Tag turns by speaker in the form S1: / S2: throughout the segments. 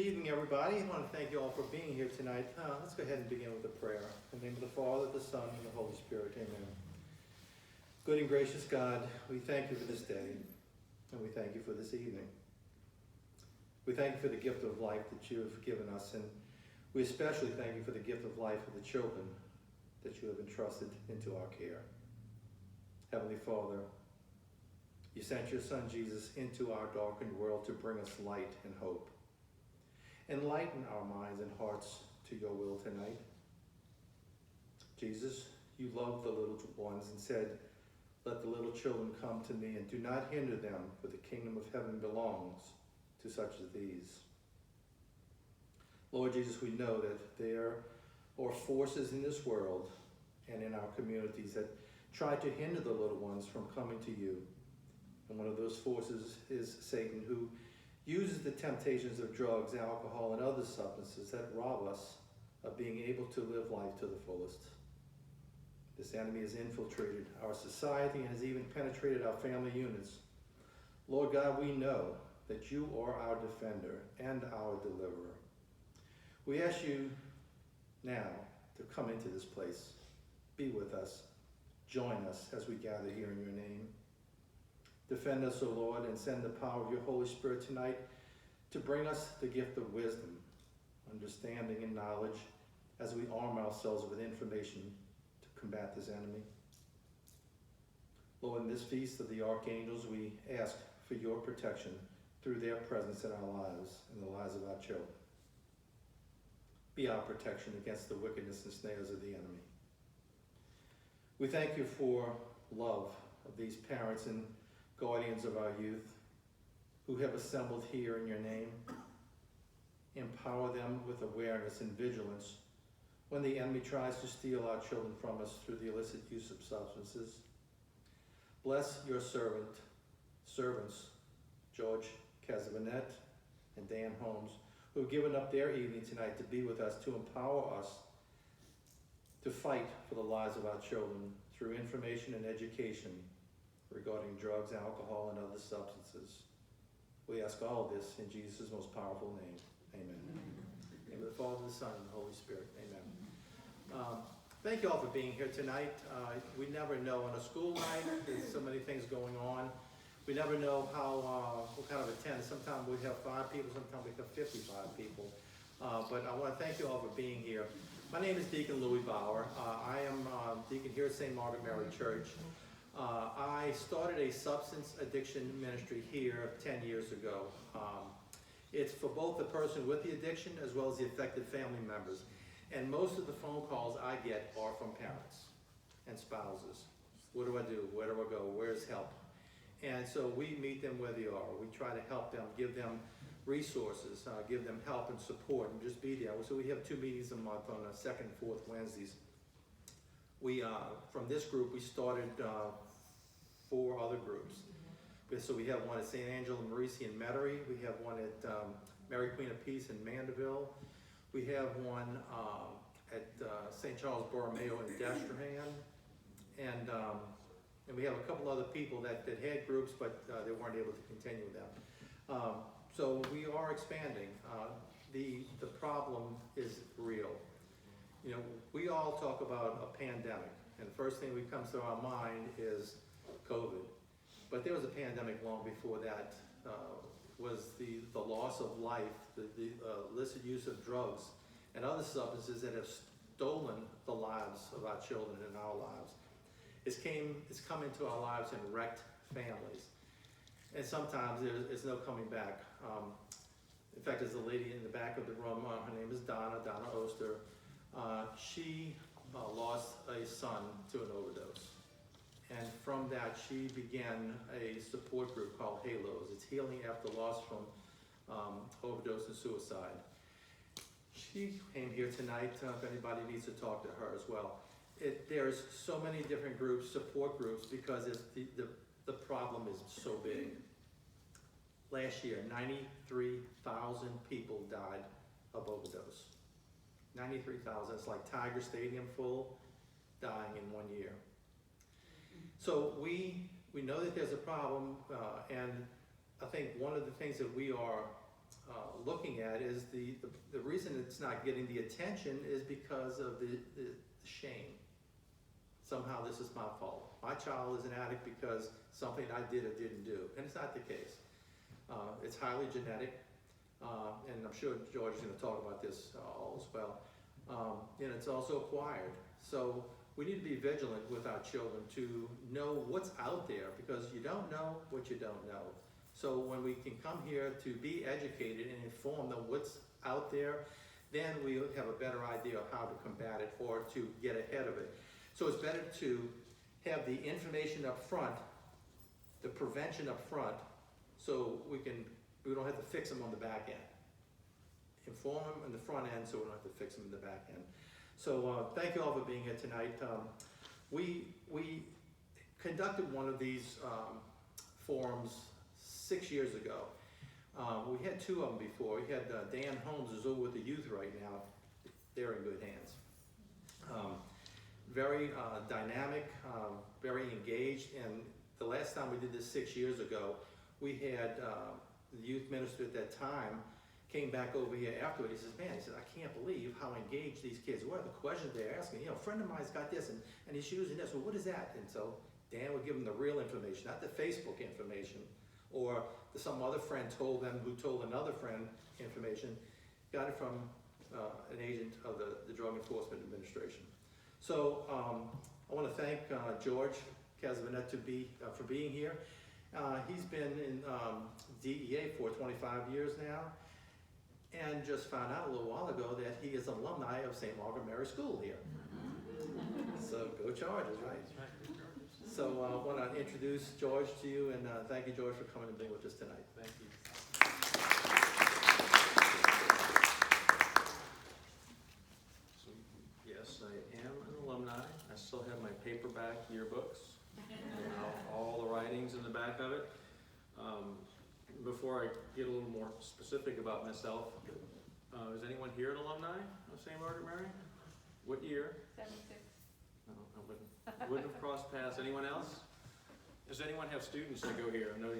S1: evening, everybody. I want to thank you all for being here tonight. Let's go ahead and begin with a prayer. In the name of the Father, the Son, and the Holy Spirit. Amen. Good and gracious God, we thank you for this day, and we thank you for this evening. We thank you for the gift of life that you have given us, and we especially thank you for the gift of life of the children that you have entrusted into our care. Heavenly Father, you sent your Son Jesus into our darkened world to bring us light and hope. Enlighten our minds and hearts to your will tonight. Jesus, you loved the little ones and said, "Let the little children come to me, and do not hinder them, for the kingdom of heaven belongs to such as these." Lord Jesus, we know that there are forces in this world and in our communities that try to hinder the little ones from coming to you. And one of those forces is Satan, who uses the temptations of drugs, alcohol, and other substances that rob us of being able to live life to the fullest. This enemy has infiltrated our society and has even penetrated our family units. Lord God, we know that you are our defender and our deliverer. We ask you now to come into this place. Be with us. Join us as we gather here in your name. Defend us, O Lord, and send the power of your Holy Spirit tonight to bring us the gift of wisdom, understanding, and knowledge as we arm ourselves with information to combat this enemy. Lord, in this feast of the archangels, we ask for your protection through their presence in our lives and the lives of our children. Be our protection against the wickedness and snares of the enemy. We thank you for love of these parents and guardians of our youth who have assembled here in your name. Empower them with awareness and vigilance when the enemy tries to steal our children from us through the illicit use of substances. Bless your servants, George Cazenavette and Dan Holmes, who have given up their evening tonight to be with us, to empower us to fight for the lives of our children through information and education regarding drugs, alcohol, and other substances. We ask all of this in Jesus' most powerful name. Amen. In the name of the Father, the Son, and the Holy Spirit. Amen. Thank you all for being here tonight. We never know on a school night, there's so many things going on. We never know what kind of attendance. Sometimes we have 5 people, sometimes we have 55 people. But I want to thank you all for being here. My name is Deacon Louis Bauer. I am deacon here at St. Margaret Mary Church. I started a substance addiction ministry here 10 years ago. It's for both the person with the addiction as well as the affected family members. And most of the phone calls I get are from parents and spouses. What do I do? Where do I go? Where's help? And so we meet them where they are. We try to help them, give them resources, give them help and support, and just be there. So we have 2 meetings a month on the 2nd and 4th Wednesdays. We, from this group, we started 4 other groups. So we have one at St. Angela Marisi in Metairie. We have one at Mary Queen of Peace in Mandeville. We have one at St. Charles Borromeo in Destrehan. And we have a couple other people that had groups, but they weren't able to continue them. So we are expanding. The problem is real. You know, we all talk about a pandemic, and the first thing that comes to our mind is COVID. But there was a pandemic long before that, was the loss of life, the illicit use of drugs and other substances that have stolen the lives of our children and our lives. It's come into our lives and wrecked families. And sometimes there's no coming back. In fact, there's a lady in the back of the room, her name is Donna Oster. She lost a son to an overdose. And from that, she began a support group called HALOS. It's Healing After Loss from Overdose and Suicide. She came here tonight if anybody needs to talk to her as well. There's so many different groups, support groups, because the problem is so big. Last year, 93,000 people died of overdose. 93,000, it's like Tiger Stadium full, dying in 1 year. So we know that there's a problem, and I think one of the things that we are looking at is the reason it's not getting the attention is because of the shame. Somehow this is my fault. My child is an addict because something I did or didn't do, and it's not the case. It's highly genetic, and I'm sure George is going to talk about this all as well. And it's also acquired. So we need to be vigilant with our children to know what's out there, because you don't know what you don't know. So when we can come here to be educated and informed on what's out there, then we have a better idea of how to combat it or to get ahead of it. So it's better to have the information up front, the prevention up front, so we don't have to fix them on the back end. Inform them on the front end so we don't have to fix them in the back end. So thank you all for being here tonight. We conducted one of these forums 6 years ago. We had two of them before. We had Dan Holmes, who's over with the youth right now. They're in good hands. Very dynamic, very engaged, and the last time we did this 6 years ago, we had the youth minister at that time came back over here afterward. He says, man, he said, I can't believe how engaged these kids were. The questions they're asking, you know, a friend of mine's got this and he's using this. Well, what is that? And so Dan would give them the real information, not the Facebook information, or some other friend told them who told another friend information. Got it from an agent of the Drug Enforcement Administration. So I want to thank George Cazenavette for being here. He's been in DEA for 25 years now, and just found out a little while ago that he is an alumni of St. Margaret Mary School here. So go Chargers, right? So I want to introduce George to you, and thank you, George, for coming and being with us tonight.
S2: Thank you. So, yes, I am an alumni. I still have my paperback yearbooks, all the writings in the back of it. Before I get a little more specific about myself, is anyone here an alumni of St. Margaret Mary? What year?
S3: 76.
S2: No, I wouldn't have crossed paths. Anyone else? Does anyone have students that go here? No,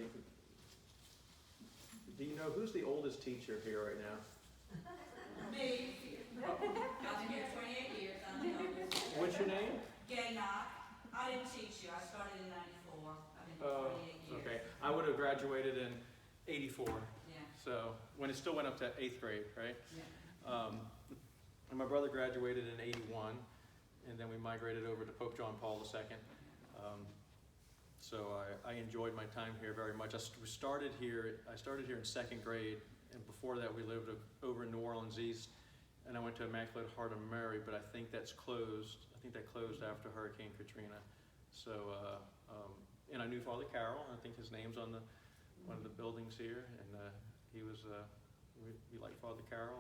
S2: do you know who's the oldest teacher here right now?
S4: Me. I've been here 28 years. I'm the oldest.
S2: What's your name?
S4: Gay Knock. I didn't teach you. I started in 94. I've been here 28 years.
S2: Okay. I would have graduated in 84.
S4: Yeah.
S2: So when it still went up to 8th grade, right?
S4: Yeah.
S2: And my brother graduated in 81, and then we migrated over to Pope John Paul II. So I enjoyed my time here very much. I started here in 2nd grade, and before that we lived over in New Orleans East, and I went to Immaculate Heart of Mary, but I think that's closed. I think that closed after Hurricane Katrina. So, and I knew Father Carroll. I think his name's on one of the buildings here, and he was, we liked Father Carroll.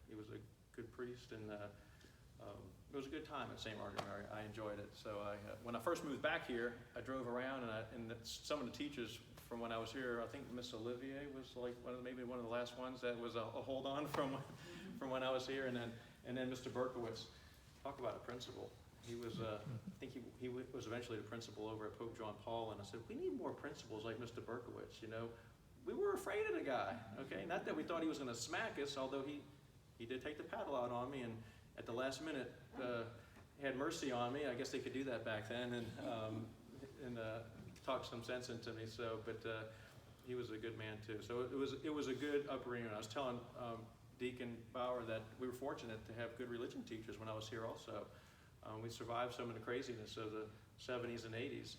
S2: He was a good priest, and it was a good time at St. Margaret Mary. I enjoyed it. So when I first moved back here, I drove around, and some of the teachers from when I was here, I think Miss Olivier was like maybe one of the last ones that was a hold on from when I was here, and then Mr. Berkowitz. Talk about a principal. He was, I think he was eventually the principal over at Pope John Paul, and I said, we need more principals like Mr. Berkowitz, you know. We were afraid of the guy, okay? Not that we thought he was going to smack us, although he did take the paddle out on me, and at the last minute had mercy on me. I guess they could do that back then, and talk some sense into me. So, but he was a good man too. So it was a good upbringing. I was telling Deacon Bauer that we were fortunate to have good religion teachers when I was here also. We survived some of the craziness of the 70s and 80s,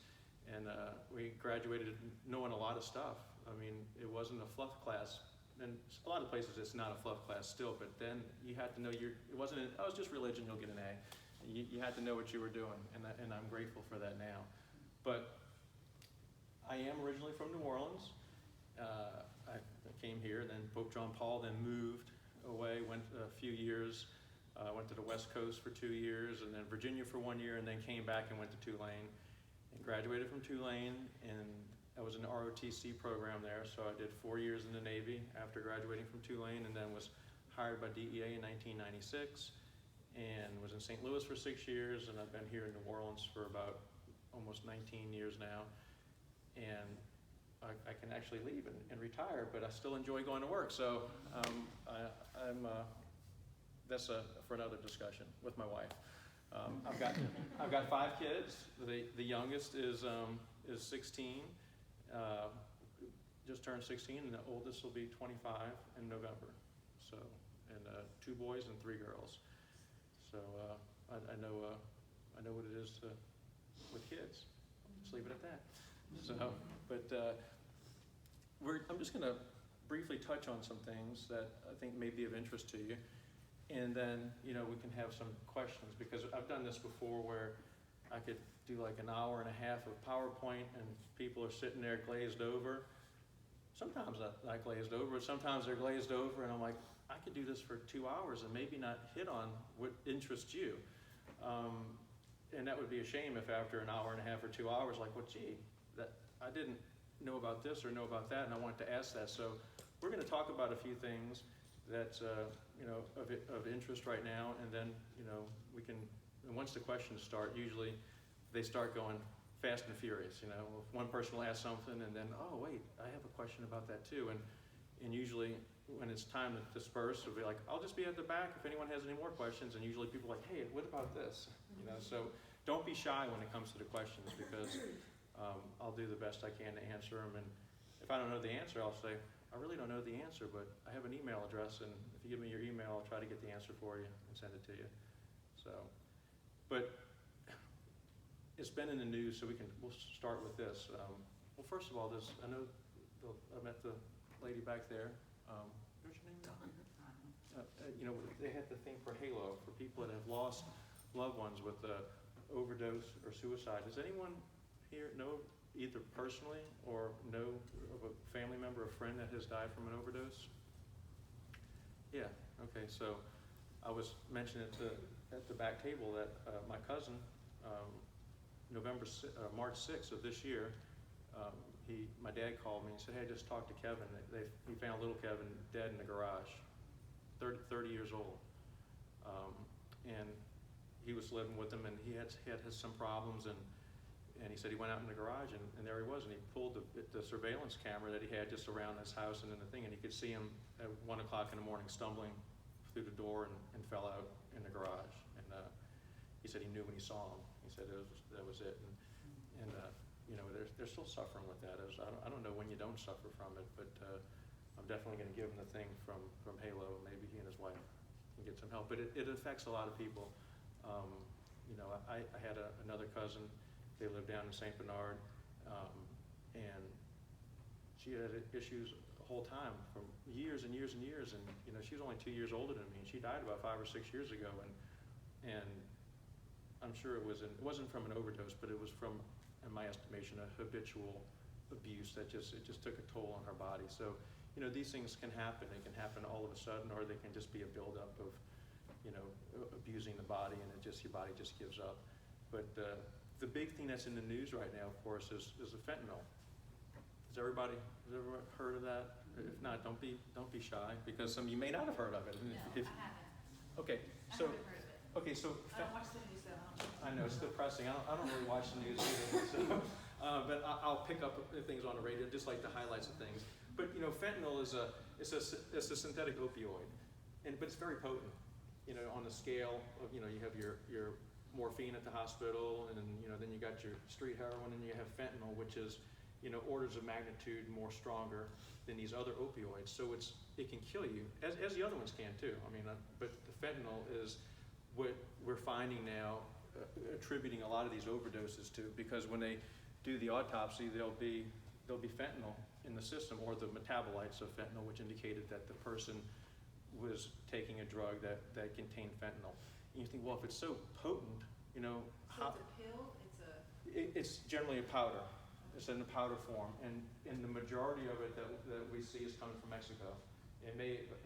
S2: and we graduated knowing a lot of stuff. I mean, it wasn't a fluff class, and a lot of places it's not a fluff class still, but then you had to know it wasn't, oh, it's just religion, you'll get an A. You had to know what you were doing, and I'm grateful for that now. But I am originally from New Orleans. I came here, then Pope John Paul, then moved away, went a few years, went to the West Coast for 2 years, and then Virginia for 1 year, and then came back and went to Tulane, and graduated from Tulane, and I was in the ROTC program there, so I did 4 years in the Navy after graduating from Tulane, and then was hired by DEA in 1996, and was in St. Louis for 6 years, and I've been here in New Orleans for about almost 19 years now. And I can actually leave and retire, but I still enjoy going to work. So that's for another discussion with my wife. I've got 5 kids. The youngest is 16, just turned 16, and the oldest will be 25 in November. So, and 2 boys and 3 girls. So I know what it is with kids. Just leave it at that. So, but I'm just going to briefly touch on some things that I think may be of interest to you. And then, we can have some questions, because I've done this before where I could do like an hour and a half of PowerPoint and people are sitting there glazed over. Sometimes not glazed over, but sometimes they're glazed over and I'm like, I could do this for 2 hours and maybe not hit on what interests you. And that would be a shame if after an hour and a half or 2 hours, like, well, gee, that I didn't know about this or know about that, and I wanted to ask that. So we're going to talk about a few things that's of interest right now, and then we can. And once the questions start, usually they start going fast and furious. If one person will ask something, and then wait, I have a question about that too, and usually when it's time to disperse, it'll be like, I'll just be at the back if anyone has any more questions, and usually people are like, hey, what about this? So don't be shy when it comes to the questions, because I'll do the best I can to answer them, and if I don't know the answer, I'll say, I really don't know the answer, but I have an email address, and if you give me your email, I'll try to get the answer for you and send it to you. So, but it's been in the news, so we'll start with this. Well, first of all, I met the lady back there. What's your name? They had the thing for Halo for people that have lost loved ones with overdose or suicide. Does anyone here know, either personally or know of a family member or friend that has died from an overdose? Yeah. Okay. So I was mentioning at the back table that my cousin, March 6th of this year, my dad called me and said, hey, I just talked to Kevin. He found little Kevin dead in the garage, 30 years old. And he was living with him, and he had some problems, and he said he went out in the garage, and there he was, and he pulled the surveillance camera that he had just around his house and in the thing, and he could see him at 1 o'clock in the morning stumbling through the door and fell out in the garage. And he said he knew when he saw him. He said that was it. And they're still suffering with that. I don't know when you don't suffer from it, but I'm definitely going to give him the thing from Halo. Maybe he and his wife can get some help. But it affects a lot of people. I had another cousin. They lived down in St. Bernard, and she had issues the whole time from years and years and years. And she was only 2 years older than me, and she died about 5 or 6 years ago. And I'm sure it wasn't from an overdose, but it was from, in my estimation, a habitual abuse that just took a toll on her body. So these things can happen. They can happen all of a sudden, or they can just be a buildup of abusing the body, and your body just gives up. But the big thing that's in the news right now, of course, is the fentanyl. Has everybody heard of that? If not, don't be shy, because some of you may not have heard of it.
S4: No, I haven't.
S2: Okay,
S4: I
S2: so
S4: haven't heard of it.
S2: okay, so
S4: I don't watch the news, so
S2: I know it's depressing. I don't really watch the news either, so, but I'll pick up things on the radio, just like the highlights of things. But fentanyl is a synthetic opioid, but it's very potent. On the scale of you have your morphine at the hospital, and then you got your street heroin, and you have fentanyl, which is orders of magnitude more stronger than these other opioids. So it can kill you, as the other ones can too. But the fentanyl is what we're finding now, attributing a lot of these overdoses to, because when they do the autopsy, there'll be fentanyl in the system, or the metabolites of fentanyl, which indicated that the person was taking a drug that contained fentanyl. And you think, well, if it's so potent,
S4: So it's a pill?
S2: it's generally a powder. It's in the powder form, and the majority of it that we see is coming from Mexico.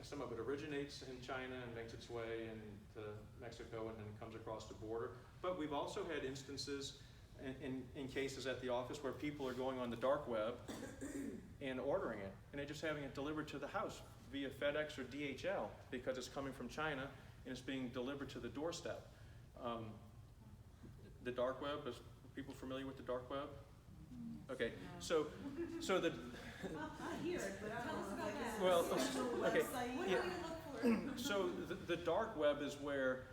S2: Some of it originates in China and makes its way into Mexico and then comes across the border. But we've also had instances in cases at the office where people are going on the dark web and ordering it, and they're just having it delivered to the house via FedEx or DHL, because it's coming from China and it's being delivered to the doorstep. The dark web, is people familiar with the dark web? Okay, so the,
S3: I hear it, but I
S4: Tell us
S3: don't know
S4: about
S3: if
S4: that.
S2: well,
S3: it's a special
S2: okay,
S3: website.
S4: What
S2: yeah.
S4: are we gonna look for?
S2: So the dark web is where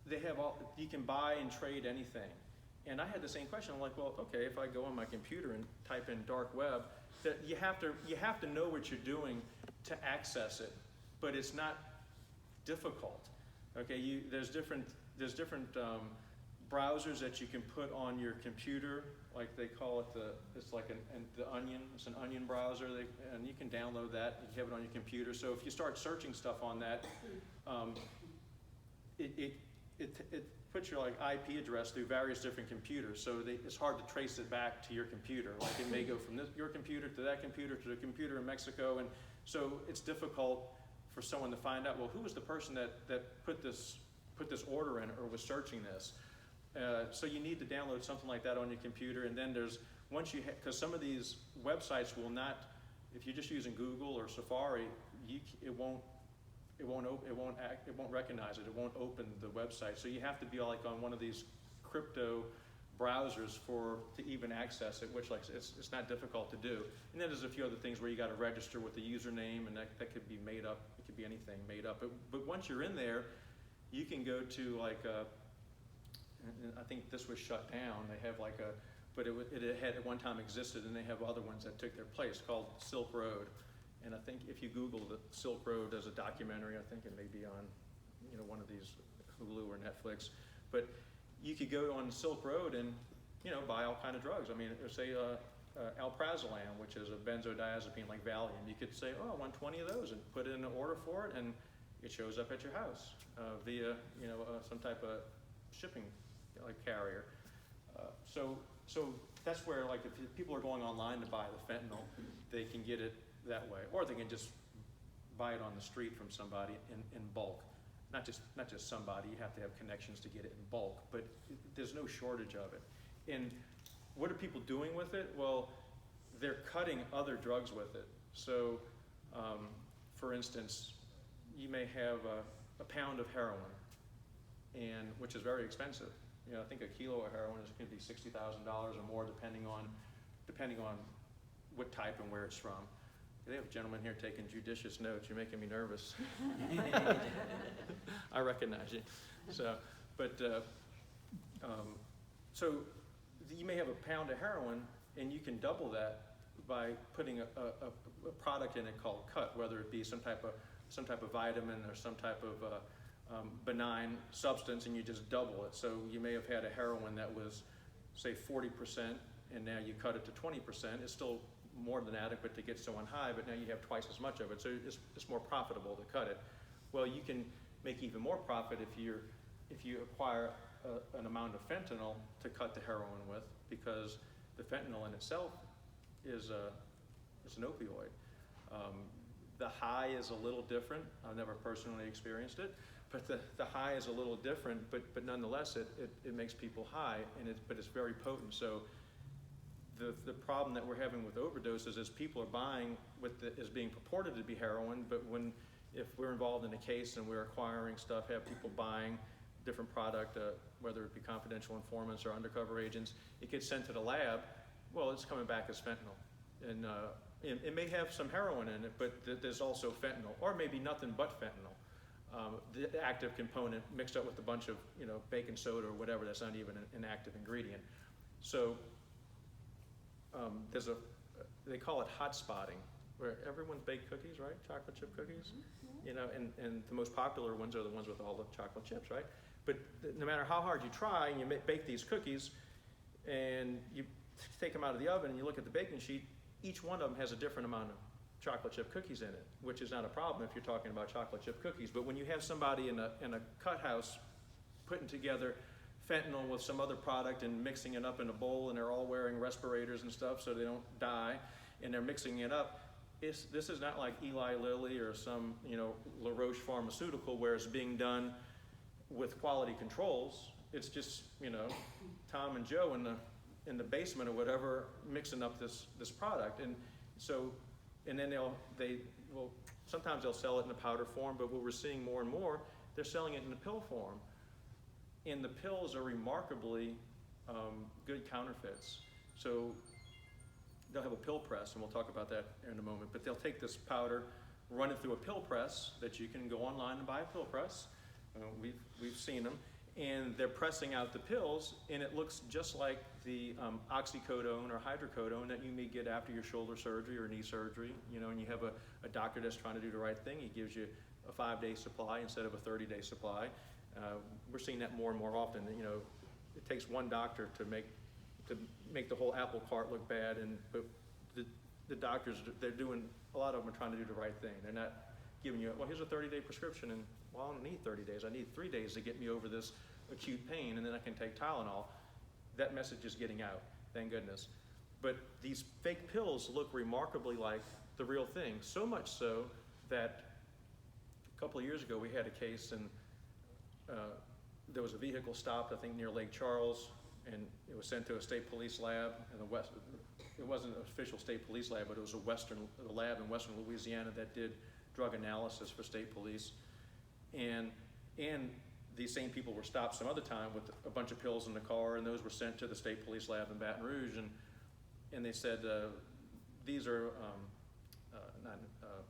S2: they have you can buy and trade anything. And I had the same question. I'm like, well, okay, if I go on my computer and type in dark web, that you have to know what you're doing to access it, but it's not difficult. Okay, there's different browsers that you can put on your computer, like they call it it's like the Onion. It's an Onion browser, and you can download that. You have it on your computer. So if you start searching stuff on that, it puts your like IP address through various different computers. So it's hard to trace it back to your computer. Like it may go from your computer to that computer to the computer in Mexico, and so it's difficult for someone to find out. Well, who was the person that put this order in or was searching this? So you need to download something like that on your computer, and then because some of these websites will not, if you're just using Google or Safari, it won't recognize it. It won't open the website. So you have to be like on one of these crypto browsers to even access it, which it's not difficult to do. And then there's a few other things where you got to register with the username, and that could be made up. It could be anything made up. But once you're in there, you can go to and I think this was shut down. They have but it had at one time existed, and they have other ones that took their place called Silk Road. And I think if you Google the Silk Road as a documentary, I think it may be on, one of these Hulu or Netflix. But you could go on Silk Road and, buy all kind of drugs. I mean, say alprazolam, which is a benzodiazepine like Valium. You could say, oh, I want 20 of those, and put in an order for it, and it shows up at your house via, some type of shipping carrier. So that's where if people are going online to buy the fentanyl, they can get it that way, or they can just buy it on the street from somebody in bulk. Not just somebody. You have to have connections to get it in bulk, but there's no shortage of it. And what are people doing with it? Well, they're cutting other drugs with it. So, for instance, you may have a pound of heroin, which is very expensive. I think a kilo of heroin is going to be $60,000 or more, depending on what type and where it's from. They have a gentleman here taking judicious notes. You're making me nervous. I recognize you. So you may have a pound of heroin, and you can double that by putting a product in it called cut, whether it be some type of vitamin or some type of benign substance, and you just double it. So you may have had a heroin that was, say, 40%, and now you cut it to 20%. It's still more than adequate to get someone high, but now you have twice as much of it, so it's more profitable to cut it. Well, you can make even more profit if you acquire an amount of fentanyl to cut the heroin with, because the fentanyl in itself is an opioid. The high is a little different. I've never personally experienced it, but the high is a little different. But nonetheless, it makes people high, but it's very potent. So the problem that we're having with overdoses is people are buying is being purported to be heroin, but if we're involved in a case and we're acquiring stuff, have people buying different product, whether it be confidential informants or undercover agents, it gets sent to the lab. Well, it's coming back as fentanyl, and it may have some heroin in it, but there's also fentanyl, or maybe nothing but fentanyl, the active component mixed up with a bunch of baking soda or whatever that's not even an active ingredient. So they call it hot spotting, where everyone's baked cookies, right? Chocolate chip cookies, and the most popular ones are the ones with all the chocolate chips, right? But no matter how hard you try, and you bake these cookies, and you take them out of the oven and you look at the baking sheet, each one of them has a different amount of chocolate chip cookies in it, which is not a problem if you're talking about chocolate chip cookies. But when you have somebody in a cut house putting together fentanyl with some other product and mixing it up in a bowl, and they're all wearing respirators and stuff so they don't die, and they're mixing it up, this is not like Eli Lilly or some La Roche pharmaceutical where it's being done with quality controls. It's just Tom and Joe in the basement or whatever mixing up this product, and then sometimes they'll sell it in a powder form, but what we're seeing more and more, they're selling it in a pill form. And the pills are remarkably good counterfeits. So they'll have a pill press, and we'll talk about that in a moment, but they'll take this powder, run it through a pill press that you can go online and buy a pill press. We've seen them, and they're pressing out the pills, and it looks just like the oxycodone or hydrocodone that you may get after your shoulder surgery or knee surgery, and you have a doctor that's trying to do the right thing. He gives you a 5-day supply instead of a 30-day supply. We're seeing that more and more often. It takes one doctor to make the whole apple cart look bad, but the doctors, a lot of them are trying to do the right thing. They're not giving you, well, here's a 30-day prescription, and well, I don't need 30 days. I need 3 days to get me over this acute pain, and then I can take Tylenol. That message is getting out, thank goodness. But these fake pills look remarkably like the real thing, so much so that a couple of years ago we had a case, and there was a vehicle stopped, I think, near Lake Charles, and it was sent to a state police lab in the west. It wasn't an official state police lab, but it was a lab in western Louisiana that did drug analysis for state police. And these same people were stopped some other time with a bunch of pills in the car, and those were sent to the state police lab in Baton Rouge, and they said, these are,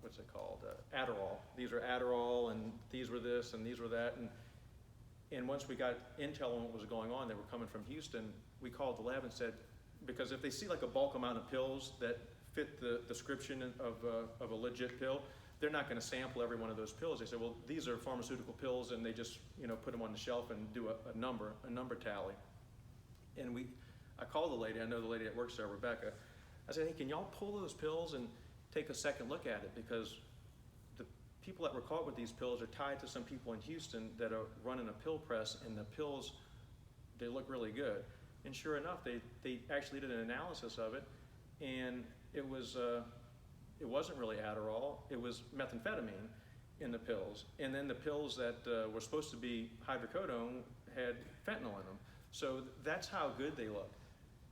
S2: what's it called, Adderall. These are Adderall, and these were this, and these were that, and once we got intel on what was going on, they were coming from Houston, we called the lab and said, because if they see like a bulk amount of pills that fit the description of a legit pill, they're not going to sample every one of those pills. They say, well, these are pharmaceutical pills, and they just put them on the shelf and do a number tally. And I called the lady. I know the lady that works there, Rebecca. I said, hey, can y'all pull those pills and take a second look at it, because the people that were caught with these pills are tied to some people in Houston that are running a pill press, and the pills, they look really good. And sure enough, they actually did an analysis of it, and it wasn't really Adderall, it was methamphetamine in the pills. And then the pills that were supposed to be hydrocodone had fentanyl in them. So that's how good they look.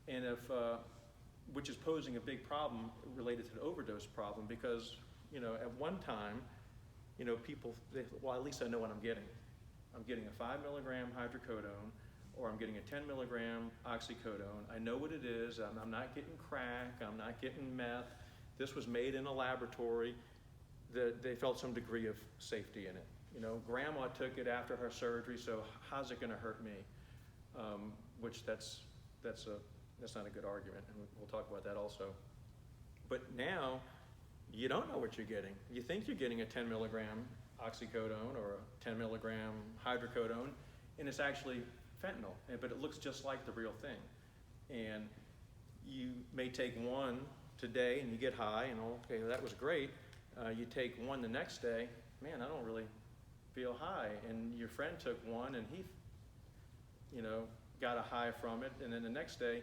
S2: And which is posing a big problem related to the overdose problem, because, at one time, people, well, at least I know what I'm getting. I'm getting a 5 milligram hydrocodone, or I'm getting a 10 milligram oxycodone. I know what it is. I'm not getting crack. I'm not getting meth. This was made in a laboratory. They felt some degree of safety in it. Grandma took it after her surgery, so how's it going to hurt me? Which that's not a good argument, and we'll talk about that also. But now, you don't know what you're getting. You think you're getting a 10 milligram oxycodone or a 10 milligram hydrocodone, and it's actually fentanyl, but it looks just like the real thing. And you may take one today and you get high, and okay, that was great. You take one the next day, man, I don't really feel high. And your friend took one, and he, got a high from it, and then the next day,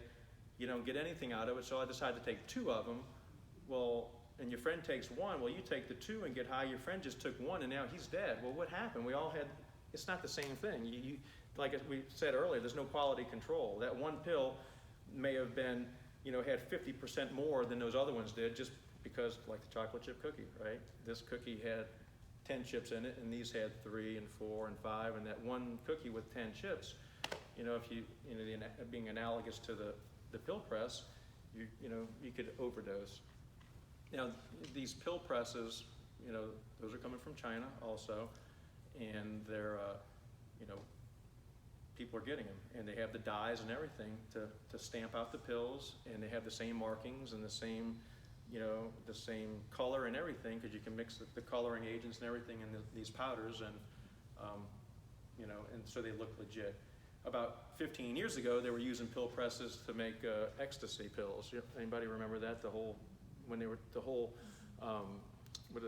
S2: you don't get anything out of it, so I decided to take 2 of them. Well, and your friend takes one, well, you take the 2 and get high, your friend just took one, and now he's dead. Well, what happened? It's not the same thing. Like we said earlier, there's no quality control. That one pill may have been, had 50% more than those other ones did, just because, like the chocolate chip cookie, right? This cookie had 10 chips in it, and these had 3 and 4 and 5, and that one cookie with 10 chips, being analogous to the pill press, you could overdose. Now, these pill presses, those are coming from China also, and they're, people are getting them, and they have the dyes and everything to stamp out the pills, and they have the same markings and the same color and everything, because you can mix the coloring agents and everything in these powders, and and so they look legit. About 15 years ago, they were using pill presses to make ecstasy pills. Anybody remember that? What do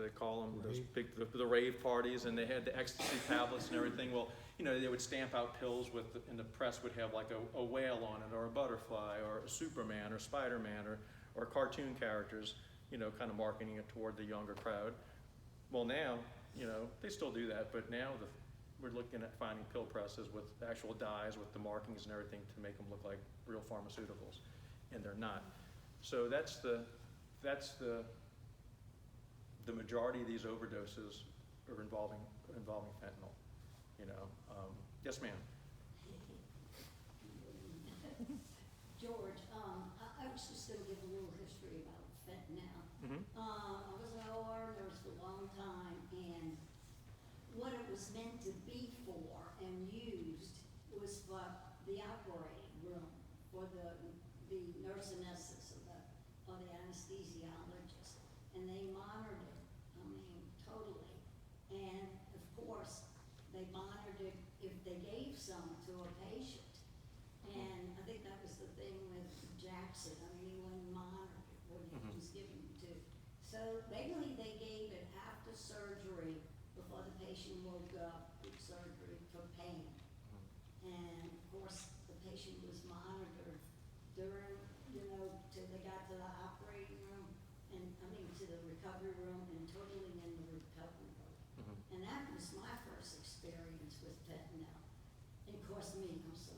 S2: they call them? Those big, the rave parties, and they had the ecstasy tablets and everything. Well, they would stamp out pills and the press would have like a whale on it, or a butterfly, or a Superman, or Spider-Man, or cartoon characters, kind of marketing it toward the younger crowd. Well, now, they still do that, but now we're looking at finding pill presses with actual dyes, with the markings and everything to make them look like real pharmaceuticals, and they're not. So that's the majority of these overdoses are involving fentanyl. Yes, ma'am.
S5: George, was just gonna give a little history about fentanyl.
S2: Mhm.
S5: I was an OR nurse for a long time, and what it was meant to be for and used was for the operating room, for the nurse anesthetists or the anesthesiologist. And they monitored it, I mean, totally. And of course, they monitored it if they gave some to a patient. And I think that was the thing with Jackson. I mean, he wasn't monitored when he was given to. So mainly they gave it after surgery, before the patient woke up with surgery for pain. And of course, the patient was monitored during, till they got to the operating room, and, to the recovery room, and totally in the recovery room. And that was my first experience with fentanyl. And of course, me, I'm so,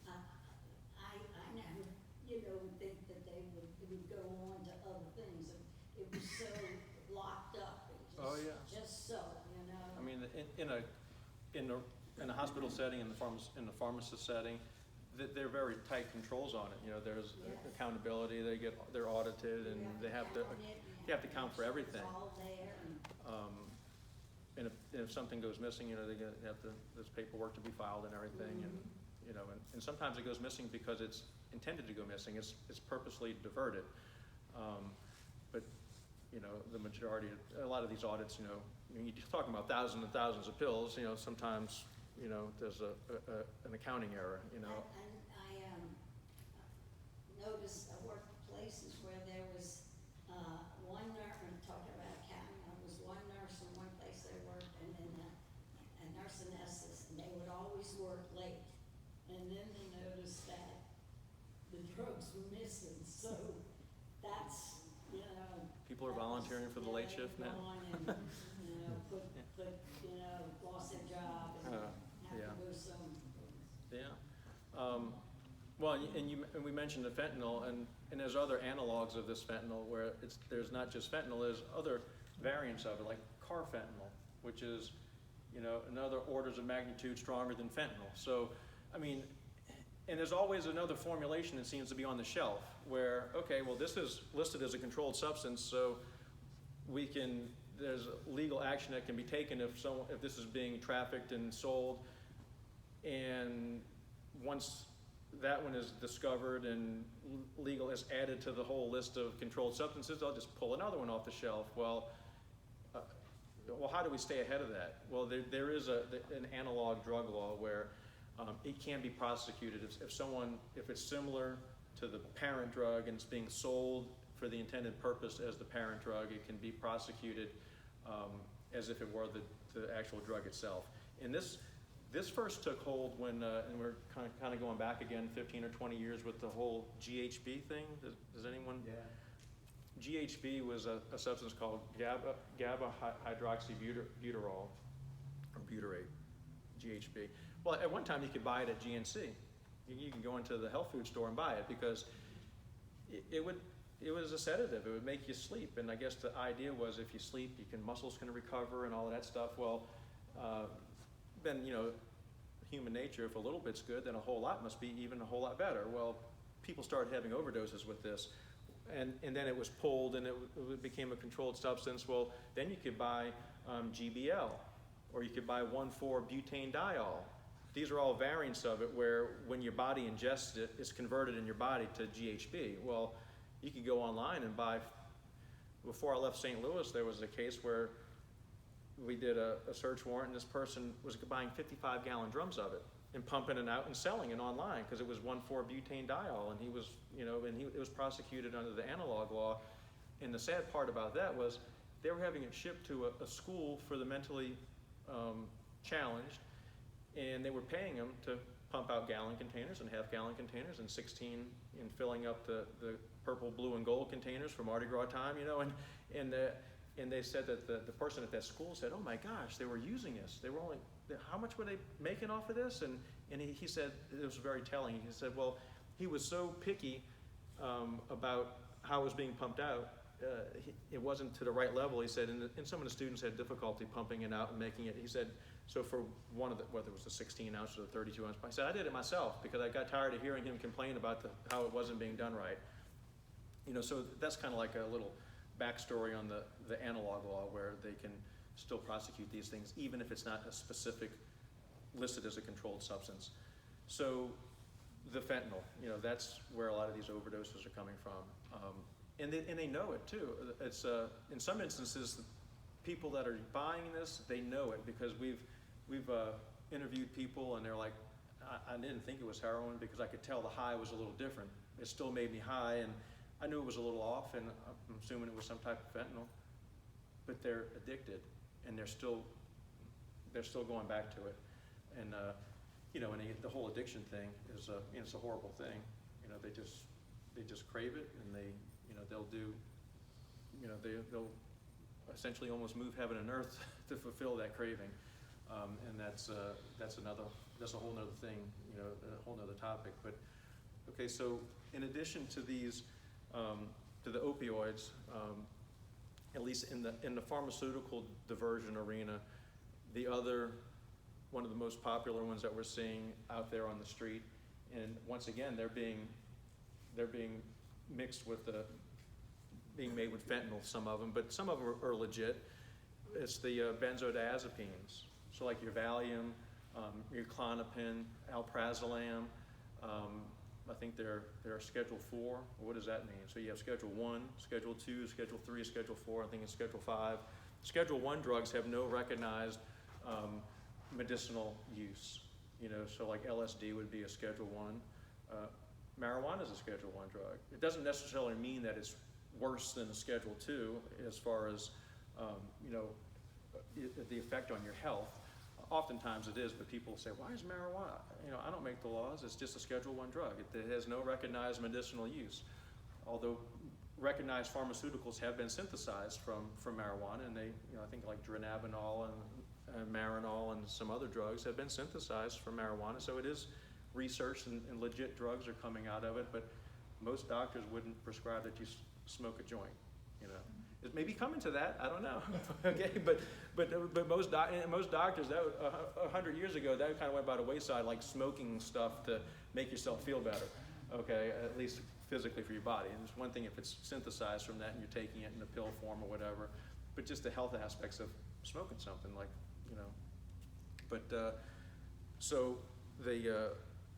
S5: I never, would think that it would go on to other things. It was so locked up.
S2: Oh, yeah.
S5: Just so,
S2: I mean, in a hospital setting, in the pharmacist setting, there are very tight controls on it. There's
S5: Yes.
S2: accountability. They're audited, and they have to you have to count for everything.
S5: It's all there.
S2: And if something goes missing, there's paperwork to be filed and everything, and and sometimes it goes missing because it's intended to go missing. It's purposely diverted. But the majority, a lot of these audits, you're talking about thousands and thousands of pills. Sometimes there's an accounting error.
S5: And I noticed, I worked places where there was one nurse, and talking about accounting, there was one nurse in one place they worked, and then a nurse anesthetist, and they would always work late. And then they noticed that the drugs were missing, so that's,
S2: People are volunteering for the late shift now.
S5: Go on and, put, lost their job and have
S2: yeah.
S5: to go some.
S2: Yeah. Well, and we mentioned the fentanyl, and there's other analogs of this fentanyl where there's not just fentanyl, there's other variants of it, like carfentanil, which is, another orders of magnitude stronger than fentanyl. So, and there's always another formulation that seems to be on the shelf where, okay, well, this is listed as a controlled substance, so there's legal action that can be taken if this is being trafficked and sold. And once that one is discovered and legal is added to the whole list of controlled substances, they'll just pull another one off the shelf. Well, how do we stay ahead of that? Well, there is an analog drug law where it can be prosecuted if it's similar to the parent drug and it's being sold for the intended purpose as the parent drug. It can be prosecuted as if it were the actual drug itself. And this first took hold when, and we're kind of going back again 15 or 20 years with the whole GHB thing. Does anyone?
S1: Yeah.
S2: GHB was a substance called GABA hydroxybutyrol, or butyrate, GHB. Well, at one time you could buy it at GNC. You can go into the health food store and buy it because it was a sedative. It would make you sleep, and I guess the idea was if you sleep, muscles can recover and all of that stuff. Well, then human nature, if a little bit's good, then a whole lot must be even a whole lot better. Well, people started having overdoses with this, and then it was pulled and it became a controlled substance. Well, then you could buy GBL, or you could buy 1,4-butanediol. These are all variants of it where when your body ingests it, it's converted in your body to GHB. Well, you could go online and buy. Before I left St. Louis, there was a case where we did a search warrant, and this person was buying 55-gallon drums of it and pumping it out and selling it online because it was 1,4-butanediol, and it was prosecuted under the analog law. And the sad part about that was they were having it shipped to a school for the mentally challenged, and they were paying them to pump out gallon containers and half-gallon containers and 16 and filling up the purple, blue, and gold containers for Mardi Gras time, and they said that the person at that school said, "Oh my gosh, they were using this. How much were they making off of this?" And he said, it was very telling. He said, well, he was so picky about how it was being pumped out it wasn't to the right level. He said, and some of the students had difficulty pumping it out and making it. He said, so for one of the, whether it was the 16 ounce or the 32 ounce, I said, I did it myself because I got tired of hearing him complain about how it wasn't being done right. You know, so that's kind of like a little backstory on the analog law where they can still prosecute these things, even if it's not a specific listed as a controlled substance. So the fentanyl, you know, that's where a lot of these overdoses are coming from. And they know it too. It's in some instances, the people that are buying this, they know it because we've interviewed people and they're like, I didn't think it was heroin because I could tell the high was a little different. It still made me high, and I knew it was a little off, and I'm assuming it was some type of fentanyl. But they're addicted, and they're still going back to it. And you know, and the whole addiction thing is it's a horrible thing. You know, they just crave it, and they'll essentially almost move heaven and earth to fulfill that craving. And that's a whole nother thing, you know, a whole nother topic. But okay, so in addition to these, to the opioids, at least in the pharmaceutical diversion arena, one of the most popular ones that we're seeing out there on the street, and once again, they're being mixed with being made with fentanyl, some of them, but some of them are legit. It's the benzodiazepines. So like your Valium, your Klonopin, alprazolam. I think they're Schedule 4. What does that mean? So you have Schedule 1, Schedule 2, Schedule 3, Schedule 4. I think it's Schedule 5. Schedule 1 drugs have no recognized medicinal use. You know, so like LSD would be a Schedule 1. Marijuana is a Schedule 1 drug. It doesn't necessarily mean that it's worse than a Schedule 2 as far as you know, the effect on your health. Oftentimes it is, but people say, why is marijuana? You know, I don't make the laws. It's just a Schedule 1 drug. It has no recognized medicinal use. Although recognized pharmaceuticals have been synthesized from marijuana, and they, you know, I think like dronabinol and Marinol and some other drugs have been synthesized from marijuana. So it is researched, and legit drugs are coming out of it, but most doctors wouldn't prescribe that you smoke a joint, you know. It may be coming to that, I don't know. Okay, but most doctors, that 100 years ago, that kind of went by the wayside, like smoking stuff to make yourself feel better. Okay, at least physically for your body. And it's one thing if it's synthesized from that and you're taking it in a pill form or whatever, but just the health aspects of smoking something, like, you know. But so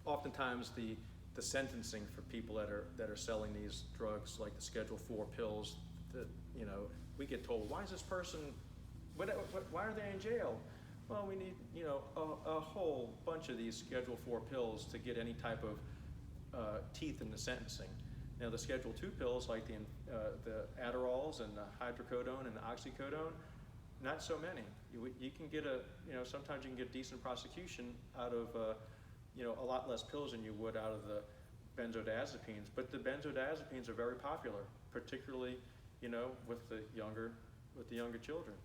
S2: oftentimes the sentencing for people that are selling these drugs, like the Schedule 4 pills, that, you know, we get told, why is this person, why are they in jail? Well, we need, you know, a whole bunch of these Schedule 4 pills to get any type of teeth in the sentencing. Now, the Schedule 2 pills, like the Adderalls and the hydrocodone and the oxycodone, not so many. You can get you know, sometimes you can get decent prosecution out of, you know, a lot less pills than you would out of the benzodiazepines. But the benzodiazepines are very popular, particularly, you know, with the younger children,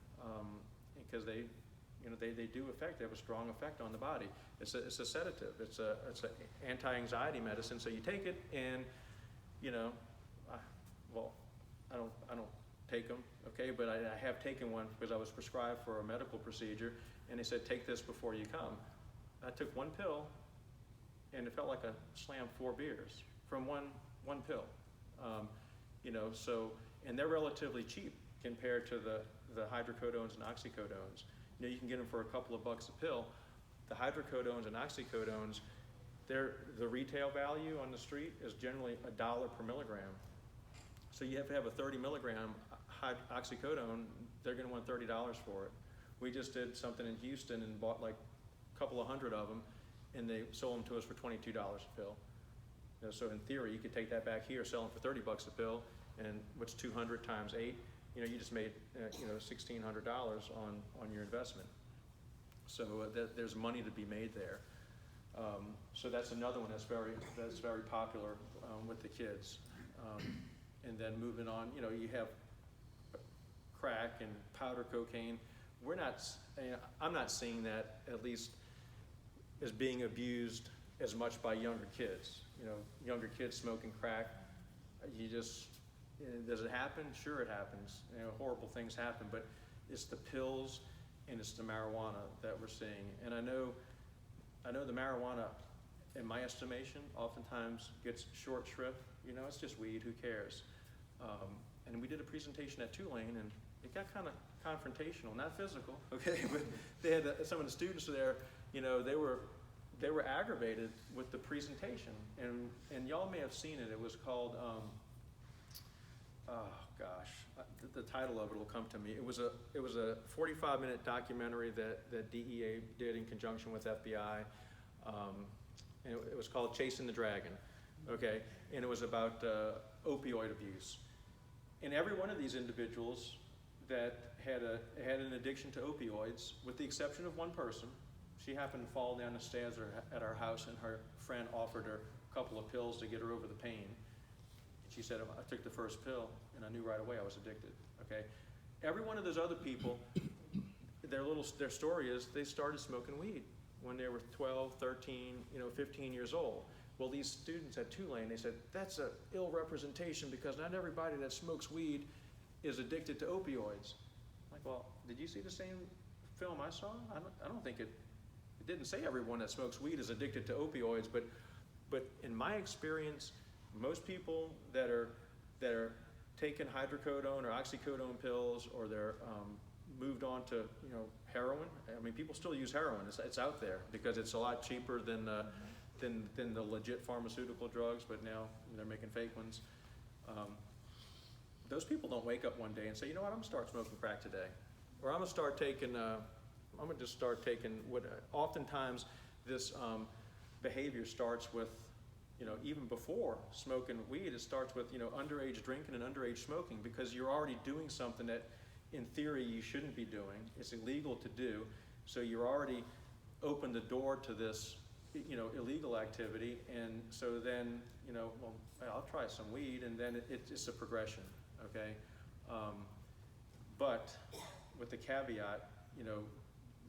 S2: because they do they have a strong effect on the body. It's a sedative. It's an anti-anxiety medicine. So you take it, and, you know, I don't take them, okay, but I have taken one because I was prescribed for a medical procedure, and they said, take this before you come. I took one pill, and it felt like I slammed 4 beers from one pill. You know, so, and they're relatively cheap compared to the hydrocodones and oxycodones. You know, you can get them for a couple of bucks a pill. The hydrocodones and oxycodones, the retail value on the street is generally $1 per milligram. So you have to have a 30 milligram oxycodone, they're gonna want $30 for it. We just did something in Houston and bought like a couple of hundred of them, and they sold them to us for $22 a pill. You know, so in theory, you could take that back here, sell them for 30 bucks a pill, and what's 200 times 8? You know, you just made you know, $1,600 on your investment. So there's money to be made there. So that's another one that's very popular with the kids. And then moving on, you know, you have crack and powder cocaine. I'm not seeing that, at least, as being abused as much by younger kids. You know, younger kids smoking crack, Does it happen? Sure, it happens. You know, horrible things happen, but it's the pills and it's the marijuana that we're seeing. And I know the marijuana, in my estimation, oftentimes gets short shrift. You know, it's just weed, who cares? And we did a presentation at Tulane, and it got kind of confrontational, not physical, okay? But they had some of the students there, you know, they were aggravated with the presentation. And y'all may have seen it. It was called, oh gosh, the title of it will come to me. It was a 45-minute documentary that DEA did in conjunction with FBI. And it was called Chasing the Dragon, okay? And it was about opioid abuse. And every one of these individuals that had an addiction to opioids, with the exception of one person, she happened to fall down the stairs at our house, and her friend offered her a couple of pills to get her over the pain. She said, I took the first pill, and I knew right away I was addicted, okay? Every one of those other people, their story is they started smoking weed when they were 12, 13, 15 years old. Well, these students at Tulane, they said, that's an ill representation because not everybody that smokes weed is addicted to opioids. I'm like, well, did you see the same film I saw? I don't think it didn't say everyone that smokes weed is addicted to opioids, but in my experience, most people that are taking hydrocodone or oxycodone pills, or they're moved on to heroin. I mean, people still use heroin. It's out there because it's a lot cheaper than the legit pharmaceutical drugs. But now they're making fake ones. Those people don't wake up one day and say, you know what, I'm gonna start smoking crack today, or I'm gonna start taking. I'm gonna just start taking what. Oftentimes, this behavior starts with. Even before smoking weed, it starts with, underage drinking and underage smoking, because you're already doing something that, in theory, you shouldn't be doing. It's illegal to do. So you're already opened the door to this, illegal activity. And so then, well, I'll try some weed, and then it's a progression, okay? But with the caveat,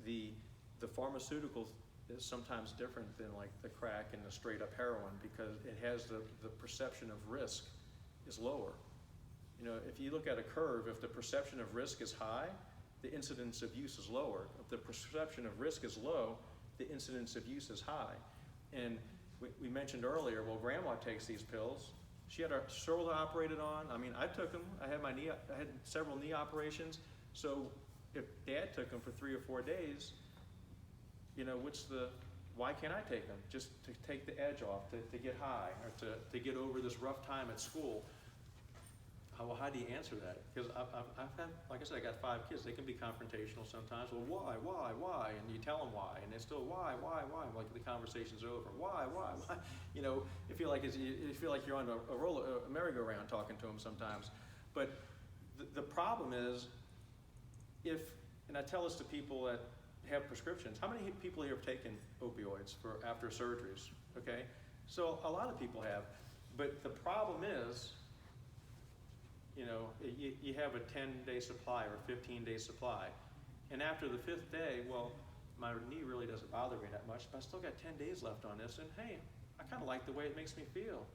S2: the pharmaceutical is sometimes different than like the crack and the straight up heroin, because it has the perception of risk is lower. If you look at a curve, if the perception of risk is high, the incidence of use is lower. If the perception of risk is low, the incidence of use is high. And we mentioned earlier, well, grandma takes these pills. She had her shoulder operated on. I mean, I took them. I had several knee operations. So if Dad took them for 3 or 4 days, why can't I take them? Just to take the edge off, to get high, or to get over this rough time at school. Well, how do you answer that? Because I've had, like I said, I got 5 kids. They can be confrontational sometimes. Well, why? And you tell them why, and they still, why? Like the conversation's over. Why? You feel like you're on a merry-go-round talking to them sometimes. But the problem is, and I tell this to people that have prescriptions. How many people here have taken opioids for after surgeries? Okay, so a lot of people have, but the problem is, you have a 10-day supply or a 15-day supply, and after the 5th day, well, my knee really doesn't bother me that much, but I still got 10 days left on this, and hey, I kind of like the way it makes me feel,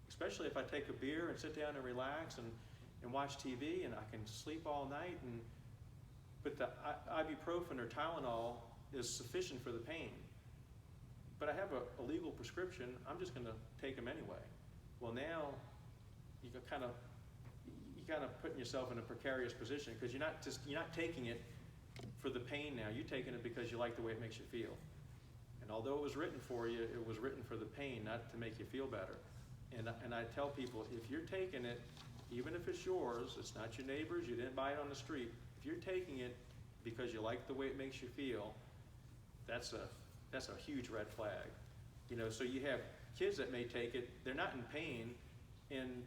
S2: especially if I take a beer and sit down and relax and watch TV, and I can sleep all night. But the ibuprofen or Tylenol is sufficient for the pain. But I have a legal prescription, I'm just gonna take them anyway. Well, now you kind of putting yourself in a precarious position, because you're not taking it for the pain now, you're taking it because you like the way it makes you feel. And although it was written for you, it was written for the pain, not to make you feel better. And I tell people, if you're taking it, even if it's yours, it's not your neighbor's, you didn't buy it on the street, if you're taking it because you like the way it makes you feel, that's a huge red flag. So you have kids that may take it, they're not in pain, and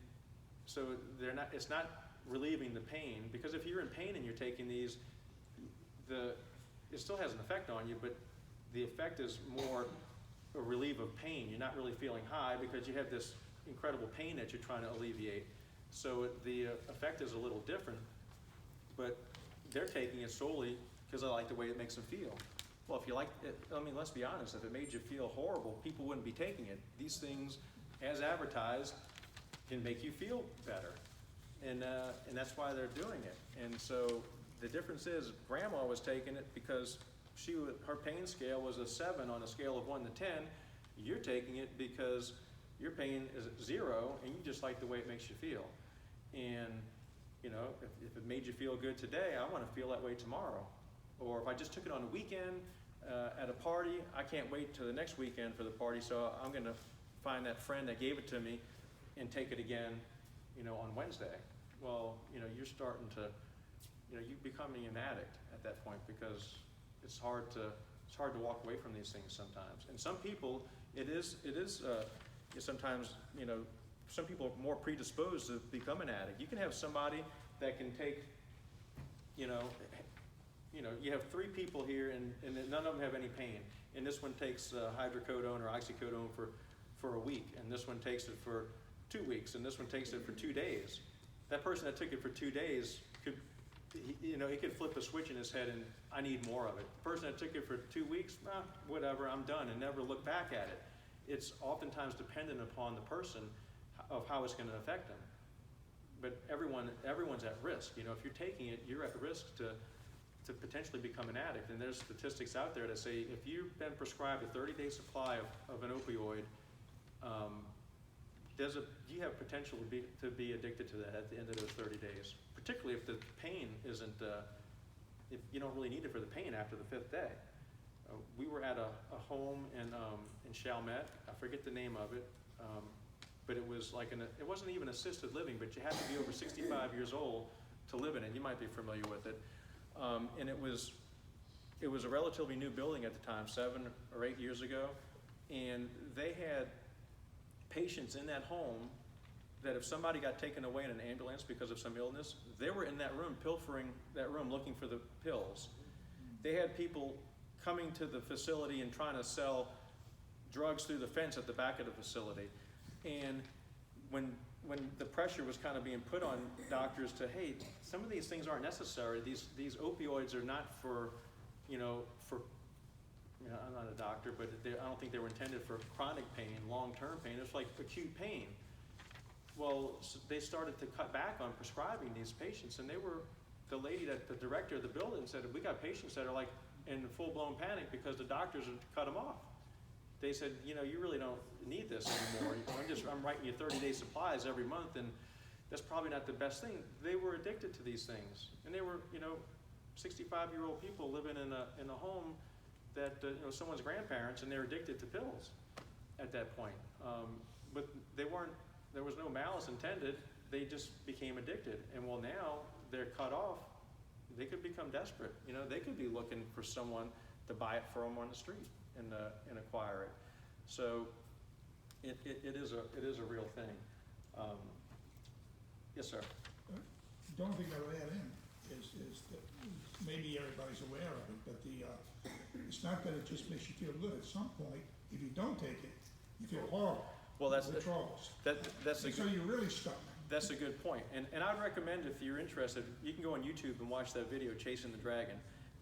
S2: so it's not relieving the pain, because if you're in pain and you're taking these, it still has an effect on you, but the effect is more a relief of pain. You're not really feeling high because you have this incredible pain that you're trying to alleviate. So the effect is a little different, but they're taking it solely because I like the way it makes them feel. Well, if you like it, let's be honest, if it made you feel horrible, people wouldn't be taking it. These things, as advertised, can make you feel better. And that's why they're doing it. And so the difference is grandma was taking it because her pain scale was a 7 on a scale of 1 to 10. You're taking it because your pain is 0 and you just like the way it makes you feel. And you know, if it made you feel good today, I want to feel that way tomorrow. Or if I just took it on a weekend at a party, I can't wait till the next weekend for the party, so I'm going to find that friend that gave it to me and take it again, you know, on Wednesday. Well, you know, you're starting to, you know, you're becoming an addict at that point because it's hard to walk away from these things sometimes. And some people, it is sometimes, you know, some people are more predisposed to become an addict. You can have somebody that can take, you know, you have 3 people here and none of them have any pain. And this one takes hydrocodone or oxycodone for a week, and this one takes it for 2 weeks, and this one takes it for 2 days. That person that took it for 2 days could, you know, he could flip a switch in his head and I need more of it. The person that took it for 2 weeks, whatever, I'm done, and never look back at it. It's oftentimes dependent upon the person of how it's going to affect them. But everyone's at risk. You know, if you're taking it, you're at risk to potentially become an addict. And there's statistics out there that say if you've been prescribed a 30-day supply of an opioid, you have potential to be addicted to that at the end of those 30 days. Particularly if the pain isn't, if you don't really need it for the pain after the 5th day. We were at a home in Chalmette. I forget the name of it. But it was like it wasn't even assisted living, but you had to be over 65 years old to live in it. You might be familiar with it. And it was a relatively new building at the time, 7 or 8 years ago. And they had patients in that home that if somebody got taken away in an ambulance because of some illness, they were in that room pilfering that room looking for the pills. They had people coming to the facility and trying to sell drugs through the fence at the back of the facility. And when the pressure was kind of being put on doctors to, hey, some of these things aren't necessary. These opioids are not for, I'm not a doctor, but I don't think they were intended for chronic pain, long-term pain. It's like acute pain. Well, so they started to cut back on prescribing these patients, and the lady the director of the building said, we got patients that are like in full-blown panic because the doctors have cut them off. They said, you really don't need this anymore. I'm writing you 30-day supplies every month, and that's probably not the best thing. They were addicted to these things, and they were, 65-year-old people living in a home that someone's grandparents, and they're addicted to pills at that point. But there was no malice intended. They just became addicted, and well, now they're cut off. They could become desperate. They could be looking for someone to buy it for them on the street and acquire it. So it is a real thing. Yes, sir.
S6: The only thing I would add in is that maybe everybody's aware of it, but it's not that it just makes you feel good. At some point, if you don't take it, you feel horrible.
S2: Well, that's
S6: withdrawals.
S2: So
S6: you're really stuck.
S2: That's a good point. And I'd recommend, if you're interested, you can go on YouTube and watch that video, Chasing the Dragon.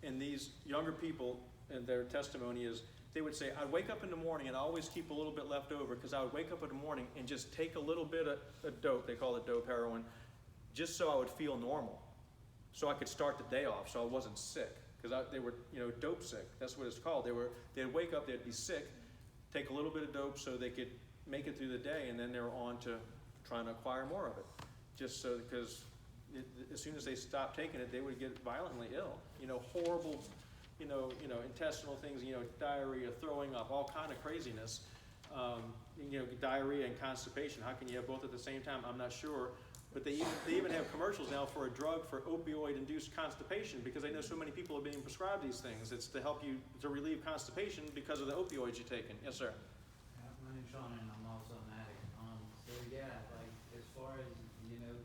S2: And these younger people, and their testimony is, they would say, I'd wake up in the morning and I always keep a little bit left over because I would wake up in the morning and just take a little bit of dope, they call it dope, heroin, just so I would feel normal. So I could start the day off so I wasn't sick. Because they were, dope sick. That's what it's called. They'd wake up, they'd be sick, take a little bit of dope so they could make it through the day, and then they were on to trying to acquire more of it. Just so, because as soon as they stopped taking it, they would get violently ill. Horrible, intestinal things, diarrhea, throwing up, all kind of craziness. Diarrhea and constipation. How can you have both at the same time? I'm not sure. But they even have commercials now for a drug for opioid-induced constipation because they know so many people are being prescribed these things. It's to help you to relieve constipation because of the opioids you're taking. Yes, sir.
S7: My name's Sean, and I'm also an addict. So yeah, like as far as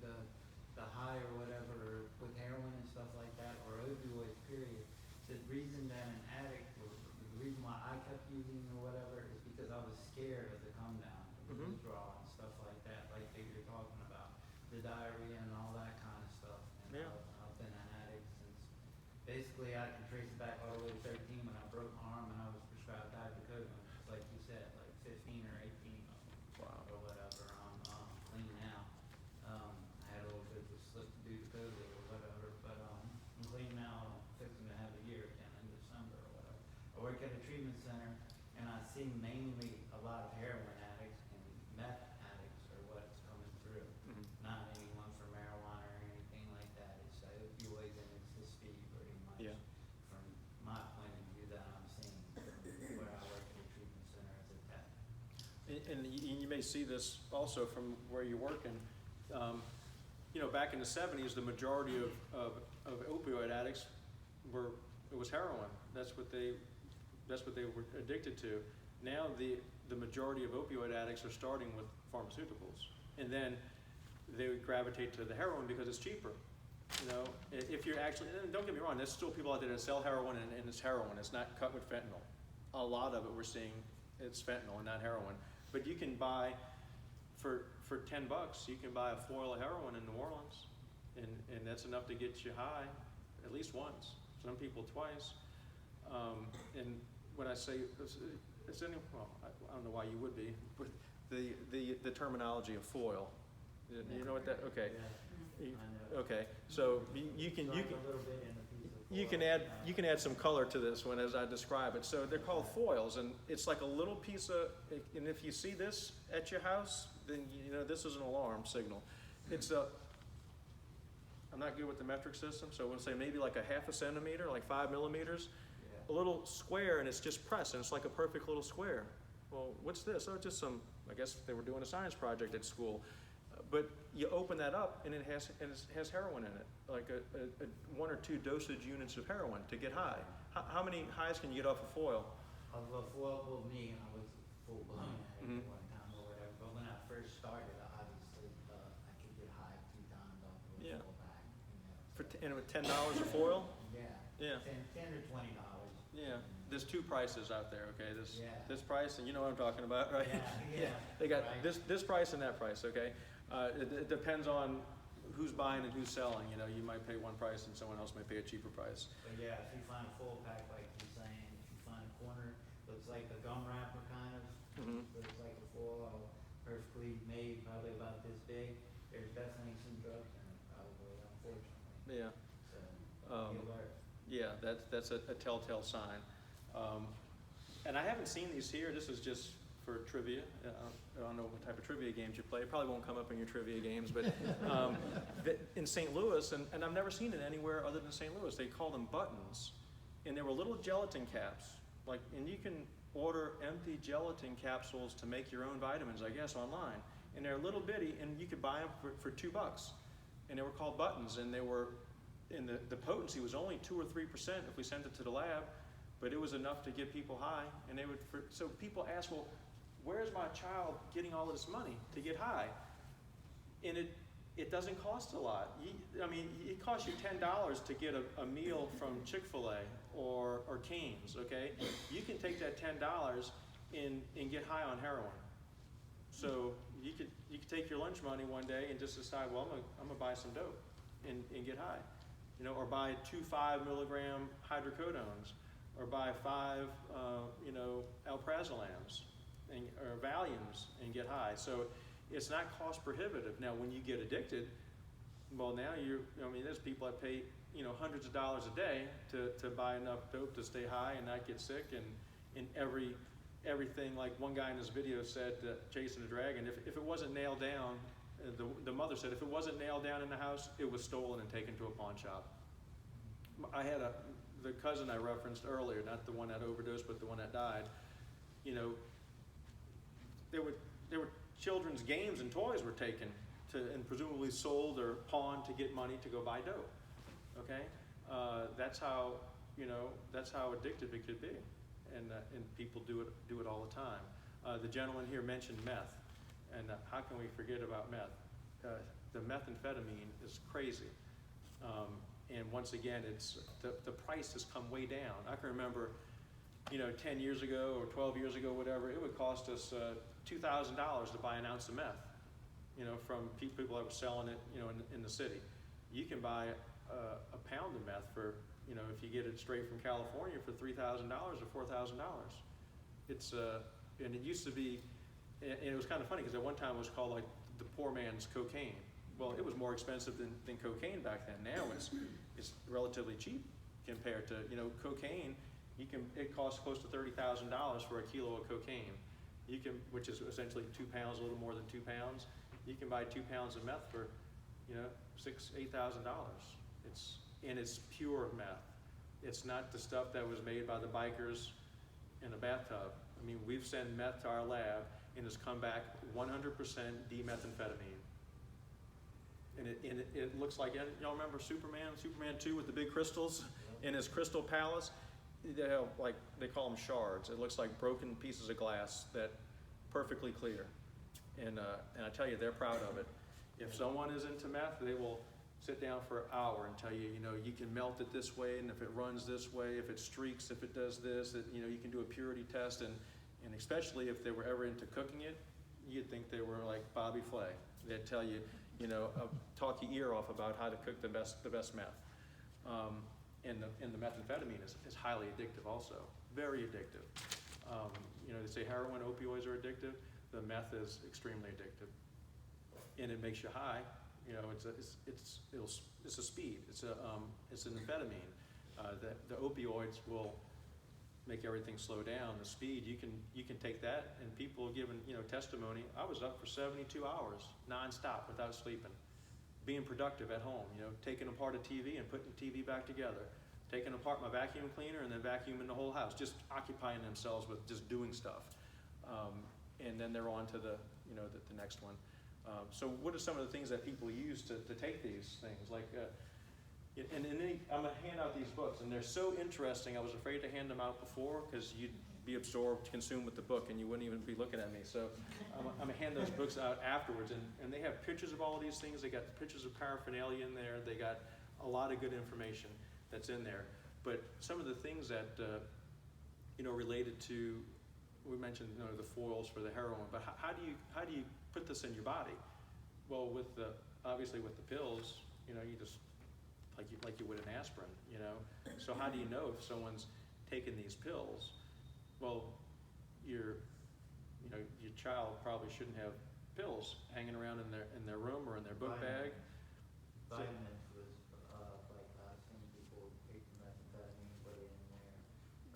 S7: the high or whatever with heroin and stuff like that, or opioids, period. The reason that an addict, or the reason why I kept using or whatever, is because I was scared of the come down, the withdrawal and stuff like that, like that you're talking about, the diarrhea and all that kind of stuff. And
S2: Yeah.
S7: I've been an addict since basically I can trace it back all the way to 13 when I broke my arm and I was prescribed hydrocodone. It's like you said, like 15 or 18 of them.
S2: Wow.
S7: Or whatever. I'm clean now. I had a little bit of treatment center, and I see mainly a lot of heroin addicts and meth addicts are what's coming through.
S2: Mhm.
S7: Not anyone for marijuana or anything like that. It's the opioids and it's the speed pretty much.
S2: Yeah.
S7: From my point of view that I'm seeing from where I work at a treatment center as a tech.
S2: And you may see this also from where you're working. You know, back in the 70s, the majority of opioid addicts it was heroin. That's what they were addicted to. Now the majority of opioid addicts are starting with pharmaceuticals, and then they would gravitate to the heroin because it's cheaper. You know, if you're actually, and don't get me wrong, there's still people out there that sell heroin and it's heroin. It's not cut with fentanyl. A lot of it we're seeing it's fentanyl and not heroin. But you can buy for $10, you can buy a foil of heroin in New Orleans, and that's enough to get you high at least once. Some people twice. And when I say it's any, well, I don't know why you would be, but the terminology of foil. You know what that? Okay.
S7: Yeah, I know.
S2: Okay. So you can
S7: Like a little bit in a piece of
S2: you can
S7: foil.
S2: add some color to this one as I describe it. So they're called foils, and it's like a little piece of. And if you see this at your house, then you know this is an alarm signal. It's a. I'm not good with the metric system, so we'll say maybe like a half a centimeter, like 5 millimeters,
S7: Yeah.
S2: a little square, and it's just pressed, and it's like a perfect little square. Well, what's this? Oh, just some. I guess they were doing a science project at school. But you open that up, and it has heroin in it, like a 1 or 2 dosage units of heroin to get high. How many highs can you get off a foil?
S7: Well, for me, I was full blown at it
S2: Mhm.
S7: at one time or whatever. But when I first started, obviously, I could get high 2 times off of a
S2: Yeah.
S7: full pack.
S2: And with $10 a foil?
S7: Yeah.
S2: Yeah.
S7: 10 or $20.
S2: Yeah. There's 2 prices out there. Okay,
S7: Yeah.
S2: this price, and you know what I'm talking about, right?
S7: Yeah.
S2: They got
S7: Right.
S2: this price and that price. Okay. It depends on who's buying and who's selling. You know, you might pay one price and someone else might pay a cheaper price.
S7: But yeah, if you find a full pack, like you're saying, if you find a corner, looks like a gum wrapper kind of,
S2: Mhm.
S7: looks like a foil, perfectly made, probably about this big, there's definitely some drugs in it, probably, unfortunately.
S2: Yeah.
S7: So, be alert.
S2: Yeah, that's a telltale sign. And I haven't seen these here. This is just for trivia. I don't know what type of trivia games you play. It probably won't come up in your trivia games, but in St. Louis, and I've never seen it anywhere other than St. Louis, they call them buttons. And they were little gelatin caps. And you can order empty gelatin capsules to make your own vitamins, I guess, online. And they're little bitty, and you could buy them for $2. And they were called buttons, and the potency was only 2 or 3% if we sent it to the lab, but it was enough to get people high. And so people ask, well, where's my child getting all this money to get high? And it doesn't cost a lot. It costs you $10 to get a meal from Chick-fil-A or Cane's, okay? You can take that $10 and get high on heroin. So you could take your lunch money one day and just decide, well, I'm gonna buy some dope and get high. You know, or buy 2 5-milligram hydrocodones, or buy 5 alprazolams or Valiums and get high. So it's not cost prohibitive. Now, when you get addicted, well, now there's people that pay hundreds of dollars a day to buy enough dope to stay high and not get sick, and everything, like one guy in this video said, chasing the dragon, if it wasn't nailed down, the mother said, if it wasn't nailed down in the house, it was stolen and taken to a pawn shop. I had the cousin I referenced earlier, not the one that overdosed, but the one that died. There were children's games and toys were taken and presumably sold or pawned to get money to go buy dope. Okay, that's how addictive it could be, and people do it all the time. The gentleman here mentioned meth, and how can we forget about meth? The methamphetamine is crazy, and once again, it's the price has come way down. I can remember, 10 years ago or 12 years ago, whatever, it would cost us $2,000 to buy an ounce of meth, from people that were selling it, in the city. You can buy a pound of meth for, if you get it straight from California, for $3,000 or $4,000. It's and it used to be, and it was kind of funny because at one time it was called like the poor man's cocaine. Well, it was more expensive than cocaine back then. Now it's relatively cheap compared to, cocaine it costs close to $30,000 for a kilo of cocaine. Which is essentially 2 pounds, a little more than 2 pounds. You can buy 2 pounds of meth for, $6,000-8,000. It's pure meth. It's not the stuff that was made by the bikers in a bathtub. I mean, we've sent meth to our lab and it's come back 100% demethamphetamine. And it looks like, y'all remember Superman 2 with the big crystals in his crystal palace? They call them shards. It looks like broken pieces of glass that perfectly clear. And I tell you, they're proud of it. If someone is into meth, they will sit down for an hour and tell you, you can melt it this way, and if it runs this way, if it streaks, if it does this, you can do a purity test, and especially if they were ever into cooking it, you'd think they were like Bobby Flay. They'd tell you, talk your ear off about how to cook the best meth. And the methamphetamine is highly addictive also, very addictive. They say heroin, opioids are addictive. The meth is extremely addictive, and it makes you high. It's a speed. It's an amphetamine. The opioids will make everything slow down. The speed, you can take that, and people have given testimony. I was up for 72 hours nonstop without sleeping, being productive at home. Taking apart a TV and putting the TV back together, taking apart my vacuum cleaner and then vacuuming the whole house, just occupying themselves with just doing stuff. And then they're on to the next one. So what are some of the things that people use to take these things? I'm gonna hand out these books, and they're so interesting. I was afraid to hand them out before because you'd be absorbed, consumed with the book, and you wouldn't even be looking at me. So I'm gonna hand those books out afterwards, and they have pictures of all of these things. They got pictures of paraphernalia in there. They got a lot of good information that's in there. But some of the things that related to, we mentioned the foils for the heroin, but how do you put this in your body? Well, obviously with the pills, you just like you would an aspirin, So how do you know if someone's taking these pills? Well, your child probably shouldn't have pills hanging around in their room or in their book bag.
S7: Vitamins was, I've seen people take the methamphetamine, put it in there,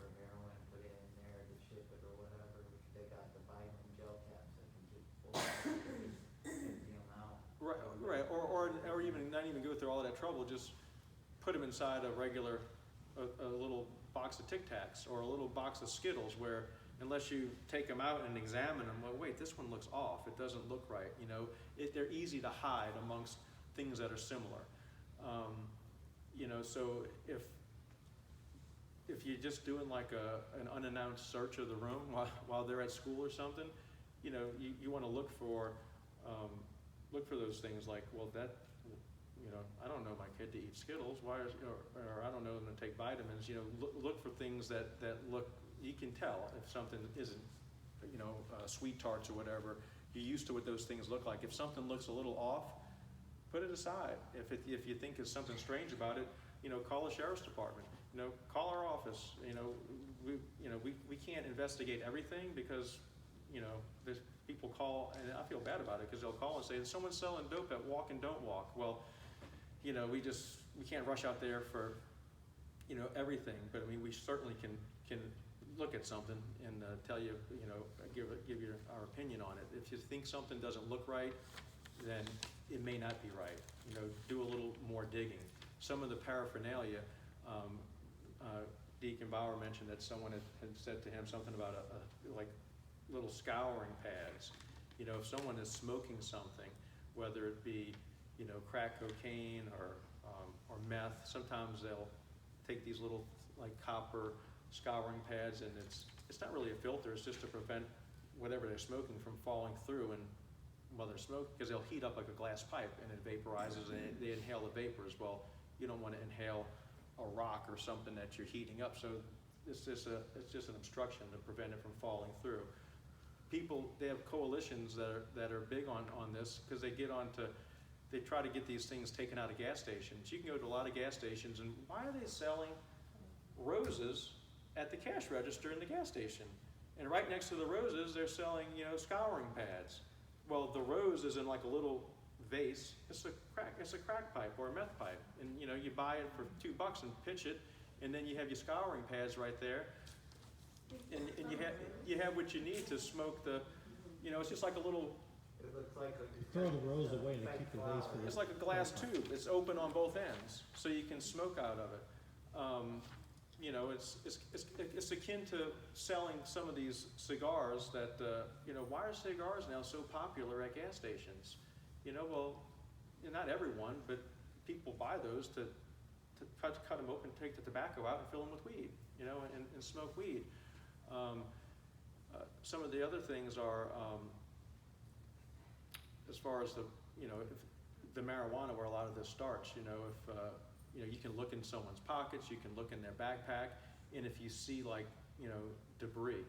S7: or heroin, put it in there to ship it or whatever. They got the vitamin gel caps that can just pull empty them out.
S2: Right, or even not even go through all of that trouble, just put them inside a little box of Tic Tacs or a little box of Skittles, where unless you take them out and examine them, well, wait, this one looks off, it doesn't look right, they're easy to hide amongst things that are similar. So if you're just doing like an unannounced search of the room while they're at school or something, you want to look for those things like, well, that, I don't know my kid to eat Skittles. Why or I don't know them to take vitamins. Look for things that look. You can tell if something isn't, sweet tarts or whatever. You're used to what those things look like. If something looks a little off, put it aside. If you think there's something strange about it, call the sheriff's department. Call our office. We can't investigate everything because, there's people call, and I feel bad about it because they'll call and say, someone's selling dope at Walk and Don't Walk. Well, we can't rush out there for, everything, but I mean, we certainly can look at something and tell you, give you our opinion on it. If you think something doesn't look right, then it may not be right. Do a little more digging. Some of the paraphernalia, Deacon Bauer mentioned that someone had said to him something about like little scouring pads. If someone is smoking something, whether it be, crack cocaine or meth, sometimes they'll take these little like copper scouring pads, and it's not really a filter. It's just to prevent whatever they're smoking from falling through and while they're smoking, because they'll heat up like a glass pipe and it vaporizes and they inhale the vapors. Well, you don't want to inhale a rock or something that you're heating up, so it's just an obstruction to prevent it from falling through. People, they have coalitions that are big on this because they try to get these things taken out of gas stations. You can go to a lot of gas stations, and why are they selling roses at the cash register in the gas station? And right next to the roses, they're selling, scouring pads. Well, the rose is in like a little vase. It's a crack pipe or a meth pipe, and you buy it for $2 and pitch it, and then you have your scouring pads right there, and you have what you need to smoke the, it's just like a little,
S7: It looks like
S8: Throw the rose away to keep the vase for
S2: it's
S8: the.
S2: like a glass tube. It's open on both ends, so you can smoke out of it. It's akin to selling some of these cigars that, why are cigars now so popular at gas stations? Well, not everyone, but people buy those to cut them open, take the tobacco out and fill them with weed, and smoke weed. Some of the other things are, as far as if the marijuana, where a lot of this starts, if you can look in someone's pockets, you can look in their backpack, and if you see debris,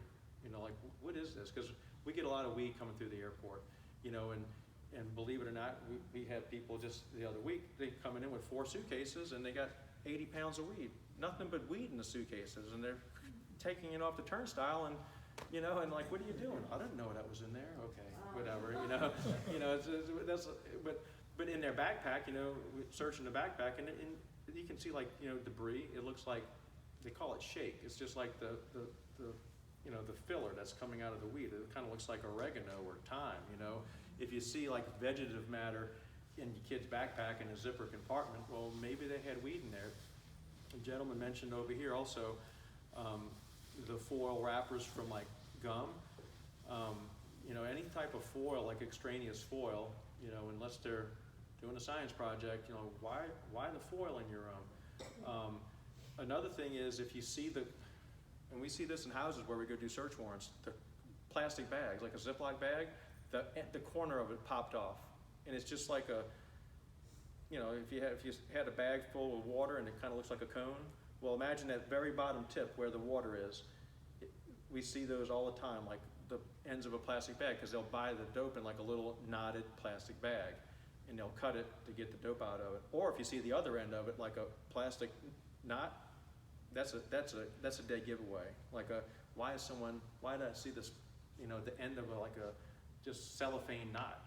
S2: like what is this? Because we get a lot of weed coming through the airport, and believe it or not, we had people just the other week, they coming in with 4 suitcases and they got 80 pounds of weed, nothing but weed in the suitcases, and they're taking it off the turnstile, and and like, what are you doing? I didn't know that was in there. Okay, whatever, but in their backpack, searching the backpack, and you can see debris. It looks like, they call it shake. It's just like the filler that's coming out of the weed. It kind of looks like oregano or thyme. If you see like vegetative matter in your kid's backpack in a zipper compartment, well, maybe they had weed in there. A gentleman mentioned over here also the foil wrappers from like gum. Any type of foil, like extraneous foil, unless they're doing a science project, why the foil in your room? Another thing is, if you see and we see this in houses where we go do search warrants, the plastic bags, like a Ziploc bag, the corner of it popped off, and it's just like if you had a bag full of water and it kind of looks like a cone. Well, imagine that very bottom tip where the water is. We see those all the time, like the ends of a plastic bag, because they'll buy the dope in like a little knotted plastic bag, and they'll cut it to get the dope out of it. Or if you see the other end of it, like a plastic knot, that's a dead giveaway. Why did I see this, the end of just cellophane knot?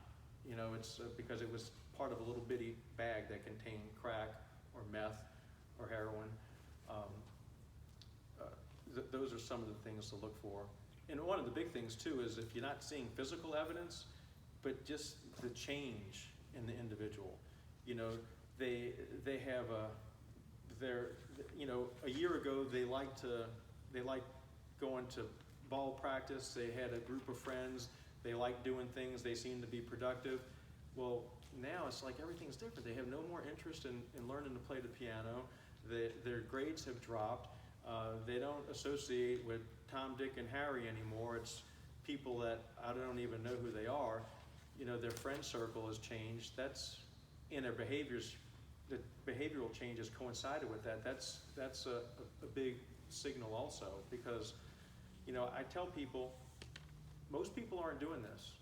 S2: It's because it was part of a little bitty bag that contained crack or meth or heroin. Those are some of the things to look for. And one of the big things too is, if you're not seeing physical evidence, but just the change in the individual. They have a year ago they liked going to ball practice. They had a group of friends. They liked doing things. They seemed to be productive. Well, now it's like everything's different. They have no more interest in learning to play the piano. Their grades have dropped. They don't associate with Tom, Dick, and Harry anymore. It's people that I don't even know who they are. Their friend circle has changed. In their behaviors, the behavioral changes coincided with that. That's a big signal also, because, I tell people, most people aren't doing this.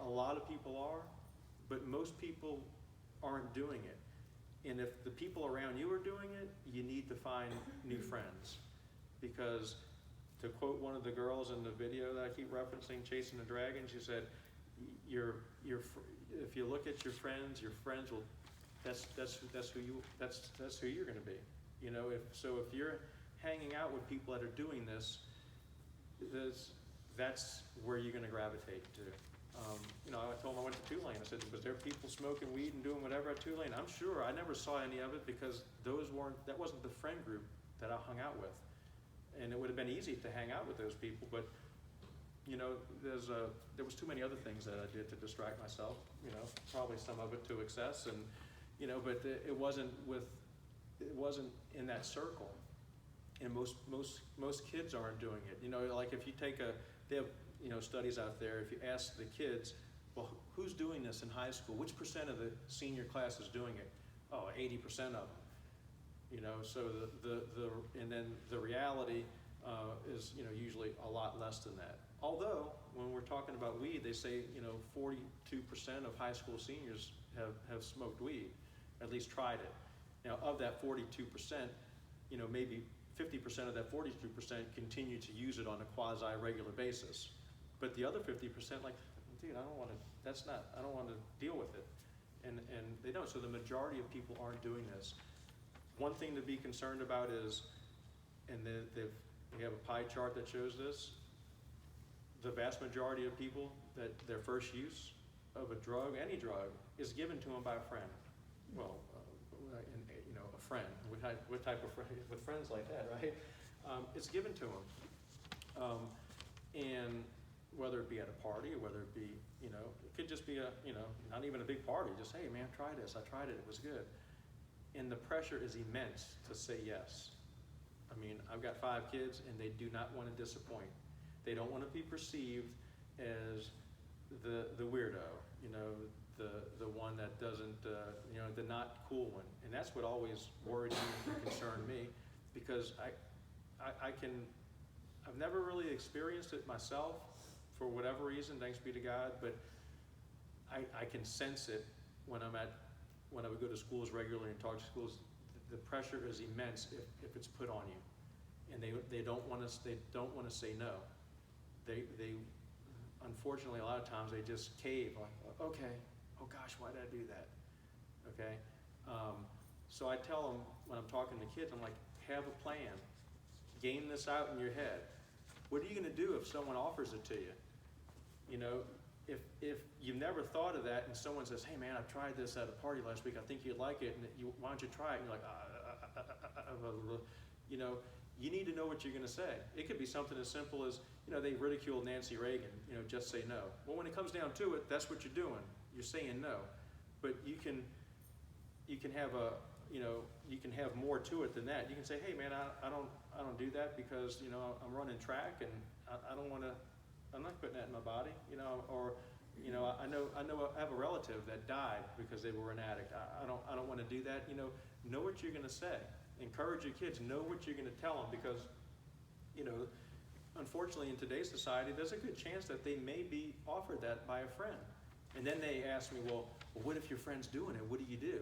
S2: A lot of people are, but most people aren't doing it. And if the people around you are doing it, you need to find new friends. Because, to quote one of the girls in the video that I keep referencing, Chasing the Dragon, she said, if you look at your friends will, that's who you're going to be. If you're hanging out with people that are doing this, that's where you're going to gravitate to. I told them I went to Tulane. I said, was there people smoking weed and doing whatever at Tulane? I'm sure. I never saw any of it, because that wasn't the friend group that I hung out with. And it would have been easy to hang out with those people, but there was too many other things that I did to distract myself. Probably some of it to excess, and but it wasn't in that circle. And most kids aren't doing it. Like if you they have studies out there. If you ask the kids, well, who's doing this in high school? Which percent of the senior class is doing it? Oh, 80% of them. So and then the reality is usually a lot less than that. Although when we're talking about weed, they say 42% of high school seniors have smoked weed, at least tried it. Now of that 42%, maybe 50% of that 42% continue to use it on a quasi-regular basis. But the other 50%, like, dude, I don't want to deal with it. And they don't. So the majority of people aren't doing this. One thing to be concerned about is and we have a pie chart that shows this. The vast majority of people that their first use of a drug, any drug, is given to them by a friend. Well, you know, a friend. What type of friend? With friends like that, right? It's given to them, and whether it be at a party, or whether it be, you know, it could just be not even a big party. Just, hey man, try this. I tried it. It was good. And the pressure is immense to say yes. I mean, I've got 5 kids, and they do not want to disappoint. They don't want to be perceived as the weirdo, you know, the one that doesn't, you know, the not cool one. And that's what always worried me and concerned me, because I've never really experienced it myself for whatever reason, thanks be to God, but I can sense it when I would go to schools regularly and talk to schools. The pressure is immense if it's put on you, and they don't want to say no. They unfortunately, a lot of times they just cave, like, okay, oh gosh, why did I do that? Okay, so I tell them when I'm talking to kids, I'm like, have a plan, game this out in your head. What are you going to do if someone offers it to you? You know, if you've never thought of that, and someone says, hey man, I tried this at a party last week, I think you'd like it, and why don't you try it? And you're like, you know, you need to know what you're going to say. It could be something as simple as, you know, they ridiculed Nancy Reagan, you know, just say no. Well, when it comes down to it, that's what you're doing. You're saying no. But you can have you can have more to it than that. You can say, hey man, I don't do that because, you know, I'm running track, and I don't want to, I'm not putting that in my body, you know, or, you know, I have a relative that died because they were an addict. I don't want to do that. You know what you're going to say. Encourage your kids, know what you're going to tell them, because, you know, unfortunately in today's society, there's a good chance that they may be offered that by a friend. And then they ask me, well, what if your friend's doing it? What do you do?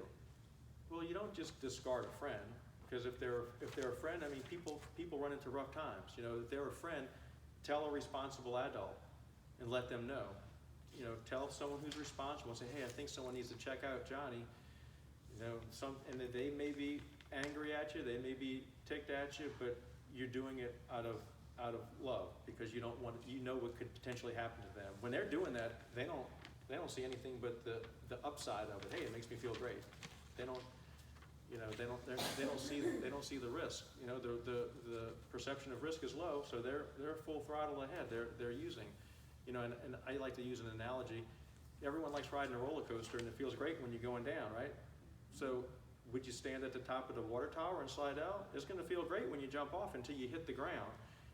S2: Well, you don't just discard a friend, because if they're a friend, I mean, people run into rough times. You know, if they're a friend, tell a responsible adult and let them know. You know, tell someone who's responsible and say, hey, I think someone needs to check out Johnny. You know, and they may be angry at you, they may be ticked at you, but you're doing it out of love, because you don't want, you know what could potentially happen to them. When they're doing that, they don't see anything but the upside of it. Hey, it makes me feel great. They don't, you know, they don't see the risk. You know, the perception of risk is low, so they're full throttle ahead. They're using, you know, and I like to use an analogy. Everyone likes riding a roller coaster, and it feels great when you're going down, right? So would you stand at the top of the water tower and slide out? It's going to feel great when you jump off until you hit the ground.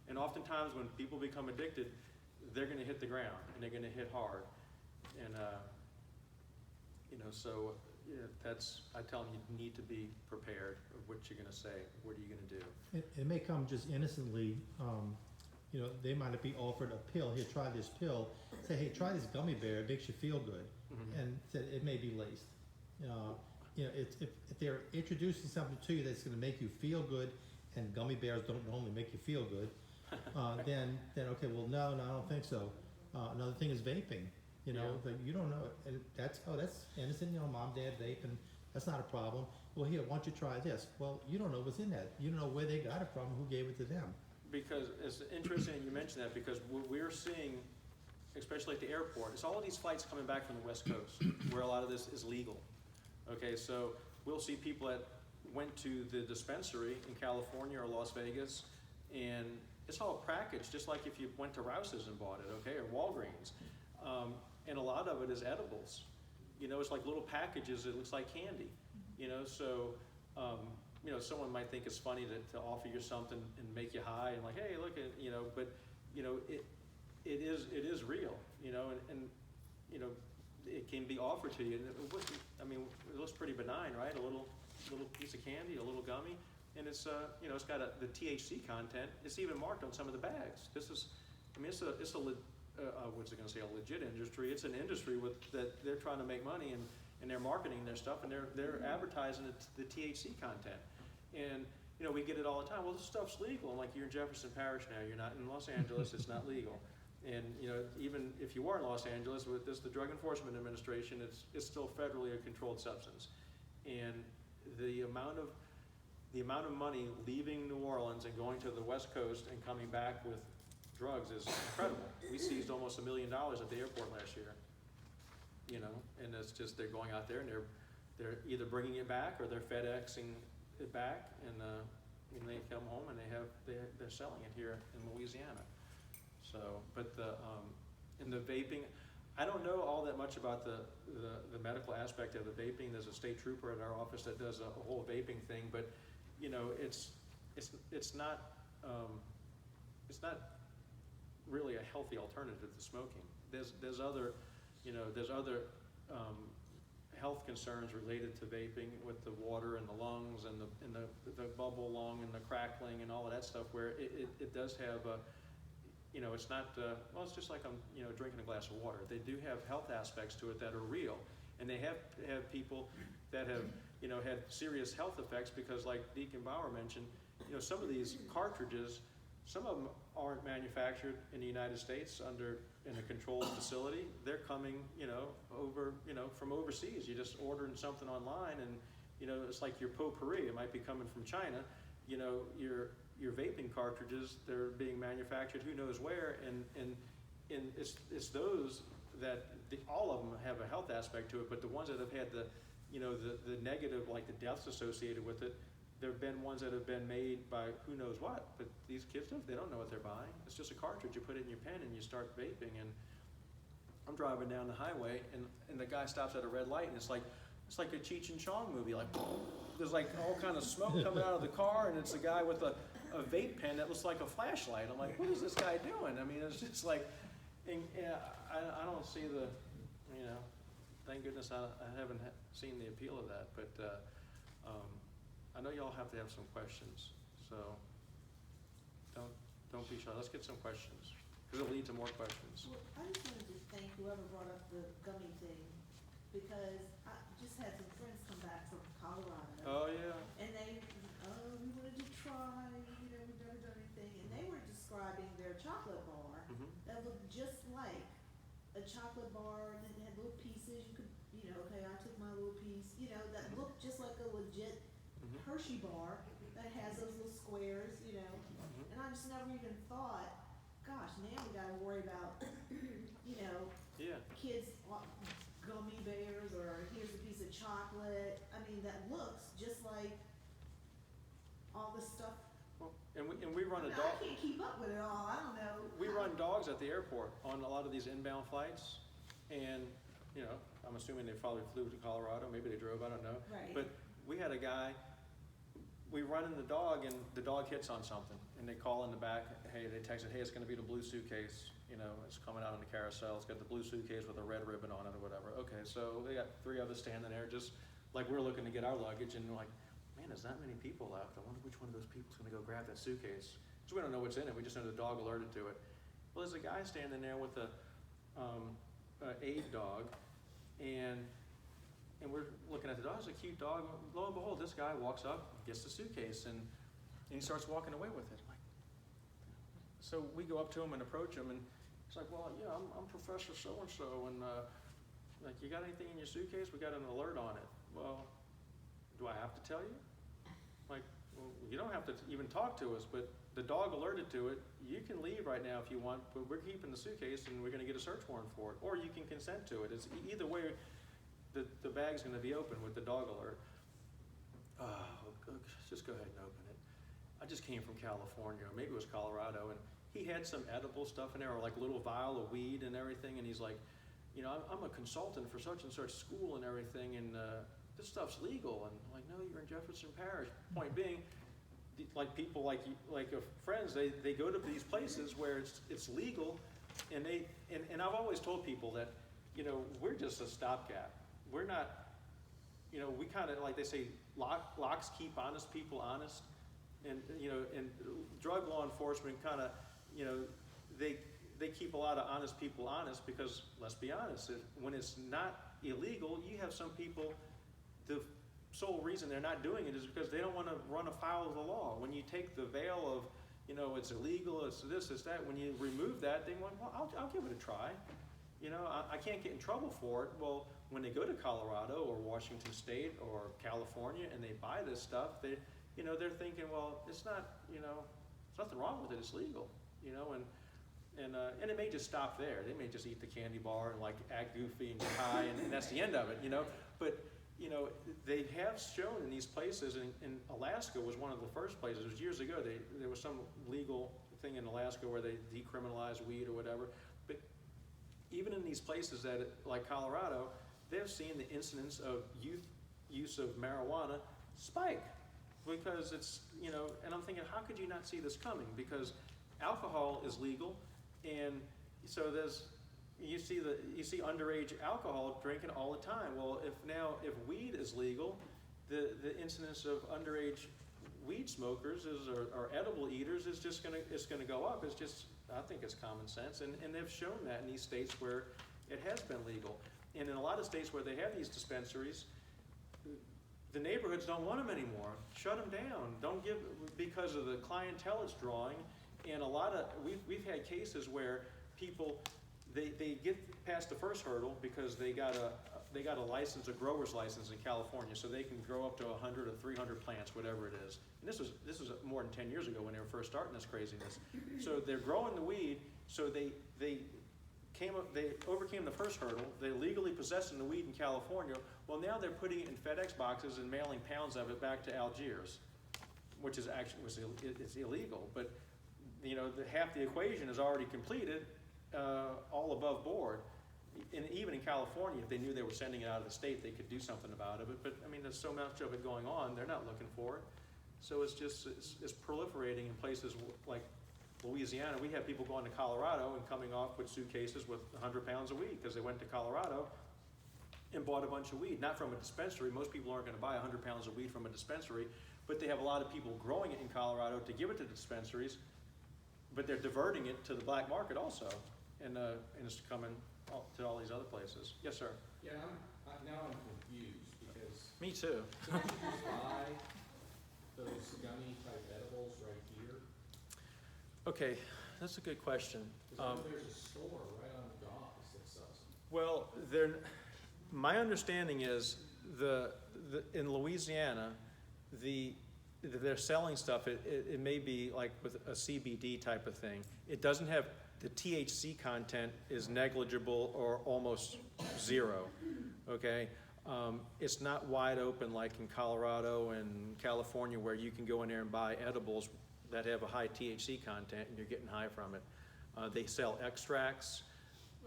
S2: And oftentimes when people become addicted, they're going to hit the ground, and they're going to hit hard. And you know, so that's, I tell them, you need to be prepared of what you're going to say. What are you going to do?
S8: It may come just innocently, you know, they might be offered a pill. Here, try this pill. Say, hey, try this gummy bear. It makes you feel good.
S2: Mm-hmm.
S8: And it may be laced. You know, if they're introducing something to you that's going to make you feel good, and gummy bears don't normally make you feel good, then okay, well, no, I don't think so. Another thing is vaping. You know,
S2: Yeah.
S8: you don't know, and that's innocent. You know, mom, dad vaping, that's not a problem. Well, here, why don't you try this? Well, you don't know what's in that. You don't know where they got it from, who gave it to them.
S2: Because it's interesting you mention that, because we're seeing, especially at the airport, it's all of these flights coming back from the West Coast, where a lot of this is legal. Okay, so we'll see people that went to the dispensary in California or Las Vegas, and it's all packaged, just like if you went to Rouse's and bought it, okay, or Walgreens. And a lot of it is edibles. You know, it's like little packages, it looks like candy. You know, so, you know, someone might think it's funny to offer you something and make you high, and like, hey, look at, you know, but, you know, it is real, you know, and you know, it can be offered to you. And it looks pretty benign, right? A little piece of candy, a little gummy, and it's you know, it's got the THC content. It's even marked on some of the bags. This is, I mean, it's a what's it going to say? A legit industry. It's an industry that they're trying to make money, and they're marketing their stuff, and they're advertising the THC content. And you know, we get it all the time. Well, this stuff's legal. I'm like, you're in Jefferson Parish now. You're not in Los Angeles. It's not legal. And you know, even if you are in Los Angeles, with the Drug Enforcement Administration, it's still federally a controlled substance. And the amount of the amount of money leaving New Orleans and going to the West Coast and coming back with drugs is incredible. We seized almost $1 million at the airport last year, you know, and it's just, they're going out there and they're either bringing it back or they're FedExing it back, and they come home and they're selling it here in Louisiana. So, but in the vaping, I don't know all that much about the medical aspect of the vaping. There's a state trooper at our office that does a whole vaping thing, but you know, it's not really a healthy alternative to smoking. There's other health concerns related to vaping with the water and the lungs and the bubble lung and the crackling and all of that stuff, where it does have a, you know, it's not, well, it's just like I'm, you know, drinking a glass of water. They do have health aspects to it that are real. And they have people that have, you know, had serious health effects because, like Deacon Bauer mentioned, you know, some of these cartridges, some of them aren't manufactured in the United States in a controlled facility. They're coming, you know, from overseas. You're just ordering something online and, you know, it's like your potpourri. It might be coming from China. You know, your vaping cartridges, they're being manufactured who knows where, and it's those that all of them have a health aspect to it, but the ones that have had the negative, like the deaths associated with it, there have been ones that have been made by who knows what, but these kids they don't know what they're buying. It's just a cartridge. You put it in your pen and you start vaping, and I'm driving down the highway and the guy stops at a red light, and it's like a Cheech and Chong movie, like there's like all kind of smoke coming out of the car, and it's a guy with a vape pen that looks like a flashlight. I'm like, what is this guy doing? I mean, it's just like, and, I don't see the, you know, thank goodness I haven't seen the appeal of that, but I know y'all have to have some questions, so don't be shy. Let's get some questions, because it'll lead to more questions.
S3: Well, I just wanted to thank whoever brought up the gummy thing, because I just had some friends come back from Colorado.
S2: Oh, yeah.
S3: And we wanted to try, you know, we've never done anything, and they were describing their chocolate bar
S2: Mhm.
S3: that looked just like a chocolate bar, and it had little pieces, you could, you know, okay, I took my little piece, you know, that looked just like a legit
S2: Mhm.
S3: Hershey bar that has those little squares, you know,
S2: Mhm.
S3: and I just never even thought, gosh, now we gotta worry about, you know,
S2: Yeah.
S3: kids want gummy bears, or here's a piece of chocolate. I mean, that looks just like all the stuff.
S2: Well, and we run a
S3: I
S2: dog.
S3: can't keep up with it all, I don't know.
S2: We run dogs at the airport on a lot of these inbound flights, and, you know, I'm assuming they probably flew to Colorado, maybe they drove, I don't know.
S3: Right.
S2: But we had a guy, we run in the dog, and the dog hits on something, and they call in the back, hey, they texted, hey, it's gonna be the blue suitcase, you know, it's coming out on the carousel, it's got the blue suitcase with a red ribbon on it or whatever. Okay, so they got 3 others standing there, just like we're looking to get our luggage, and we're like, man, there's not many people left. I wonder which one of those people's gonna go grab that suitcase. So we don't know what's in it, we just know the dog alerted to it. Well, there's a guy standing there with a aid dog, and we're looking at the dog. It's a cute dog. Lo and behold, this guy walks up, gets the suitcase, and he starts walking away with it. Like, so we go up to him and approach him, and he's like, well, yeah, I'm Professor so-and-so, and like, you got anything in your suitcase? We got an alert on it. Well, do I have to tell you? Like, well, you don't have to even talk to us, but the dog alerted to it. You can leave right now if you want, but we're keeping the suitcase, and we're gonna get a search warrant for it. Or you can consent to it. It's either way, the bag's gonna be open with the dog alert. Just go ahead and open it. I just came from California, or maybe it was Colorado, and he had some edible stuff in there, or like a little vial of weed and everything, and he's like, you know, I'm a consultant for such and such school and everything, and this stuff's legal. And I'm like, no, you're in Jefferson Parish. Point being, like people like you, like your friends, they go to these places where it's legal, and I've always told people that, you know, we're just a stopgap. We're not, you know, we kind of, like they say, locks keep honest people honest, and you know, and drug law enforcement kind of, you know, they keep a lot of honest people honest, because let's be honest, when it's not illegal, you have some people, the sole reason they're not doing it is because they don't want to run afoul of the law. When you take the veil of, you know, it's illegal, it's this, it's that, when you remove that, they want, well, I'll give it a try. You know, I can't get in trouble for it. Well, when they go to Colorado or Washington State or California and they buy this stuff, you know, they're thinking, well, it's not, you know, there's nothing wrong with it, it's legal, you know, and it may just stop there. They may just eat the candy bar and like act goofy and get high, and that's the end of it, you know. But you know, they have shown in these places, and Alaska was one of the first places. It was years ago. There was some legal thing in Alaska where they decriminalized weed or whatever. But even in these places that, like Colorado, they've seen the incidence of youth use of marijuana spike, because it's, you know, and I'm thinking, how could you not see this coming? Because alcohol is legal, and so you see underage alcohol drinking all the time. Well, if weed is legal, the incidence of underage weed smokers or edible eaters is just gonna go up. It's just, I think it's common sense, and they've shown that in these states where it has been legal, and in a lot of states where they have these dispensaries, the neighborhoods don't want them anymore. Shut them down. Don't give, because of the clientele it's drawing, and we've had cases where people, they get past the first hurdle because they got a license, a grower's license in California, so they can grow up to 100 or 300 plants, whatever it is. And this was more than 10 years ago when they were first starting this craziness. So they're growing the weed, so they overcame the first hurdle. They're legally possessing the weed in California. Well, now they're putting it in FedEx boxes and mailing pounds of it back to Algiers, which is actually it's illegal. But you know, half the equation is already completed, all above board. And even in California, if they knew they were sending it out of the state, they could do something about it. But I mean, there's so much of it going on; they're not looking for it. So it's proliferating in places like Louisiana. We have people going to Colorado and coming off with suitcases with 100 pounds of weed because they went to Colorado and bought a bunch of weed, not from a dispensary. Most people aren't going to buy 100 pounds of weed from a dispensary, but they have a lot of people growing it in Colorado to give it to the dispensaries, but they're diverting it to the black market also, and it's coming to all these other places. Yes, sir.
S9: Yeah, now I'm confused because
S2: Me too.
S9: can't you just buy those gummy type edibles right here?
S2: Okay, that's a good question.
S9: Because there's a store right on the docks that sells them.
S2: Well, my understanding is in Louisiana, they're selling stuff. It may be like with a CBD type of thing. It doesn't have, the THC content is negligible or almost zero. Okay, it's not wide open like in Colorado and California where you can go in there and buy edibles that have a high THC content and you're getting high from it. They sell extracts,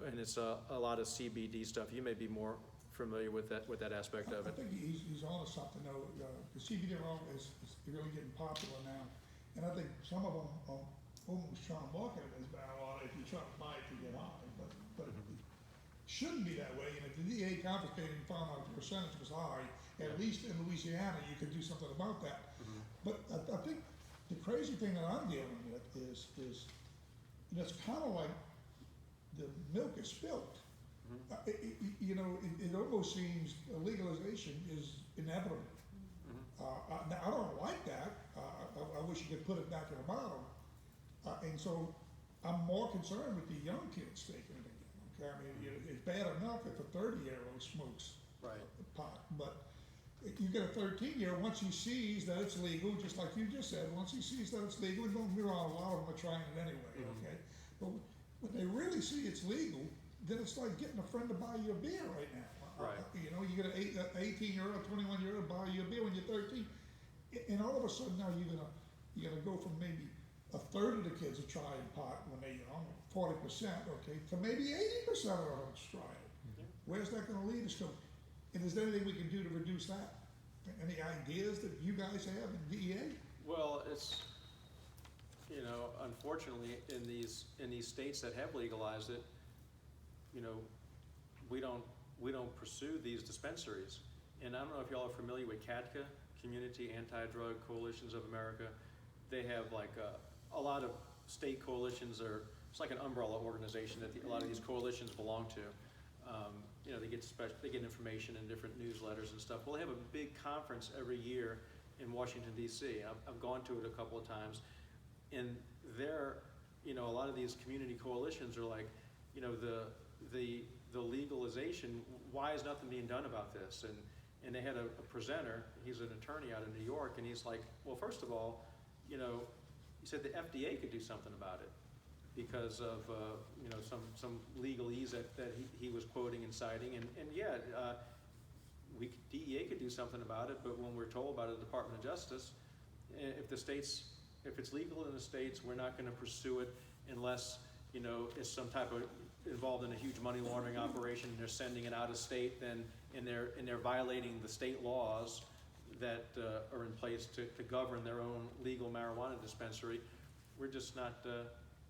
S2: and it's a lot of CBD stuff. You may be more familiar with that aspect of
S6: I
S2: it.
S6: think he's on to something though. The CBD oil is really getting popular now, and I think some of them are almost trying to market it as marijuana if you try to buy it to get high, but it shouldn't be that way. And if the DEA confiscated and found out the percentage was high, at least in Louisiana, you could do something about that. But I think the crazy thing that I'm dealing with is you know, it's kind of like the milk is spilt. It almost seems legalization is inevitable. Now, I don't like that. I wish you could put it back in the bottom. And so I'm more concerned with the young kids taking it again. Okay, I mean, it's bad enough if a 30-year-old smokes pot, but you get a 13-year-old, once he sees that it's legal, just like you just said, once he sees that it's legal, and don't be wrong, a lot of them are trying it anyway, okay? But when they really see it's legal, then it's like getting a friend to buy you a beer right now.
S2: Right.
S6: You know, you get an 18-year-old, 21-year-old buy you a beer when you're 13, and all of a sudden now you're gonna go from maybe a third of the kids are trying pot when they, 40%, okay, to maybe 80% of them try it. Where's that gonna lead us to? And is there anything we can do to reduce that? Any ideas that you guys have in DEA?
S2: Well, it's, unfortunately, in these states that have legalized it, we don't pursue these dispensaries. And I don't know if y'all are familiar with CADCA, Community Anti-Drug Coalitions of America. They have like a lot of state coalitions, or it's like an umbrella organization that a lot of these coalitions belong to. They get information in different newsletters and stuff. Well, they have a big conference every year in Washington, D.C. I've gone to it a couple of times, and there, a lot of these community coalitions are like, the legalization. Why is nothing being done about this? and they had a presenter, he's an attorney out in New York, and he's like, well, first of all, you know, he said the FDA could do something about it because of, you know, some legalese that he was quoting and citing, and yeah, DEA could do something about it, but when we're told by the Department of Justice, if it's legal in the states, we're not gonna pursue it unless, you know, it's some type of, involved in a huge money laundering operation, and they're sending it out of state, then, and they're violating the state laws that are in place to govern their own legal marijuana dispensary. We're just not,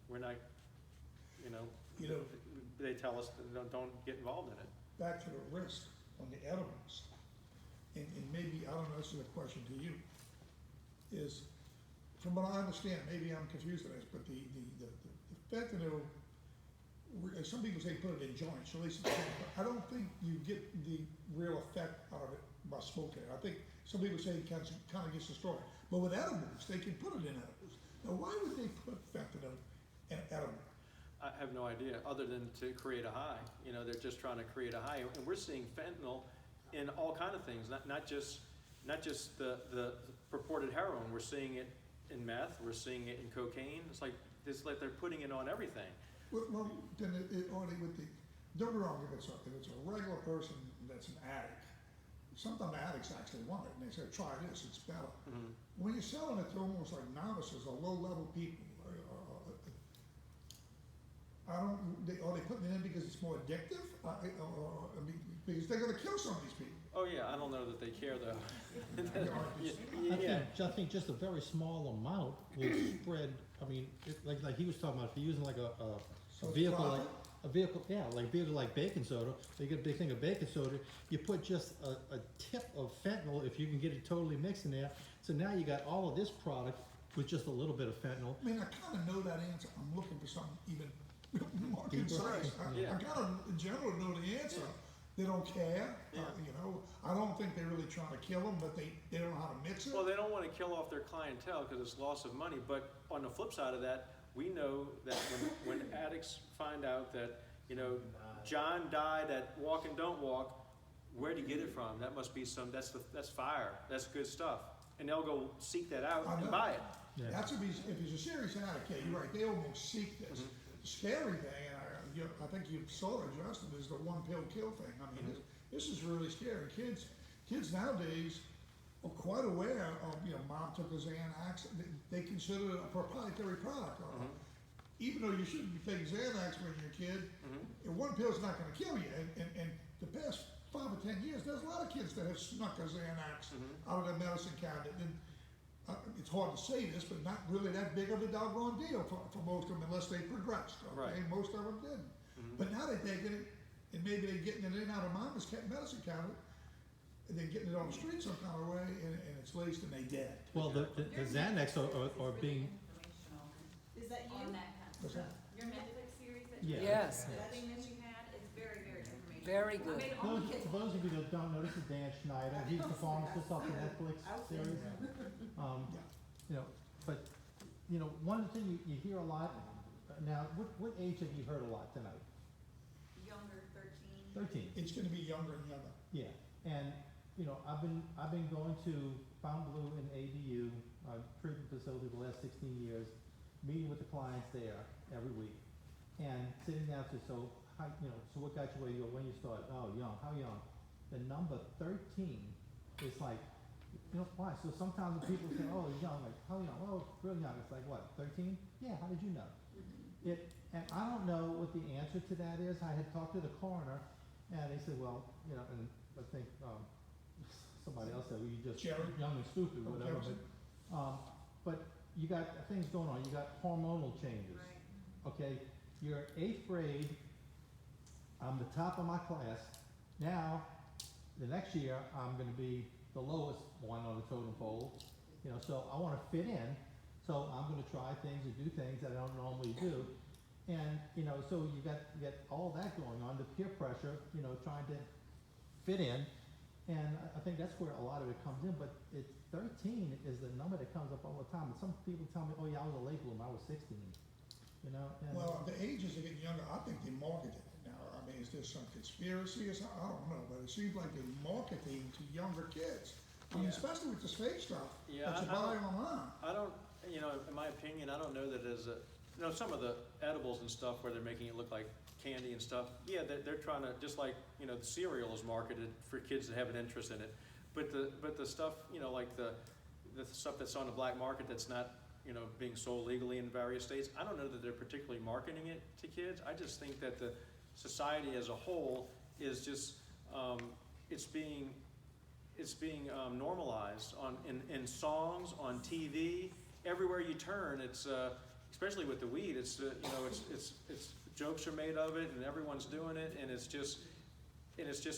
S2: we're not, you know, they tell us that don't get involved in it.
S6: Back to the risk on the edibles, and maybe, I don't know, this is a question to you, is, from what I understand, maybe I'm confused on this, but the fentanyl, some people say put it in joints, so at least, I don't think you get the real effect out of it by smoking it. I think some people say it kind of gets destroyed, but with edibles, they can put it in edibles. Now, why would they put fentanyl in edible?
S2: I have no idea, other than to create a high. You know, they're just trying to create a high, and we're seeing fentanyl in all kind of things, not just the purported heroin. We're seeing it in meth, we're seeing it in cocaine. It's like they're putting it on everything.
S6: Well, then it already with the, don't get me wrong, if it's a regular person that's an addict, sometimes addicts actually want it, and they say, try this, it's better.
S2: Mm-hmm.
S6: When you're selling it to almost like novices or low-level people, are they putting it in because it's more addictive? I mean, because they're gonna kill some of these people.
S2: Oh yeah, I don't know that they care though.
S8: I think just a very small amount will spread, I mean, like he was talking about, if you're using like a
S6: So
S8: vehicle
S6: profit?
S8: like a vehicle like baking soda, you get a big thing of baking soda, you put just a tip of fentanyl, if you can get it totally mixed in there, so now you got all of this product with just a little bit of fentanyl.
S6: I mean, I kinda know that answer, I'm looking for something even more
S8: Deeper.
S6: concise.
S2: Yeah.
S6: I kinda, in general, know the answer. They don't care,
S2: Yeah.
S6: you know, I don't think they're really trying to kill them, but they don't know how to mix it.
S2: Well, they don't want to kill off their clientele because it's loss of money. But on the flip side of that, we know that when addicts find out that, you know, John died at Walk and Don't Walk, where'd he get it from? That must be that's fire. That's good stuff. And they'll go seek that out
S6: I
S2: and
S6: know.
S2: buy it.
S8: Yeah.
S6: That's if he's a serious addict, yeah, you're right, they almost seek this.
S2: Mhm.
S6: The scary thing, and I think you saw it, Justin, is the one pill kill thing. I mean, this is really scary. Kids nowadays are quite aware of, you know, mom took a Xanax, they consider it a proprietary product. Even though you shouldn't be taking Xanax when you're a kid, and one pill's not gonna kill you. And the past 5 or 10 years, there's a lot of kids that have snuck a Xanax out of their medicine cabinet. And it's hard to say this, but not really that big of a doggone deal for most of them unless they progressed, okay?
S2: Right.
S6: Most of them didn't. But now they're taking it, and maybe they're getting it in out of mama's medicine cabinet, and they're getting it on the street some kind of way, and it's laced and they dead.
S8: Well, the Xanax are being,
S3: Is that you?
S4: On that kind of
S6: What's
S4: stuff.
S6: that?
S4: Your Netflix series that
S8: Yeah.
S4: you
S10: Yes.
S4: that thing that you had, it's very, very informational.
S10: Very
S4: I
S10: good.
S4: made all the kids.
S8: for those of you that don't know, this is Dan Schneider, he's the pharmacist off the Netflix series. You know, but, you know, one thing you hear a lot, now, what age have you heard a lot tonight?
S4: Younger, 13.
S8: 13.
S6: It's gonna be younger and younger.
S8: Yeah, and, you know, I've been going to Found Blue and ADU, treatment facility the last 16 years, meeting with the clients there every week, and sitting down to, so what got you where you go, when you started? Oh, young, how young? The number 13 is like, you know, why? So sometimes when people say, oh, young, like, how young? Oh, real young. It's like, what, 13? Yeah, how did you know? And I don't know what the answer to that is. I had talked to the coroner, and they said, well, you know, and I think somebody else said, well, you just
S6: Jerry?
S8: young and stupid,
S6: Oh,
S8: whatever.
S6: Jefferson?
S8: But you got things going on. You got hormonal changes.
S4: Right.
S8: Okay, you're 8th grade. I'm the top of my class. Now, the next year, I'm going to be the lowest one on the totem pole. You know, so I want to fit in. So I'm going to try things and do things that I don't normally do. And, you know, so you got all that going on, the peer pressure, you know, trying to fit in. And I think that's where a lot of it comes in, but 13 is the number that comes up all the time. And some people tell me, oh yeah, I was a late bloomer, I was 16, you know? And
S6: Well, the ages are getting younger, I think they marketed it now. I mean, is there some conspiracy or something? I don't know, but it seems like they're marketing to younger kids. I mean,
S2: Yeah.
S6: especially with this fake stuff
S2: Yeah,
S6: that you
S2: I
S6: buy
S2: don't-
S6: online.
S2: I don't, you know, in my opinion, I don't know that as a, you know, some of the edibles and stuff where they're making it look like candy and stuff, yeah, they're trying to, just like, you know, the cereal is marketed for kids that have an interest in it. But the stuff, you know, like the stuff that's on the black market that's not, you know, being sold legally in various states, I don't know that they're particularly marketing it to kids. I just think that the society as a whole is just, it's being normalized in songs, on TV, everywhere you turn. It's especially with the weed. It's you know, it's jokes are made of it, and everyone's doing it, and it's just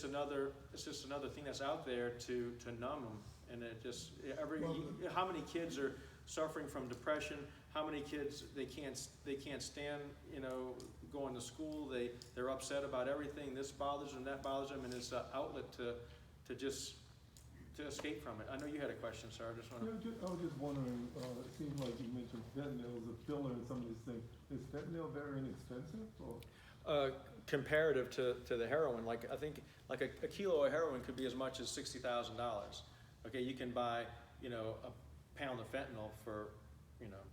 S2: another thing that's out there to numb them. And it just how many kids are suffering from depression? How many kids they can't stand, you know, going to school? They're upset about everything. This bothers them, that bothers them, and it's an outlet to escape from it. I know you had a question, sir. I just want to.
S10: I was just wondering, it seems like you mentioned fentanyl as a filler in some of these things. Is fentanyl very inexpensive, or?
S2: Comparative to the heroin, like I think like a kilo of heroin could be as much as $60,000. Okay, you can buy, you know, a pound of fentanyl for, you know,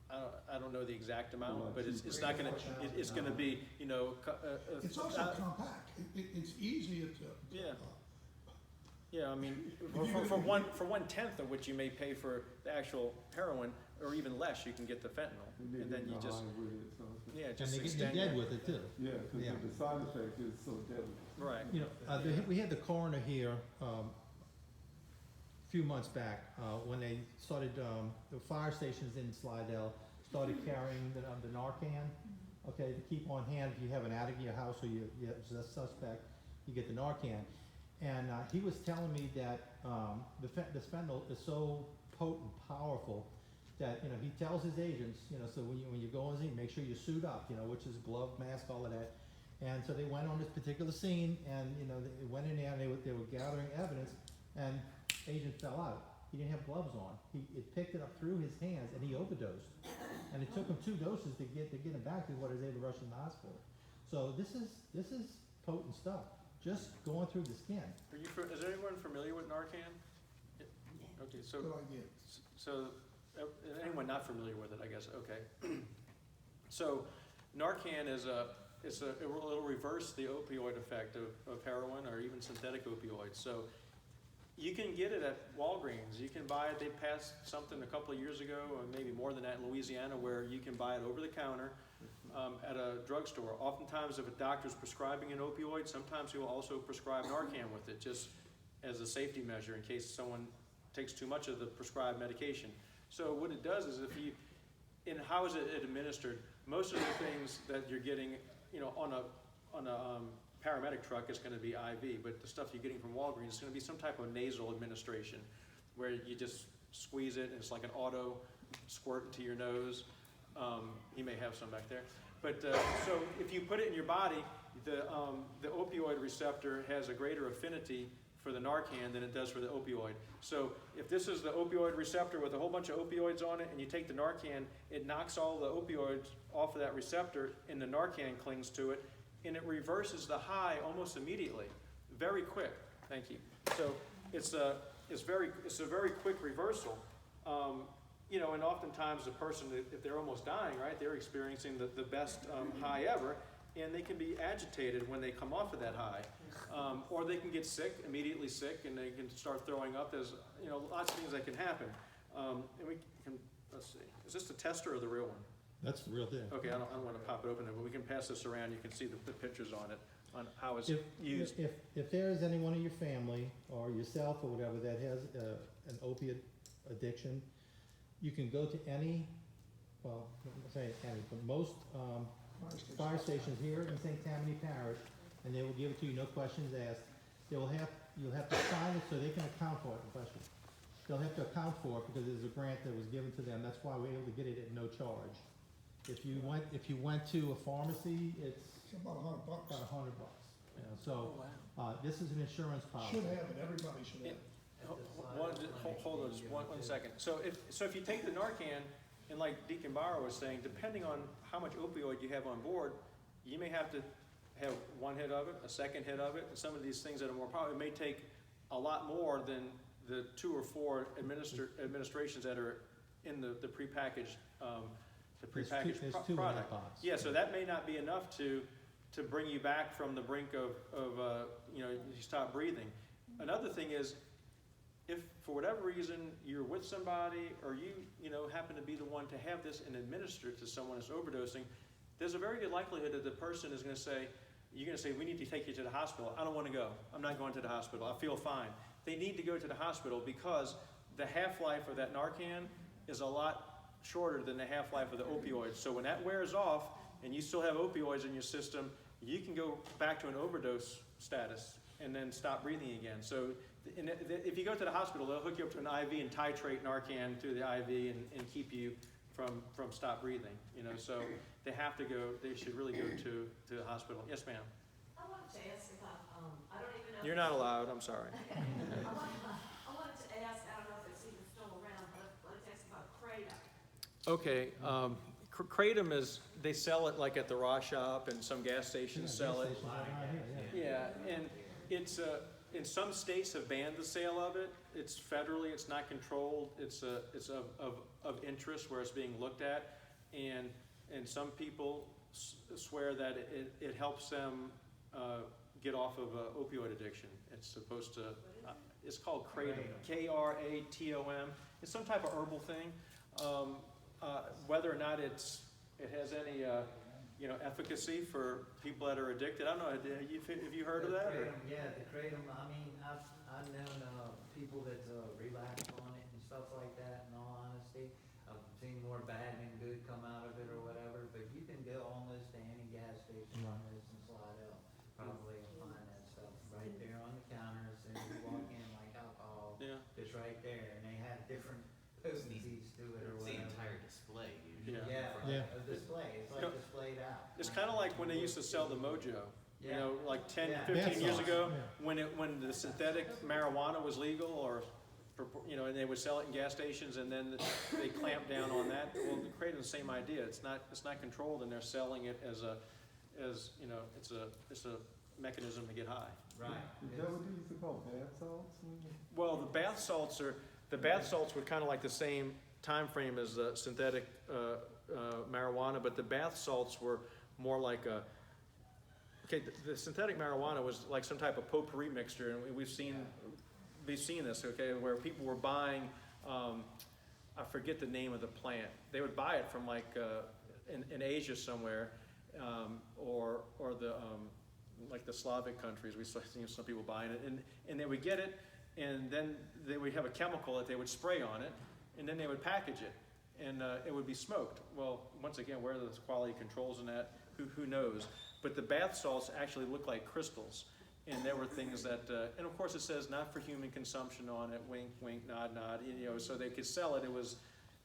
S2: I don't know the exact amount, but it's not gonna, it's gonna be, you know.
S6: It's also compact. It's easier to.
S2: Yeah. Yeah, I mean, for 1/10 of which you may pay for the actual heroin, or even less, you can get the fentanyl, and then you just, yeah,
S8: And
S2: just
S8: they get you
S2: extend
S8: dead
S2: your-
S8: with it too.
S10: Yeah, because
S8: Yeah.
S10: the side effect is so deadly.
S2: Right.
S8: You know, we had the coroner here, a few months back, when they started, the fire stations in Slidell started carrying the Narcan, okay, to keep on hand if you have an addict in your house or you have a suspect, you get the Narcan. And, he was telling me that, the fentanyl is so potent, powerful, that, you know, he tells his agents, you know, so when you go on scene, make sure you suit up, you know, which is glove, mask, all of that. And so they went on this particular scene, and, you know, they went in there and they were gathering evidence, and agent fell out. He didn't have gloves on. It picked it up through his hands, and he overdosed. And it took him 2 doses to get him back to what he was able to rush in the hospital. So this is potent stuff, just going through the skin.
S2: Is anyone familiar with Narcan? Okay, so.
S6: Good idea.
S2: So, anyone not familiar with it, I guess, okay. So, Narcan it'll reverse the opioid effect of heroin or even synthetic opioids. So, you can get it at Walgreens. You can buy it. They passed something a couple of years ago, or maybe more than that, in Louisiana, where you can buy it over the counter at a drugstore. Oftentimes, if a doctor's prescribing an opioid, sometimes he will also prescribe Narcan with it, just as a safety measure in case someone takes too much of the prescribed medication. So what it does is how is it administered? Most of the things that you're getting, you know, on a paramedic truck is going to be IV, but the stuff you're getting from Walgreens is going to be some type of nasal administration, where you just squeeze it and it's like an auto squirt into your nose. He may have some back there, but so if you put it in your body, the opioid receptor has a greater affinity for the Narcan than it does for the opioid. So if this is the opioid receptor with a whole bunch of opioids on it, and you take the Narcan, it knocks all the opioids off of that receptor, and the Narcan clings to it, and it reverses the high almost immediately, very quick. Thank you. So it's a very quick reversal. You know, and oftentimes the person, if they're almost dying, right, they're experiencing the best high ever, and they can be agitated when they come off of that high. Or they can get sick, immediately sick, and they can start throwing up. There's, you know, lots of things that can happen. And we can, let's see, is this the tester or the real one?
S8: That's the real deal.
S2: Okay, I don't want to pop it open, but we can pass this around. You can see the pictures on it, on how it's used.
S8: If there is anyone in your family or yourself or whatever that has an opiate addiction, you can go to any, well, I'm not saying any, but most fire stations here in St. Tammany Parish, and they will give it to you, no questions asked. You'll have to sign it so they can account for it. Question. They'll have to account for it because there's a grant that was given to them. That's why we're able to get it at no charge. If you went to a pharmacy, it's
S6: About $100.
S8: about $100. You know, so this is an insurance policy.
S6: Should have it, everybody should have it.
S2: Hold on, just one second. So if you take the Narcan, and like Deacon Bauer was saying, depending on how much opioid you have on board, you may have to have one hit of it, a second hit of it, and some of these things that are more powerful, it may take a lot more than the 2 or 4 administrations that are in the prepackaged,
S8: There's two in that
S2: product.
S8: box.
S2: Yeah, so that may not be enough to bring you back from the brink of you know, you stop breathing. Another thing is, if for whatever reason you're with somebody or you know, happen to be the one to have this and administer it to someone that's overdosing, there's a very good likelihood that the person is going to say, you're going to say, we need to take you to the hospital. I don't want to go. I'm not going to the hospital. I feel fine. They need to go to the hospital because the half-life of that Narcan is a lot shorter than the half-life of the opioids. So when that wears off and you still have opioids in your system, you can go back to an overdose status and then stop breathing again. So if you go to the hospital, they'll hook you up to an IV and titrate Narcan through the IV and keep you from stop breathing. You know, so they have to go. They should really go to the hospital. Yes, ma'am.
S4: I wanted to ask about, I don't even know.
S2: You're not allowed. I'm sorry.
S4: I wanted to ask, I don't know if it's even still around, but I wanted to ask about Kratom.
S2: Okay. Kratom is, they sell it like at the raw shop and some gas stations sell it. Yeah, and it's in some states have banned the sale of it. It's federally, it's not controlled. It's of interest where it's being looked at, and some people swear that it helps them get off of opioid addiction. It's supposed to. It's called Kratom. Kratom. It's some type of herbal thing. Whether or not it has any efficacy for people that are addicted, I don't know. Have you heard of that?
S7: Kratom, yeah, the Kratom, I mean, I've known people that relapsed on it and stuff like that, in all honesty. I've seen more bad than good come out of it or whatever, but you can go almost to any gas station on this and slide out, probably, and find that stuff right there on the counter as soon as you walk in, like alcohol.
S2: Yeah.
S7: Just right there, and they have different potencies to it or
S11: It's the
S7: whatever.
S11: entire display usually.
S7: Yeah, a display, it's like displayed out.
S2: It's kind of like when they used to sell the Mojo. You know, like 10,
S7: Yeah.
S2: 15 years
S8: Bath
S2: ago,
S8: salts,
S2: when the synthetic marijuana was legal, or and they would sell it in gas stations, and then they clamped down on that. Well, they created the same idea. It's not controlled, and they're selling it as it's a mechanism to get high.
S7: Right.
S10: Is that what they used to call bath salts?
S2: Well, the bath salts were kind of like the same time frame as the synthetic marijuana, but the bath salts were more like the synthetic marijuana was like some type of potpourri mixture, and we've seen this, okay, where people were buying, I forget the name of the plant. They would buy it from like in Asia somewhere, or the like the Slavic countries. We saw some people buying it, and they would get it, and then they would have a chemical that they would spray on it, and then they would package it, and it would be smoked. Well, once again, where are the quality controls in that? Who knows? But the bath salts actually look like crystals, and there were things that, and of course it says not for human consumption on it. Wink, wink, nod, nod. So they could sell it. It was,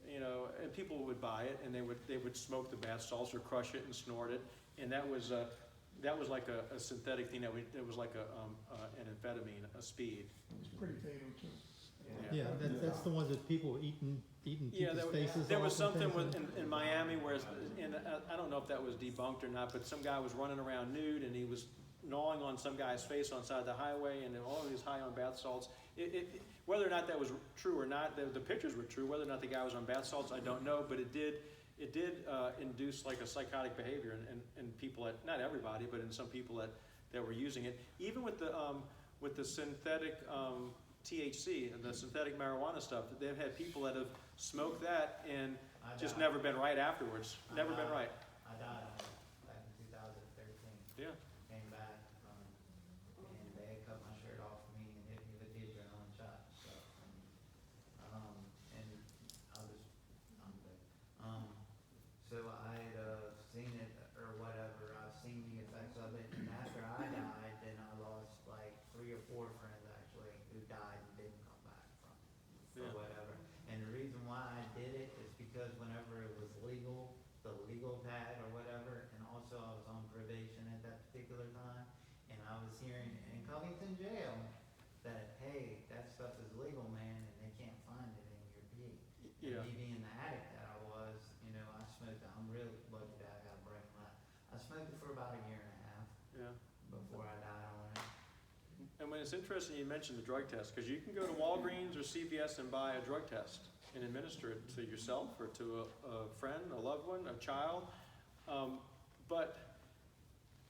S2: and people would buy it, and they would smoke the bath salts or crush it and snort it, and that was like a synthetic thing it was like an amphetamine, a speed.
S6: It's pretty fatal too.
S8: Yeah, that's the ones that people were eating
S2: Yeah,
S8: people's faces
S2: there was
S8: off and
S2: something
S8: things.
S2: in Miami where, and I don't know if that was debunked or not, but some guy was running around nude and he was gnawing on some guy's face on the side of the highway, and he was high on bath salts. Whether or not that was true or not, the pictures were true. Whether or not the guy was on bath salts, I don't know, but it did induce like a psychotic behavior in people not everybody, but in some people that were using it. Even with the synthetic THC and the synthetic marijuana stuff, they've had people that have smoked that and just never been right afterwards. Never been right.
S7: I died back in 2013.
S2: Yeah.
S7: Came back and they had cut my shirt off me and hit me with the adrenaline shot. So, and I'm good. So I had seen it or whatever. I've seen the effects of it, and after I died, then I lost like 3 or 4 friends actually who died and didn't come back from or whatever. And the reason why I did it is because whenever it was legal, the legal pad or whatever, and also I was on probation at that particular time, and I was hearing in Covington jail that, hey, that stuff is legal, man, and they can't find it in your pee.
S2: Yeah.
S7: And me being the addict that I was, I smoked it. I'm really lucky that I got a brain left. I smoked it for about 1.5 years.
S2: Yeah. it's interesting you mentioned the drug test, because you can go to Walgreens or CVS and buy a drug test and administer it to yourself or to a friend, a loved one, a child. But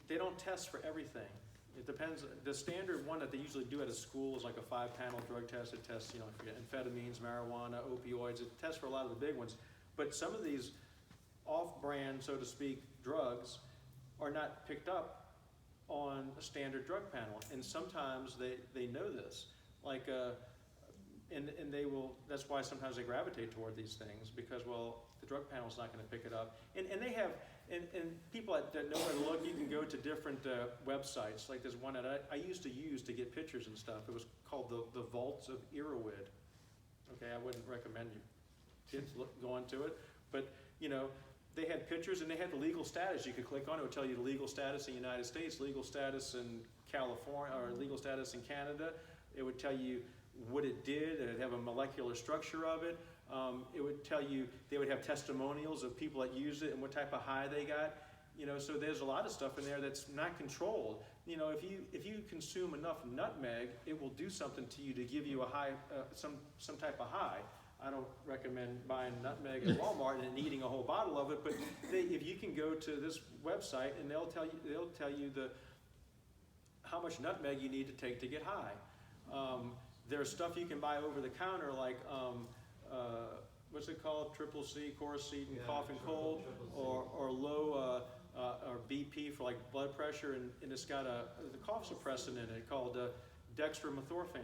S2: they don't test for everything. It depends. The standard one that they usually do at a school is like a 5-panel drug test. It tests, amphetamines, marijuana, opioids. It tests for a lot of the big ones. But some of these off-brand, so to speak, drugs are not picked up on a standard drug panel. And sometimes they know this. Like, and they will, that's why sometimes they gravitate toward these things, because, well, the drug panel's not gonna pick it up. And they have, and people that know where to look, you can go to different websites. Like there's one that I used to use to get pictures and stuff. It was called the Vaults of Irowid. Okay, I wouldn't recommend you kids go into it, but they had pictures and they had the legal status. You could click on it, it would tell you the legal status in the United States, legal status in California, or legal status in Canada. It would tell you what it did, and it'd have a molecular structure of it. It would tell you, they would have testimonials of people that used it and what type of high they got. So there's a lot of stuff in there that's not controlled. If you consume enough nutmeg, it will do something to you to give you a high, some type of high. I don't recommend buying nutmeg at Walmart and eating a whole bottle of it, but if you can go to this website and they'll tell you how much nutmeg you need to take to get high. There's stuff you can buy over the counter, like what's it called? Triple C, Coricidin, cough and cold, or low or BP for like blood pressure, and it's got the cough suppressant in it called dextromethorphan.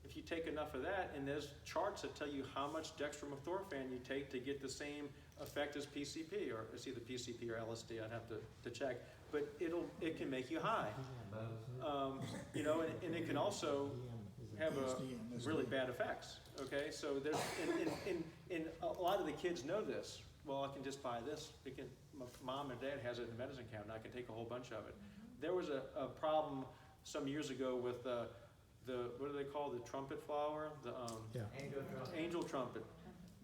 S2: If you take enough of that, and there's charts that tell you how much dextromethorphan you take to get the same effect as PCP, or it's either PCP or LSD, I'd have to check, but it can make you high. And it can also have really bad effects. Okay, so there's, and a lot of the kids know this. Well, I can just buy this. My mom and dad has it in the medicine cabinet. I can take a whole bunch of it. There was a problem some years ago with what do they call the trumpet flower? Angel trumpet,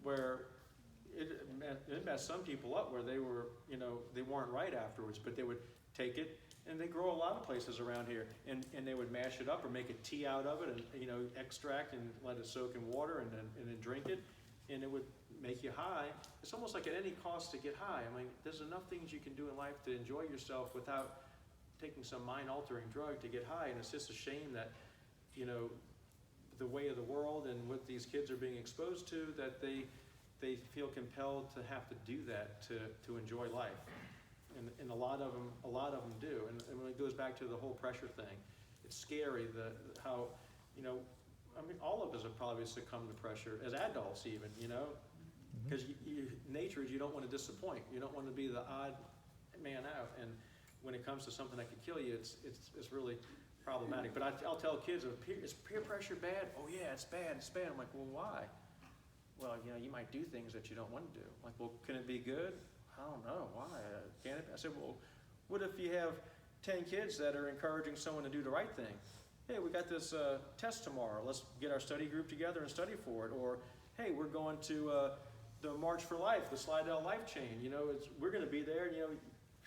S2: where it messed some people up, where they were, they weren't right afterwards, but they would take it, and they grow a lot of places around here, and they would mash it up or make a tea out of it, and extract and let it soak in water, and then drink it, and it would make you high. It's almost like at any cost to get high. I mean, there's enough things you can do in life to enjoy yourself without taking some mind-altering drug to get high, and it's just a shame that the way of the world and what these kids are being exposed to, that they feel compelled to have to do that to enjoy life. And a lot of them do. And when it goes back to the whole pressure thing, it's scary how all of us have probably succumbed to pressure as adults, even, because nature is, you don't want to disappoint. You don't want to be the odd man out. And when it comes to something that could kill you, it's really problematic. But I'll tell kids, is peer pressure bad? Oh yeah, it's bad. I'm like, well, why? Well, you might do things that you don't want to do. Like, well, can it be good? I don't know. Why? Can it? I said, well, what if you have 10 kids that are encouraging someone to do the right thing? Hey, we got this test tomorrow. Let's get our study group together and study for it. Or, hey, we're going to the March for Life, the Slidell Life Chain. We're going to be there.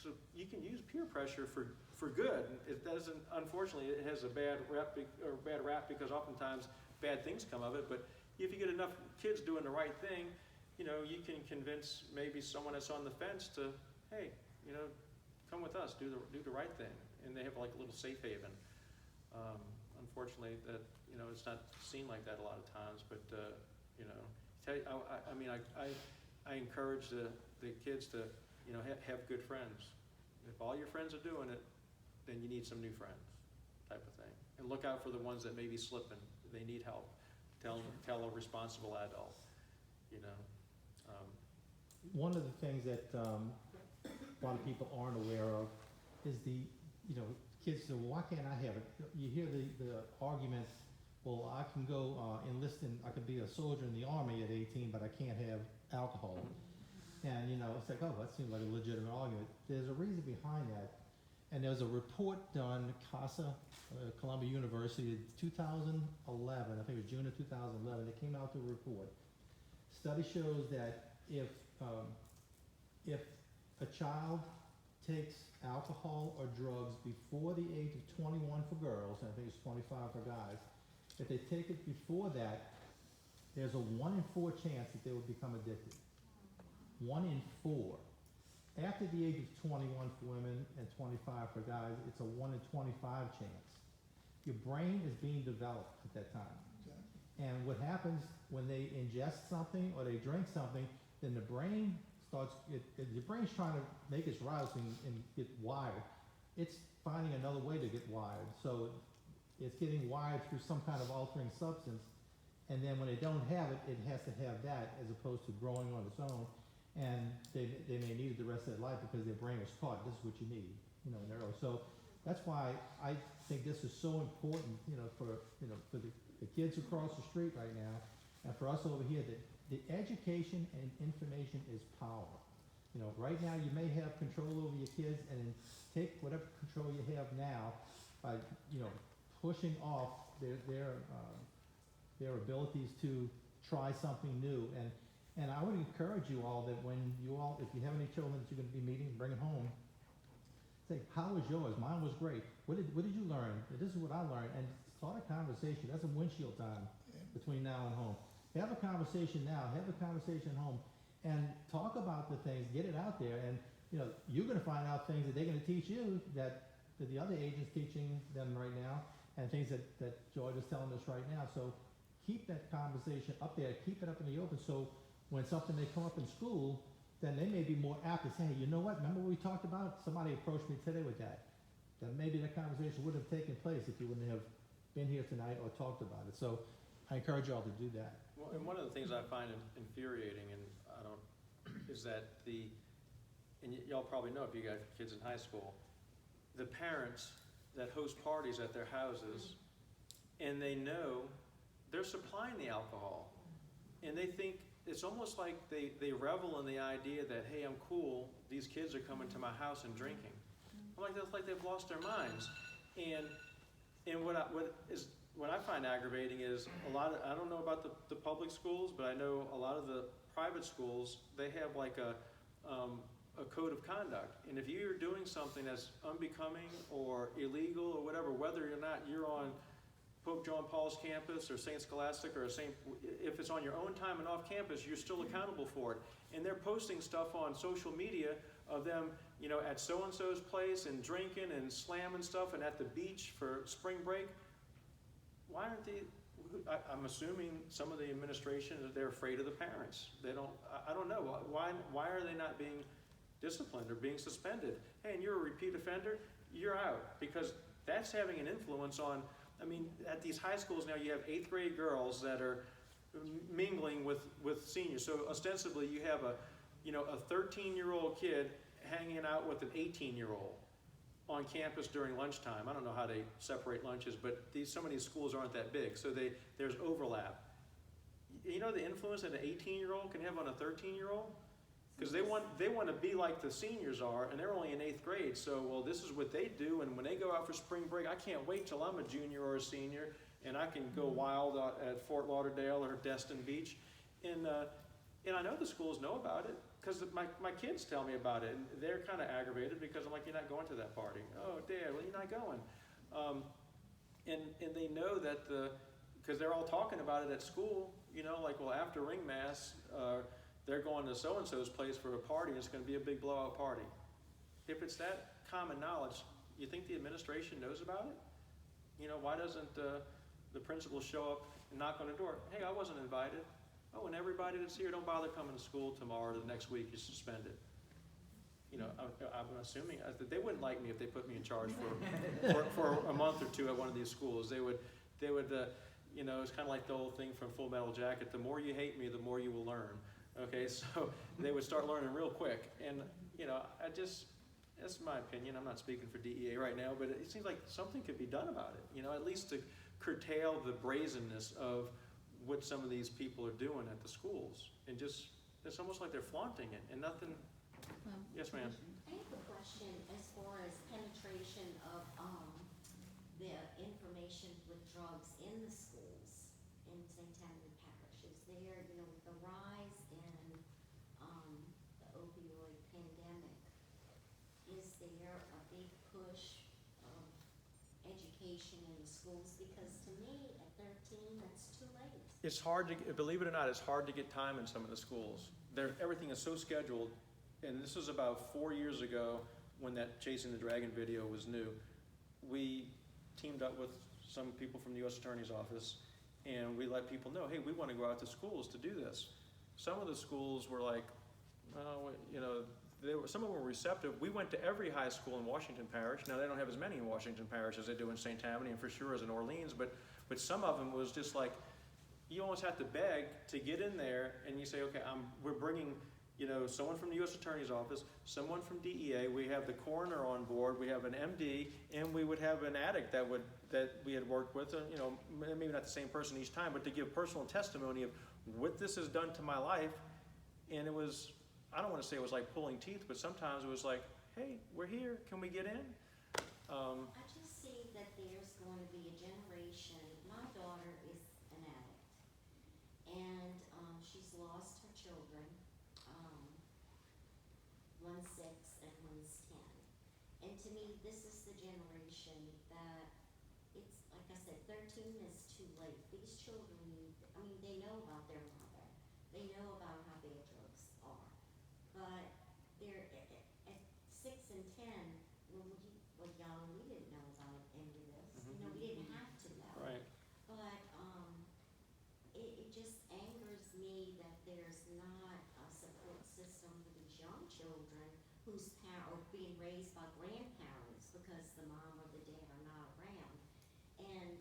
S2: So you can use peer pressure for good. It doesn't. Unfortunately, it has a bad rap because oftentimes bad things come of it. But if you get enough kids doing the right thing, you can convince maybe someone that's on the fence to, hey, come with us, do the right thing, and they have like a little safe haven. Unfortunately, that it's not seen like that a lot of times. But I encourage the kids to have good friends. If all your friends are doing it, then you need some new friends, type of thing. And look out for the ones that may be slipping. They need help. Tell a responsible adult.
S8: One of the things that a lot of people aren't aware of is kids say, well, why can't I have it? You hear the argument, well, I can go enlist I can be a soldier in the Army at 18, but I can't have alcohol. And, it's like, oh, that seems like a legitimate argument. There's a reason behind that. And there was a report done, CASA, Columbia University, 2011, I think it was June of 2011, it came out with a report. Study shows that if a child takes alcohol or drugs before the age of 21 for girls, and I think it's 25 for guys, if they take it before that, there's a 1 in 4 chance that they will become addicted. 1 in 4. After the age of 21 for women and 25 for guys, it's a 1 in 25 chance. Your brain is being developed at that time. And what happens when they ingest something or they drink something, then the brain starts, your brain's trying to make its routes and get wired. It's finding another way to get wired. So it's getting wired through some kind of altering substance. And then when they don't have it, it has to have that as opposed to growing on its own. And they may need it the rest of their life because their brain was taught this is what you need, in early. So that's why I think this is so important, for the kids across the street right now, and for us over here, that the education and information is power. Right now you may have control over your kids, and then take whatever control you have now by, pushing off their abilities to try something new. And I would encourage you all that if you have any children that you're going to be meeting, bring it home. Say, how was yours? Mine was great. What did you learn? This is what I learned. And start a conversation. That's a windshield time between now and home. Have a conversation now. Have a conversation home. And talk about the things. Get it out there. And, you're going to find out things that they're going to teach you that the other agent's teaching them right now, and things that George is telling us right now. So keep that conversation up there. Keep it up in the open. So when something may come up in school, then they may be more apt to say, hey, you know what? Remember what we talked about? Somebody approached me today with that. Then maybe that conversation would have taken place if you wouldn't have been here tonight or talked about it. So I encourage you all to do that.
S2: Well, and one of the things I find infuriating, and is that and y'all probably know if you got kids in high school, the parents that host parties at their houses, and they know they're supplying the alcohol, and they think, it's almost like they revel in the idea that, hey, I'm cool, these kids are coming to my house and drinking. I'm like, that's like they've lost their minds. And what I find aggravating is I don't know about the public schools, but I know a lot of the private schools, they have like a code of conduct. And if you're doing something that's unbecoming or illegal or whatever, whether or not you're on Pope John Paul's campus or St. Scholastic or if it's on your own time and off campus, you're still accountable for it. And they're posting stuff on social media of them, at so-and-so's place and drinking and slamming stuff and at the beach for spring break. Why aren't they, I'm assuming some of the administration, they're afraid of the parents. I don't know. Why are they not being disciplined or being suspended? Hey, and you're a repeat offender, you're out. Because that's having an influence on, at these high schools now, you have 8th grade girls that are mingling with seniors. So ostensibly, you have a 13-year-old kid hanging out with an 18-year-old on campus during lunchtime. I don't know how they separate lunches, but some of these schools aren't that big, so there's overlap. You know the influence that an 18-year-old can have on a 13-year-old? Because they want to be like the seniors are, and they're only in 8th grade. So, well, this is what they do, and when they go out for spring break, I can't wait till I'm a junior or a senior, and I can go wild at Fort Lauderdale or Destin Beach. And I know the schools know about it, because my kids tell me about it, and they're kind of aggravated because I'm like, you're not going to that party. Oh, Dad, well, you're not going. And they know that because they're all talking about it at school, like, well, after ring mass, they're going to so-and-so's place for a party, and it's going to be a big blowout party. If it's that common knowledge, you think the administration knows about it? Why doesn't the principal show up and knock on the door? Hey, I wasn't invited. Oh, and everybody that's here, don't bother coming to school tomorrow or the next week, you're suspended. I'm assuming that they wouldn't like me if they put me in charge for a month or two at one of these schools. They would it's kind of like the old thing from Full Metal Jacket, the more you hate me, the more you will learn. Okay, so they would start learning real quick. And, that's my opinion. I'm not speaking for DEA right now, but it seems like something could be done about it, at least to curtail the brazenness of what some of these people are doing at the schools. And it's almost like they're flaunting it and nothing. Yes, ma'am.
S5: I have a question as far as penetration of the information with drugs in the schools in St. Tammany Parish. Is there, with the rise in the opioid pandemic, is there a big push of education in the schools? Because to me, at 13, that's too late.
S2: It's hard to, believe it or not, it's hard to get time in some of the schools. Everything is so scheduled, and this was about 4 years ago when that Chasing the Dragon video was new. We teamed up with some people from the U.S. Attorney's Office, and we let people know, hey, we want to go out to schools to do this. Some of the schools were like, some of them were receptive. We went to every high school in Washington Parish. Now, they don't have as many in Washington Parish as they do in St. Tammany, and for sure as in Orleans, but some of them was just like, you almost have to beg to get in there, and you say, okay, we're bringing, someone from the U.S. Attorney's Office, someone from DEA, we have the coroner on board, we have an MD, and we would have an addict that we had worked with, and, maybe not the same person each time, but to give personal testimony of what this has done to my life. And it was, I don't want to say it was like pulling teeth, but sometimes it was like, hey, we're here, can we get in?
S5: I just see that there's going to be a generation. My daughter is an addict, and she's lost her children. One's 6 and one's 10. And to me, this is the generation that it's, like I said, 13 is too late. These children need, they know about their mother. They know about how bad drugs are. But they're at 6 and 10, when we were young, we didn't know about any of this.
S2: Mhm.
S5: We didn't have to know.
S2: Right.
S5: But it just angers me that there's not a support system for these young children whose are being raised by grandparents because the mom or the dad are not around. And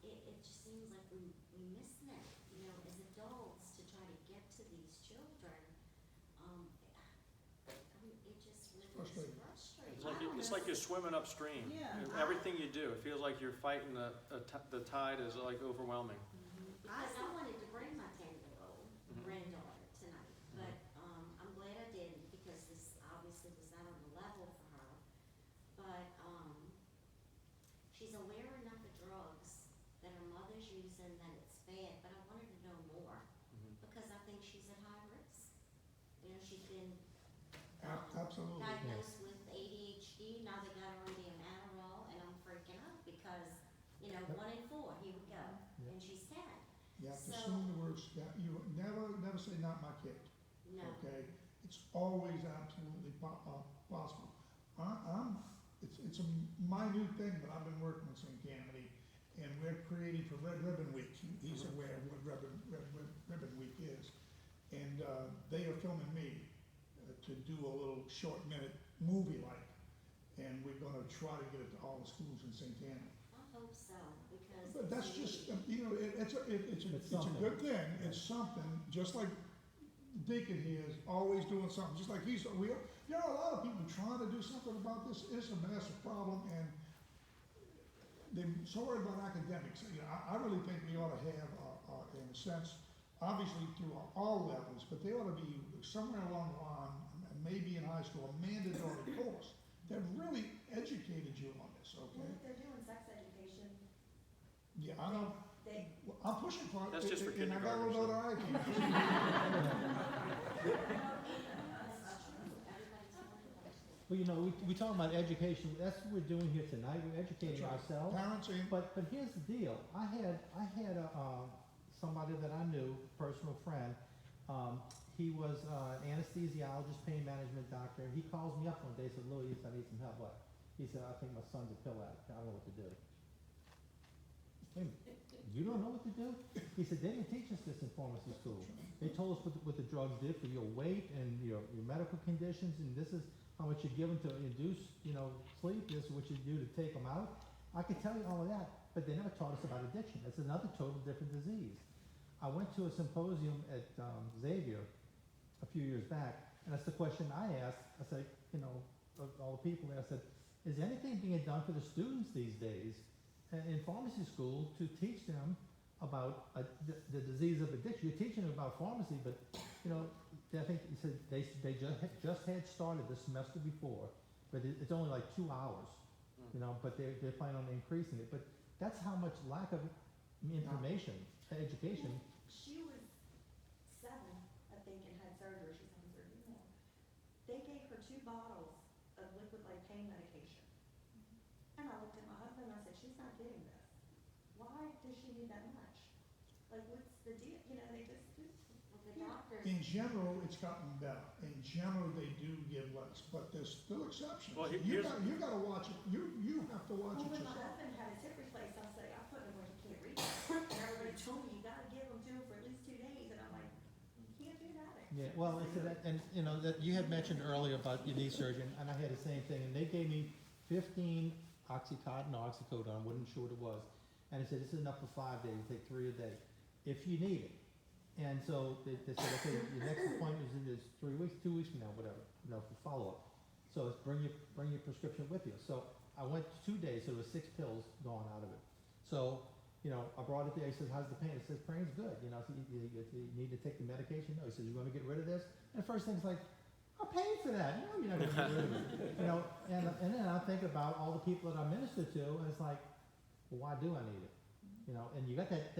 S5: it just seems like we miss that, as adults, to try to get to these children. It just really is
S6: Frustrating.
S5: frustrating.
S2: It's like you're swimming upstream.
S3: Yeah.
S2: Everything you do, it feels like you're fighting the tide is like overwhelming.
S5: Because I wanted to bring my 10-year-old
S2: Mhm.
S5: granddaughter tonight, but I'm glad I didn't, because this obviously was not on the level for her. But she's aware enough of drugs that her mother's using, that it's bad, but I wanted to know more,
S2: Mhm.
S5: because I think she's at high risk. She's been
S6: Absolutely.
S5: diagnosed with ADHD, now they got her on the Adderall, and I'm freaking out because, 1 in 4, here we go,
S8: Yep.
S5: and she's 10.
S6: You have to
S5: So-
S6: assume the words, you never say not my kid,
S5: No.
S6: okay? It's always absolutely possible. It's a minute thing, but I've been working with St. Tammany, and we're creating for Red Ribbon Week. He's aware of what Ribbon Week is. And they are filming me to do a little short-minute movie-like, and we're gonna try to get it to all the schools in St. Tammany.
S5: I hope so, because.
S6: But that's just, it's a
S8: something.
S6: good thing, it's something, just like Deacon here is always doing something, just like a lot of people trying to do something about this. It's a massive problem, and they're so worried about academics. I really think we ought to have, in a sense, obviously through all levels, but they ought to be somewhere along the line, maybe in high school, a mandatory course that really educated you on this,
S11: Well,
S6: okay?
S11: if they're doing sex education,
S6: Yeah, I know.
S11: they,
S6: I'm pushing for it.
S2: That's just for
S6: and I got a little
S2: kindergartners,
S6: notoriety.
S8: Well, we talk about education, that's what we're doing here tonight, we're educating
S6: That's right.
S8: ourselves.
S6: Parents and,
S8: But here's the deal, I had somebody that I knew, personal friend, he was an anesthesiologist, pain management doctor. He calls me up one day, said, Louis, I need some help. What? He said, I think my son's a pill addict, I don't know what to do. Wait a minute, you don't know what to do? He said, they didn't teach us this in pharmacy school. They told us what the drugs did for your weight and your medical conditions, and this is how much you're given to induce, sleep, this is what you do to take them out. I could tell you all of that, but they never taught us about addiction. It's another total different disease. I went to a symposium at Xavier a few years back, and that's the question I asked. I said, of all the people there, I said, is anything being done for the students these days in pharmacy school to teach them about the disease of addiction? You're teaching them about pharmacy, but, I think he said they just had started the semester before, but it's only like 2 hours, but they're planning on increasing it. But that's how much lack of information, education.
S11: she was 7, I think, and had surgery. She's having surgery now. They gave her 2 bottles of liquid like pain medication. And I looked at my husband and I said, she's not getting this. Why does she need that much? Like, what's the deal? You know, they just,
S4: The doctors.
S6: In general, it's gotten better. In general, they do give less, but there's still exceptions.
S2: Well,
S6: You
S2: here's-
S6: gotta watch it, you have to watch
S11: well,
S6: it
S11: when my
S6: yourself.
S11: husband had his hip replaced, I said, I put him where he can't reach. And everybody told me, you gotta give him to him for at least 2 days, and I'm like, you can't do that.
S8: Yeah, well, it's that, and, you know, that you had mentioned earlier about your knee surgeon, and I had the same thing, and they gave me 15 Oxycontin or Oxycodone, I wasn't sure what it was. And they said, this is enough for 5 days, take 3 a day, if you need it. And so they said, okay, your next appointment is 3 weeks, 2 weeks from now, whatever, you know, for follow-up. So it's bring your prescription with you. So I went 2 days, so there was 6 pills gone out of it. So, you know, I brought it there, he says, how's the pain? It says, pain's good, you know, so you need to take the medication? No, he says, you wanna get rid of this? And the first thing's like, I'm paying for that, no, you're not gonna get rid of it. You know, and then I think about all the people that I minister to, and it's like, well, why do I need it? You know, and you got that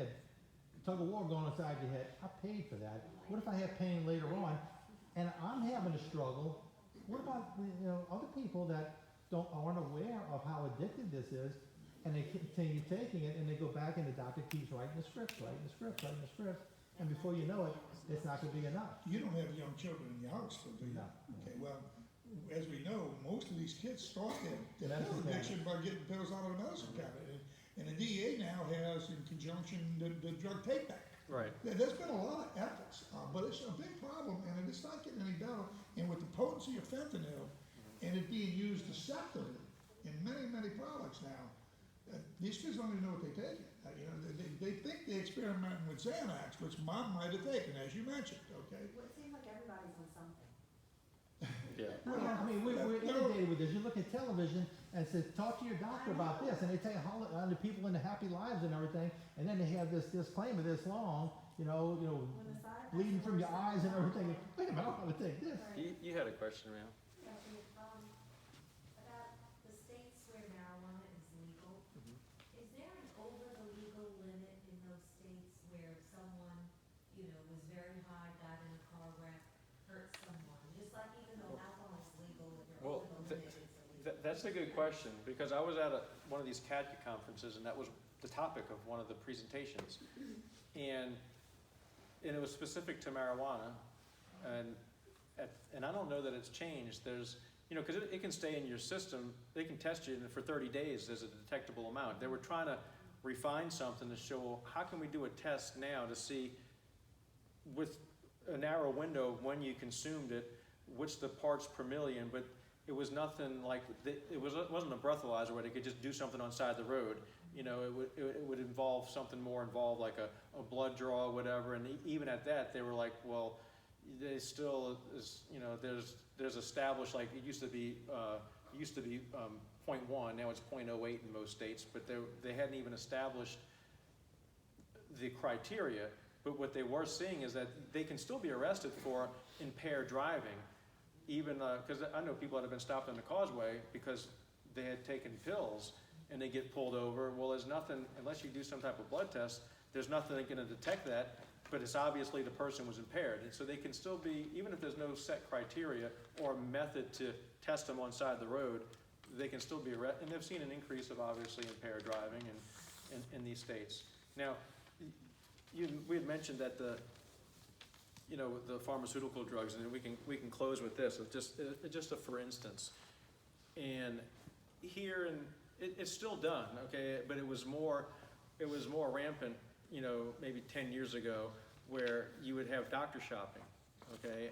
S8: tug of war going inside your head, I paid for that. What if I have pain later on and I'm having a struggle? What about, you know, other people that aren't aware of how addictive this is, and they continue taking it, and they go back and the doctor keeps writing the scripts, and before you know it, it's not gonna be enough.
S6: You don't have young children in your house, do you?
S8: No.
S6: Okay, well, as we know, most of these kids start their pill
S8: Medicine
S6: addiction by getting pills out of the medicine cabinet. And the DEA now has, in conjunction, the drug take-back.
S2: Right.
S6: There's been a lot of efforts, but it's a big problem, and it's not getting any better. And with the potency of fentanyl, and it being used deceptively in many, many products now, these kids don't even know what they're taking. You know, they think they're experimenting with Xanax, which mom might have taken, as you mentioned, okay?
S11: Well, it seems like everybody's on something.
S2: Yeah.
S8: Well, I mean, we're inundated with this. You look at television and it says, talk to your doctor about this, and they tell you how the people in the happy lives and everything, and then they have this claim of this long, you know,
S11: When the side effects
S8: bleeding from
S11: are
S8: your
S11: worse
S8: eyes and
S11: than
S8: everything. Wait a minute, I want to take this.
S2: You had a question, ma'am?
S4: Yeah, about the states where marijuana is legal. Is there an over the legal limit in those states where someone, you know, was very high, got in a car wreck, hurt someone? Just like even though alcohol is legal, if you're
S2: Well,
S4: over the limit, it's illegal.
S2: That's a good question, because I was at one of these CADCA conferences, and that was the topic of one of the presentations. And it was specific to marijuana, and I don't know that it's changed. There's, you know, because it can stay in your system, they can test you, and for 30 days there's a detectable amount. They were trying to refine something to show, well, how can we do a test now to see, with a narrow window of when you consumed it, what's the parts per million, but it was nothing like, it wasn't a breathalyzer where they could just do something on the side of the road. You know, it would involve something more involved, like a blood draw or whatever, and even at that, they were like, well, they still is, you know, there's established, like, it used to be 0.1, now it's 0.08 in most states, but they hadn't even established the criteria. But what they were seeing is that they can still be arrested for impaired driving, even, because I know people that have been stopped on the causeway because they had taken pills and they get pulled over. Well, there's nothing, unless you do some type of blood test, there's nothing that's going to detect that, but it's obviously the person was impaired. And so they can still be, even if there's no set criteria or method to test them on side of the road, they can still be arrested. And they've seen an increase of obviously impaired driving in these states. Now, we had mentioned that the pharmaceutical drugs, and we can close with this. It's just a for instance. And here, it's still done, okay, but it was more rampant, you know, maybe 10 years ago, where you would have doctor shopping, okay,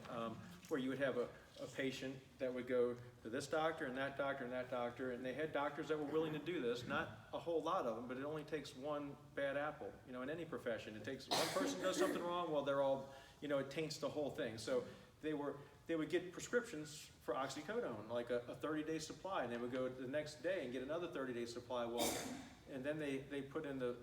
S2: where you would have a patient that would go to this doctor and that doctor and that doctor, and they had doctors that were willing to do this, not a whole lot of them, but it only takes one bad apple, you know, in any profession. It takes one person does something wrong, well, they're all, you know, it taints the whole thing. So they would get prescriptions for oxycodone, like a 30-day supply, and they would go the next day and get another 30-day supply. Well, and then they put in the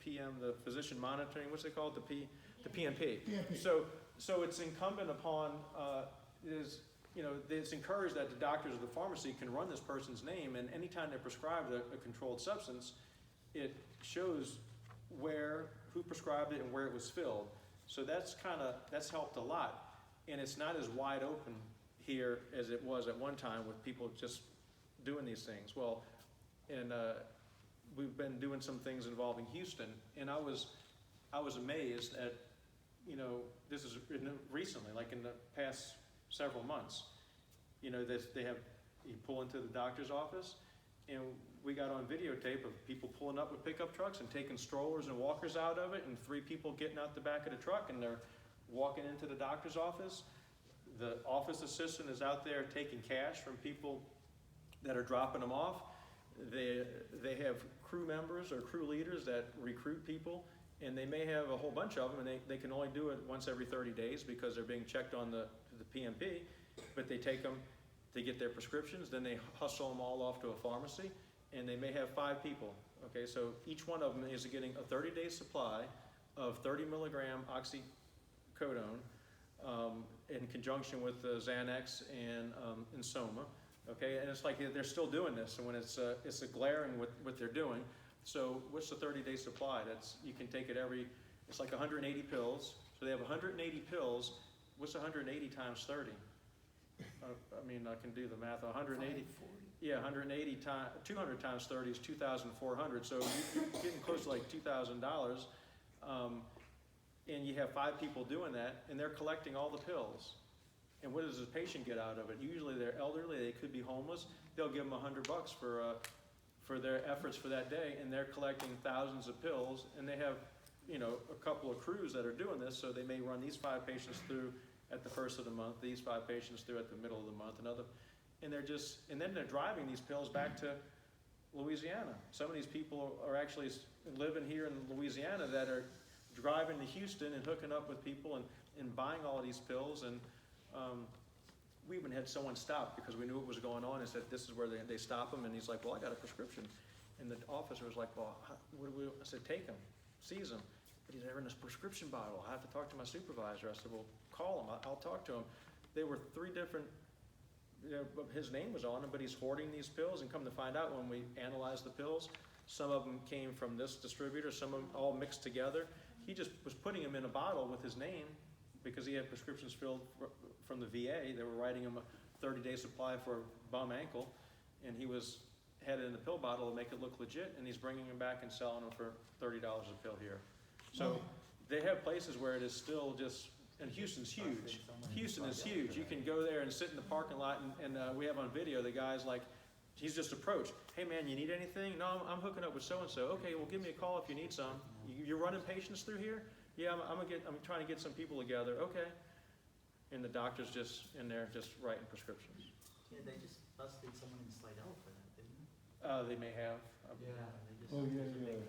S2: PM, the physician monitoring, what's it called, the PMP. So it's incumbent upon it's encouraged that the doctors of the pharmacy can run this person's name, and anytime they're prescribed a controlled substance, it shows who prescribed it and where it was filled. So that's helped a lot, and it's not as wide open here as it was at one time with people just doing these things. Well, and we've been doing some things involving Houston, and I was amazed at, you know, this is recently, like in the past several months, you know, they have, you pull into the doctor's office, and we got on videotape of people pulling up with pickup trucks and taking strollers and walkers out of it, and 3 people getting out the back of the truck, and they're walking into the doctor's office. The office assistant is out there taking cash from people that are dropping them off. They have crew members or crew leaders that recruit people, and they may have a whole bunch of them, and they can only do it once every 30 days because they're being checked on the PMP, but they take them, they get their prescriptions, then they hustle them all off to a pharmacy, and they may have 5 people. Okay, so each one of them is getting a 30-day supply of 30 milligram oxycodone in conjunction with Xanax and Soma. Okay, and it's like they're still doing this, and when it's a glaring what they're doing. So what's the 30-day supply? That's, you can take it it's like 180 pills. So they have 180 pills. What's 180 times 30? I mean, I can do the math. 180. Yeah, 180 times 200 times 30 is 2,400. So you're getting close to like $2,000. And you have 5 people doing that, and they're collecting all the pills. And what does the patient get out of it? Usually they're elderly, they could be homeless. They'll give them $100 for their efforts for that day, and they're collecting thousands of pills. And they have, you know, a couple of crews that are doing this, so they may run these 5 patients through at the first of the month, these 5 patients through at the middle of the month, and then they're driving these pills back to Louisiana. Some of these people are actually living here in Louisiana that are driving to Houston and hooking up with people and buying all of these pills. And we even had someone stop because we knew what was going on and said, this is where they stop him. And he's like, well, I got a prescription. And the officer was like, well, what do we, I said, take him, seize him. But he's never in this prescription bottle. I have to talk to my supervisor. I said, well, call him, I'll talk to him. There were 3 different, you know, his name was on them, but he's hoarding these pills. And come to find out, when we analyzed the pills, some of them came from this distributor, some of them all mixed together. He just was putting them in a bottle with his name because he had prescriptions filled from the VA. They were writing him a 30-day supply for a bum ankle, and he had it in the pill bottle to make it look legit, and he's bringing them back and selling them for $30 a pill here. So they have places where it is still just, and Houston's huge. Houston is huge. You can go there and sit in the parking lot, and we have on video the guy's like, he's just approached. Hey man, you need anything? No, I'm hooking up with so-and-so. Okay, well give me a call if you need some. You're running patients through here? Yeah, I'm trying to get some people together. Okay. And the doctor's just in there just writing prescriptions.
S7: Yeah, they just busted someone in Slidell for that, didn't they?
S2: They may have.
S7: Yeah, they just.
S10: Oh, yeah.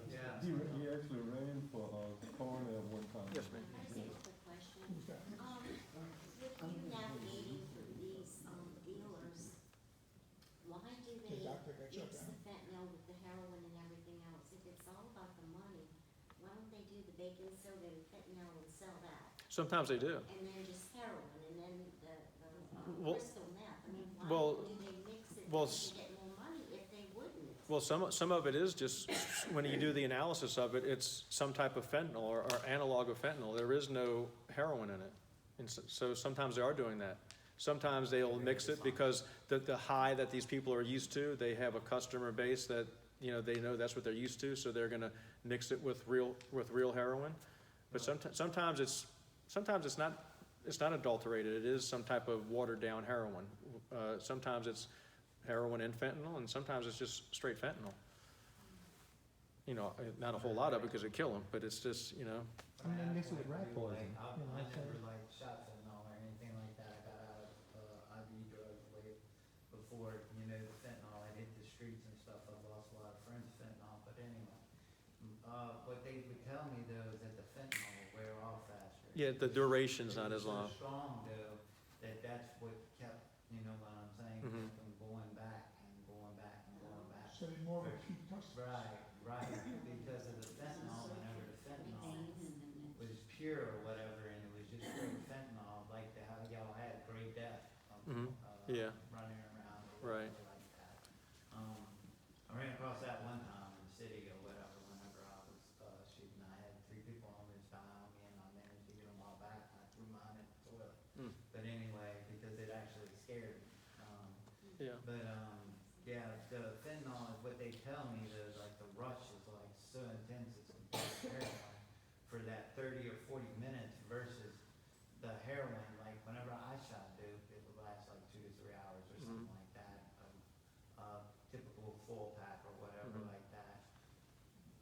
S7: Yeah.
S10: He actually ran for coroner at one time.
S2: Yes, ma'am.
S5: I just have a quick question.
S6: Who's that?
S5: With you navigating these dealers, why do they
S6: The doctor got shut
S5: mix
S6: down.
S5: the fentanyl with the heroin and everything else? If it's all about the money, why don't they do the baking soda and fentanyl and sell that?
S2: Sometimes they do.
S5: And then just heroin, and then the
S2: Well-
S5: crystal meth? I mean, why
S2: well,
S5: do they mix it
S2: well,
S5: to get more money if they wouldn't?
S2: Well, some of it is just, when you do the analysis of it, it's some type of fentanyl or analog of fentanyl. There is no heroin in it. And so sometimes they are doing that. Sometimes they'll mix it because the high that these people are used to, they have a customer base that, you know, they know that's what they're used to, so they're gonna mix it with real heroin. But sometimes it's not adulterated. It is some type of watered down heroin. Sometimes it's heroin and fentanyl, and sometimes it's just straight fentanyl. You know, not a whole lot of it because it kill them, but it's just, you know.
S8: I mean, they mix it with rat poison.
S7: I
S8: You know,
S7: never like shot fentanyl or anything like that. I got out of IV drugs way before, you know, the fentanyl had hit the streets and stuff. I've lost a lot of friends to fentanyl, but anyway. What they would tell me though is that the fentanyl will wear off faster.
S2: Yeah, the duration's not as
S7: It was
S2: long.
S7: so strong though, that's what kept, you know what I'm saying,
S2: Mhm.
S7: kept them going back and going back and going back.
S6: So they more repeat customers.
S7: Right, because of the fentanyl, whenever the fentanyl was pure or whatever, and it was just straight fentanyl, like how y'all had Great Death.
S2: Mhm. Yeah.
S7: Running around or
S2: Right.
S7: whatever like that. I ran across that one time in the city or whatever, whenever I was shooting. I had 3 people almost die on me, and I managed to get them all back, and I threw mine in the toilet.
S2: Mm.
S7: But anyway, because it actually escaped
S2: Yeah.
S7: But, yeah, the fentanyl is what they tell me, like the rush is like so intense as compared to heroin for that 30 or 40 minutes versus the heroin, like whenever I shot dope, it would last like 2 to 3 hours or something like that, typical full pack or whatever like that.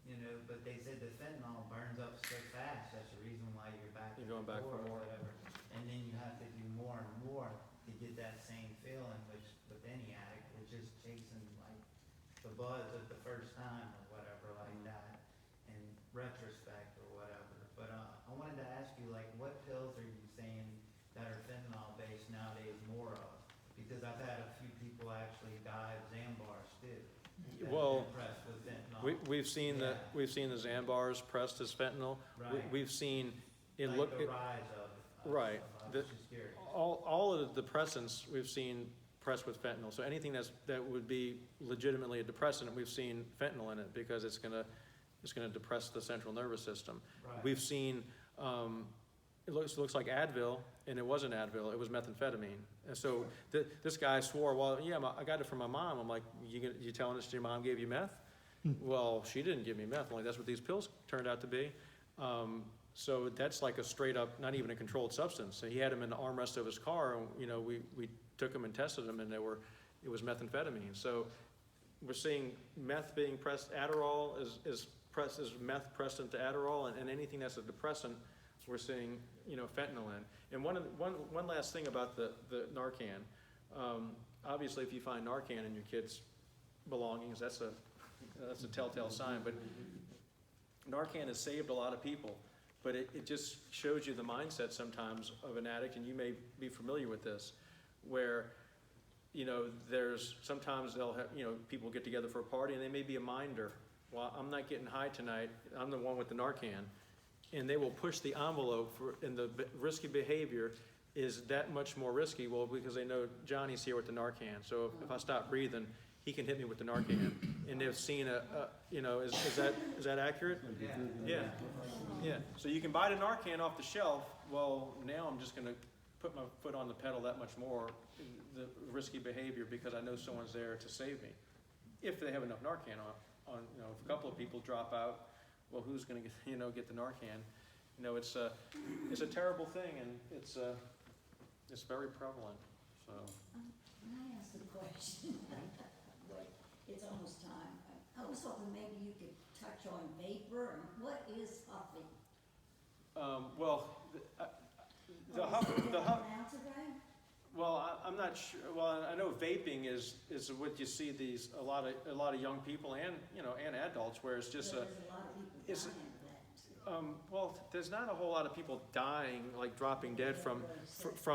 S7: You know, but they said the fentanyl burns up so fast, that's the reason why you're back
S2: You're
S7: at
S2: going
S7: the
S2: back for
S7: door or
S2: more.
S7: whatever. And then you have to do more and more to get that same feeling, which with any addict, we're just chasing like the buzz of the first time or whatever like that in retrospect or whatever. But I wanted to ask you, like, what pills are you saying that are fentanyl based nowadays more of? Because I've had a few people actually die of Zambars too. that have
S2: Well,
S7: been pressed with fentanyl.
S2: we've seen the,
S7: Yeah.
S2: we've seen the Zambars pressed as fentanyl.
S7: Right.
S2: We've seen it
S7: Like
S2: look,
S7: the rise of it.
S2: right.
S7: I
S2: The-
S7: was just curious.
S2: all of the depressants we've seen pressed with fentanyl. So anything that would be legitimately a depressant, we've seen fentanyl in it because it's gonna depress the central nervous system.
S7: Right.
S2: We've seen, it looks like Advil, and it wasn't Advil, it was methamphetamine. And so this guy swore, well, yeah, I got it from my mom. I'm like, you telling us your mom gave you meth? Well, she didn't give me meth. I'm like, that's what these pills turned out to be. So that's like a straight up, not even a controlled substance. So he had them in the armrest of his car, and we took them and tested them, and it was methamphetamine. So we're seeing meth being pressed. Adderall is meth pressed into Adderall, and anything that's a depressant, we're seeing fentanyl in. And one last thing about the Narcan. Obviously, if you find Narcan in your kid's belongings, that's a telltale sign. But Narcan has saved a lot of people. But it just shows you the mindset sometimes of an addict, and you may be familiar with this, where, there's sometimes they'll have, people get together for a party and they may be a minder. Well, I'm not getting high tonight, I'm the one with the Narcan. And they will push the envelope and the risky behavior is that much more risky, well, because they know Johnny's here with the Narcan. So if I stop breathing, he can hit me with the Narcan. And they've seen is that accurate? Yeah. Yeah, so you can buy the Narcan off the shelf. Well, now I'm just gonna put my foot on the pedal that much more, the risky behavior, because I know someone's there to save me. If they have enough Narcan on if a couple of people drop out, well, who's gonna get the Narcan? It's a terrible thing, and it's very prevalent, so.
S5: Can I ask a question? Wait, it's almost time. I was hoping maybe you could touch on vapor, and what is huffing?
S2: The huff.
S5: Pronounce it right?
S2: Well, I'm not sure. Well, I know vaping is what you see a lot of young people and and adults, where it's just
S5: There's a lot of people
S2: it's-
S5: dying of that.
S2: there's not a whole lot of people dying, like dropping dead from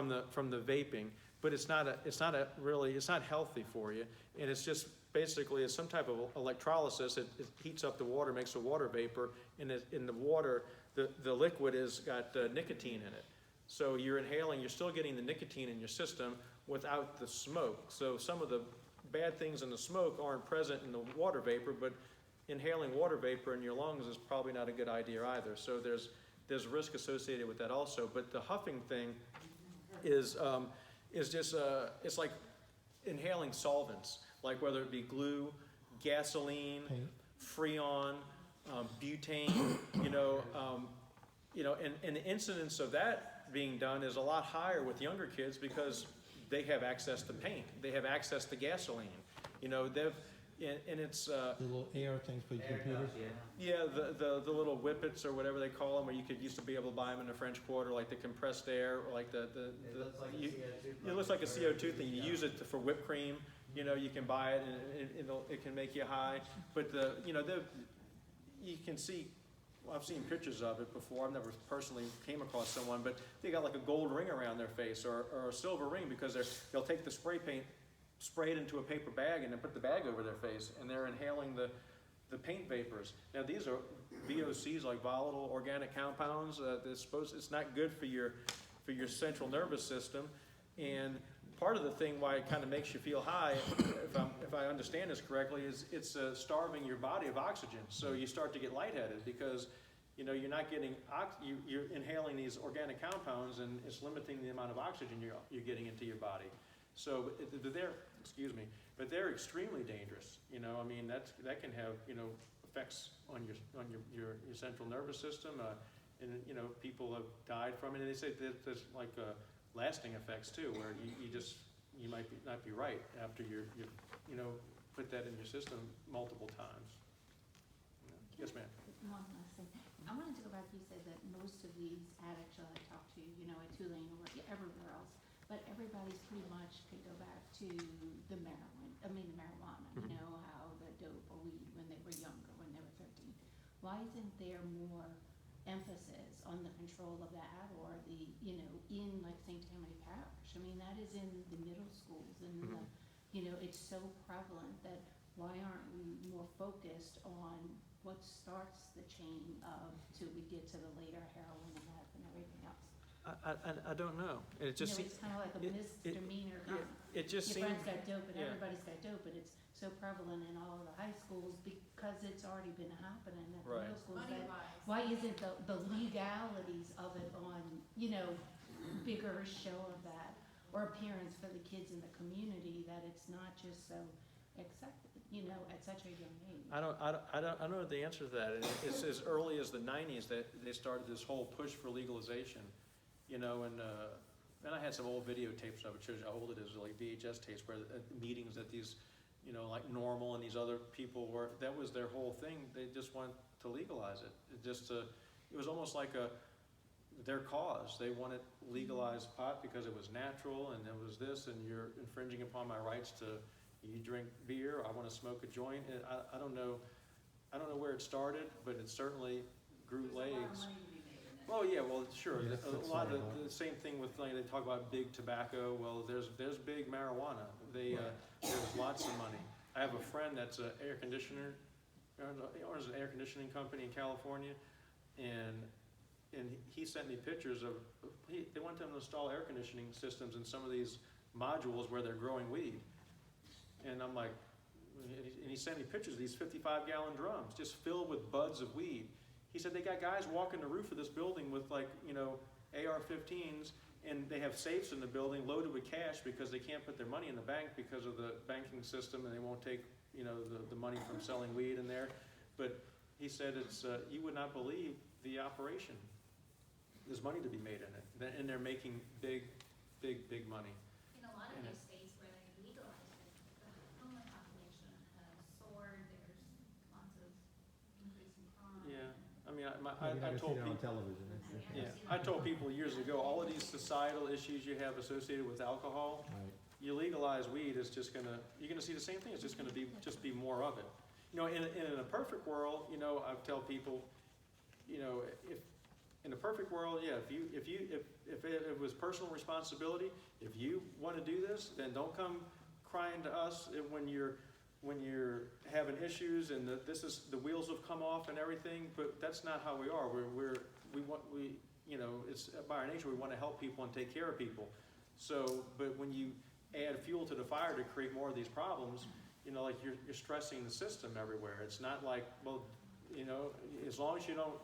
S2: the vaping, but it's not healthy for you, and it's just basically it's some type of electrolysis. It heats up the water, makes a water vapor, and in the water, the liquid has got nicotine in it. So you're still getting the nicotine in your system without the smoke. So some of the bad things in the smoke aren't present in the water vapor, but inhaling water vapor in your lungs is probably not a good idea either. So there's risk associated with that also. But the huffing thing is just it's like inhaling solvents, like whether it be glue, gasoline,
S8: Paint.
S2: Freon, butane, and the incidence of that being done is a lot higher with younger kids because they have access to paint, they have access to gasoline, and it's
S8: The little air things for your
S7: Air
S8: computers.
S7: dust, yeah.
S2: yeah, the little whippets or whatever they call them, or used to be able to buy them in the French Quarter, like the compressed air, or like
S7: It looks like a CO2.
S2: it looks like a CO2 thing. You use it for whipped cream. You can buy it, and it can make you high. But you can see. Well, I've seen pictures of it before. I've never personally came across someone, but they got like a gold ring around their face or a silver ring because they'll take the spray paint, spray it into a paper bag, and then put the bag over their face, and they're inhaling the paint vapors. Now these are VOCs, like volatile organic compounds. It's not good for your central nervous system, and part of the thing why it kind of makes you feel high, if I understand this correctly, is it's starving your body of oxygen. So you start to get lightheaded because you're not getting you're inhaling these organic compounds, and it's limiting the amount of oxygen you're getting into your body. So, but but they're extremely dangerous, you know, I mean, that can have, you know, effects on your central nervous system, and, you know, people have died from it, and they say that there's like, lasting effects too, where you might not be right after you know, put that in your system multiple times. Yes, ma'am?
S12: One last thing. I wanted to go back, you said that most of these addicts that I talk to, you know, at Tulane or everywhere else, but everybody's pretty much could go back to the marijuana, you
S2: Mhm.
S12: know, how the dope or weed when they were younger, when they were 13. Why isn't there more emphasis on the control of that, or the, you know, in like St. Tammany Parish? I mean, that is in the middle schools and the, you know, it's so prevalent that why aren't we more focused on what starts the chain of till we get to the later heroin and meth and everything else?
S2: I don't know. It just
S12: You know, it's kind of like a misdemeanor gun.
S2: It just
S12: Your
S2: seems.
S12: friend's got dope, and
S2: yeah.
S12: everybody's got dope, but it's so prevalent in all of the high schools because it's already been happening at the
S2: Right.
S12: middle schools.
S3: Money
S12: that-
S3: wise.
S12: Why isn't the legalities of it on, you know, bigger show of that, or appearance for the kids in the community, that it's not just so accepted, you know, at such a young age?
S2: I don't know the answer to that. And it's as early as the 90s that they started this whole push for legalization, you know, and I had some old videotapes of it, shows you how old it is, like VHS tapes, where meetings that these, you know, like Normal and these other people were, that was their whole thing. They just wanted to legalize it. It was almost like their cause. They wanted legalized pot because it was natural, and it was this, and you're infringing upon my rights to, you drink beer, I want to smoke a joint. And I don't know where it started, but it certainly grew
S3: There's a lot of
S2: legs.
S3: money to be made in it.
S2: Oh, yeah, well, sure,
S8: Yeah,
S2: a
S8: that's
S2: lot of
S8: right.
S2: the same thing with, like, they talk about big tobacco, well, there's big marijuana, there's lots of money. I have a friend that's an air conditioner, owns an air conditioning company in California, and he sent me pictures of, they want them to install air conditioning systems in some of these modules where they're growing weed. And I'm like, and he sent me pictures of these 55-gallon drums just filled with buds of weed. He said they got guys walking the roof of this building with, like, you know, AR-15s, and they have safes in the building loaded with cash because they can't put their money in the bank because of the banking system, and they won't take, you know, the money from selling weed in there. But he said it's, you would not believe the operation. There's money to be made in it, and they're making big money.
S4: In a lot of
S2: And
S4: those states where they legalized it, the homeless population has soared, there's lots of increase in crime.
S2: Yeah, I mean,
S8: You're not
S2: I
S8: gonna see
S2: told
S8: that on
S2: people.
S8: television.
S2: Yeah, I told people years ago, all of these societal issues you have associated with alcohol,
S8: Right.
S2: you legalize weed, it's just gonna, you're gonna see the same thing, it's just gonna be more of it. You know, in a perfect world, you know, I tell people, you know, if, in a perfect world, yeah, if it was personal responsibility, if you wanna do this, then don't come crying to us when you're having issues and the wheels have come off and everything, but that's not how we are. We you know, it's by our nature, we want to help people and take care of people. So, but when you add fuel to the fire to create more of these problems, you know, like you're stressing the system everywhere. It's not like, well, you know, as long as you don't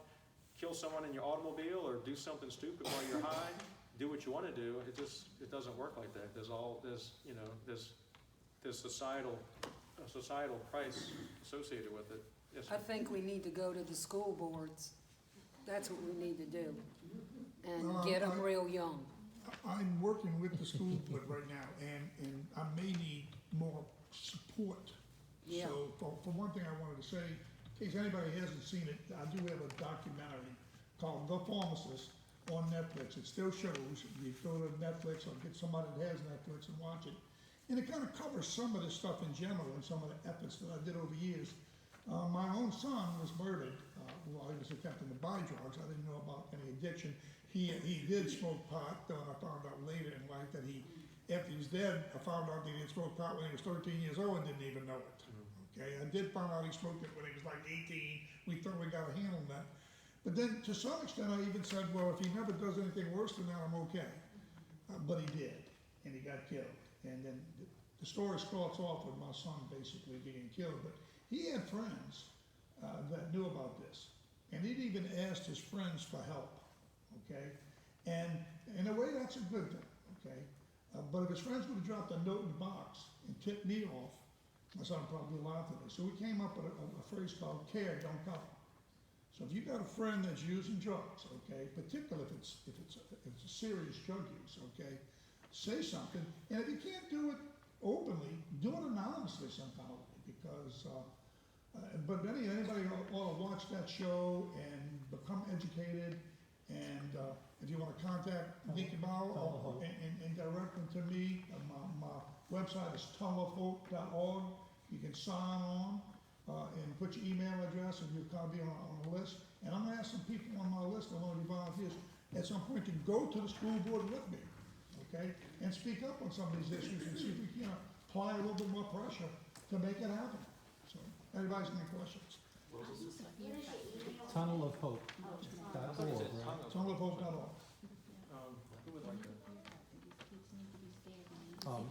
S2: kill someone in your automobile or do something stupid while you're high, do what you want to do. It doesn't work like that. There's societal price associated with it. Yes,
S13: I think we need to go to the school boards. That's what we need to do. And get them real young.
S6: I'm working with the school board right now, and I may need more support.
S13: Yeah.
S6: So, for one thing I wanted to say, in case anybody hasn't seen it, I do have a documentary called The Pharmacist on Netflix. It still shows. You go to Netflix or get somebody that has Netflix and watch it. And it kind of covers some of this stuff in general and some of the efforts that I did over years. My own son was murdered while he was attempting to buy drugs. I didn't know about any addiction. He did smoke pot, though, and I found out later in life that after he was dead, I found out that he had smoked pot when he was 13 years old and didn't even know it. Okay, I did find out he smoked it when he was like 18. We thought we got a handle on that. But then, to some extent, I even said, well, if he never does anything worse than that, I'm okay. But he did, and he got killed. And then the story starts off with my son basically being killed. But he had friends that knew about this. And he'd even asked his friends for help, okay? And in a way, that's a good thing, okay? But if his friends would have dropped a note in the box and tipped me off, my son would probably be alive today. So we came up with a phrase called care, don't cover. So if you got a friend that's using drugs, okay, particularly if it's a serious drug use, okay, say something. And if you can't do it openly, do it anonymously somehow, because but anybody ought to watch that show and become educated. And if you want to contact Nikki Bauer and direct them to me, my website is tunnelofhope.org. You can sign on and put your email address, and you'll kind of be on the list. And I'm going to ask some people on my list that want to be volunteers at some point to go to the school board with me, okay, and speak up on some of these issues and see if we can apply a little bit more pressure to make it happen. So, anybody's got any questions?
S8: Tunnelofhope.org, right?
S6: Tunnelofhope.org.
S9: Who would like to?
S8: Um,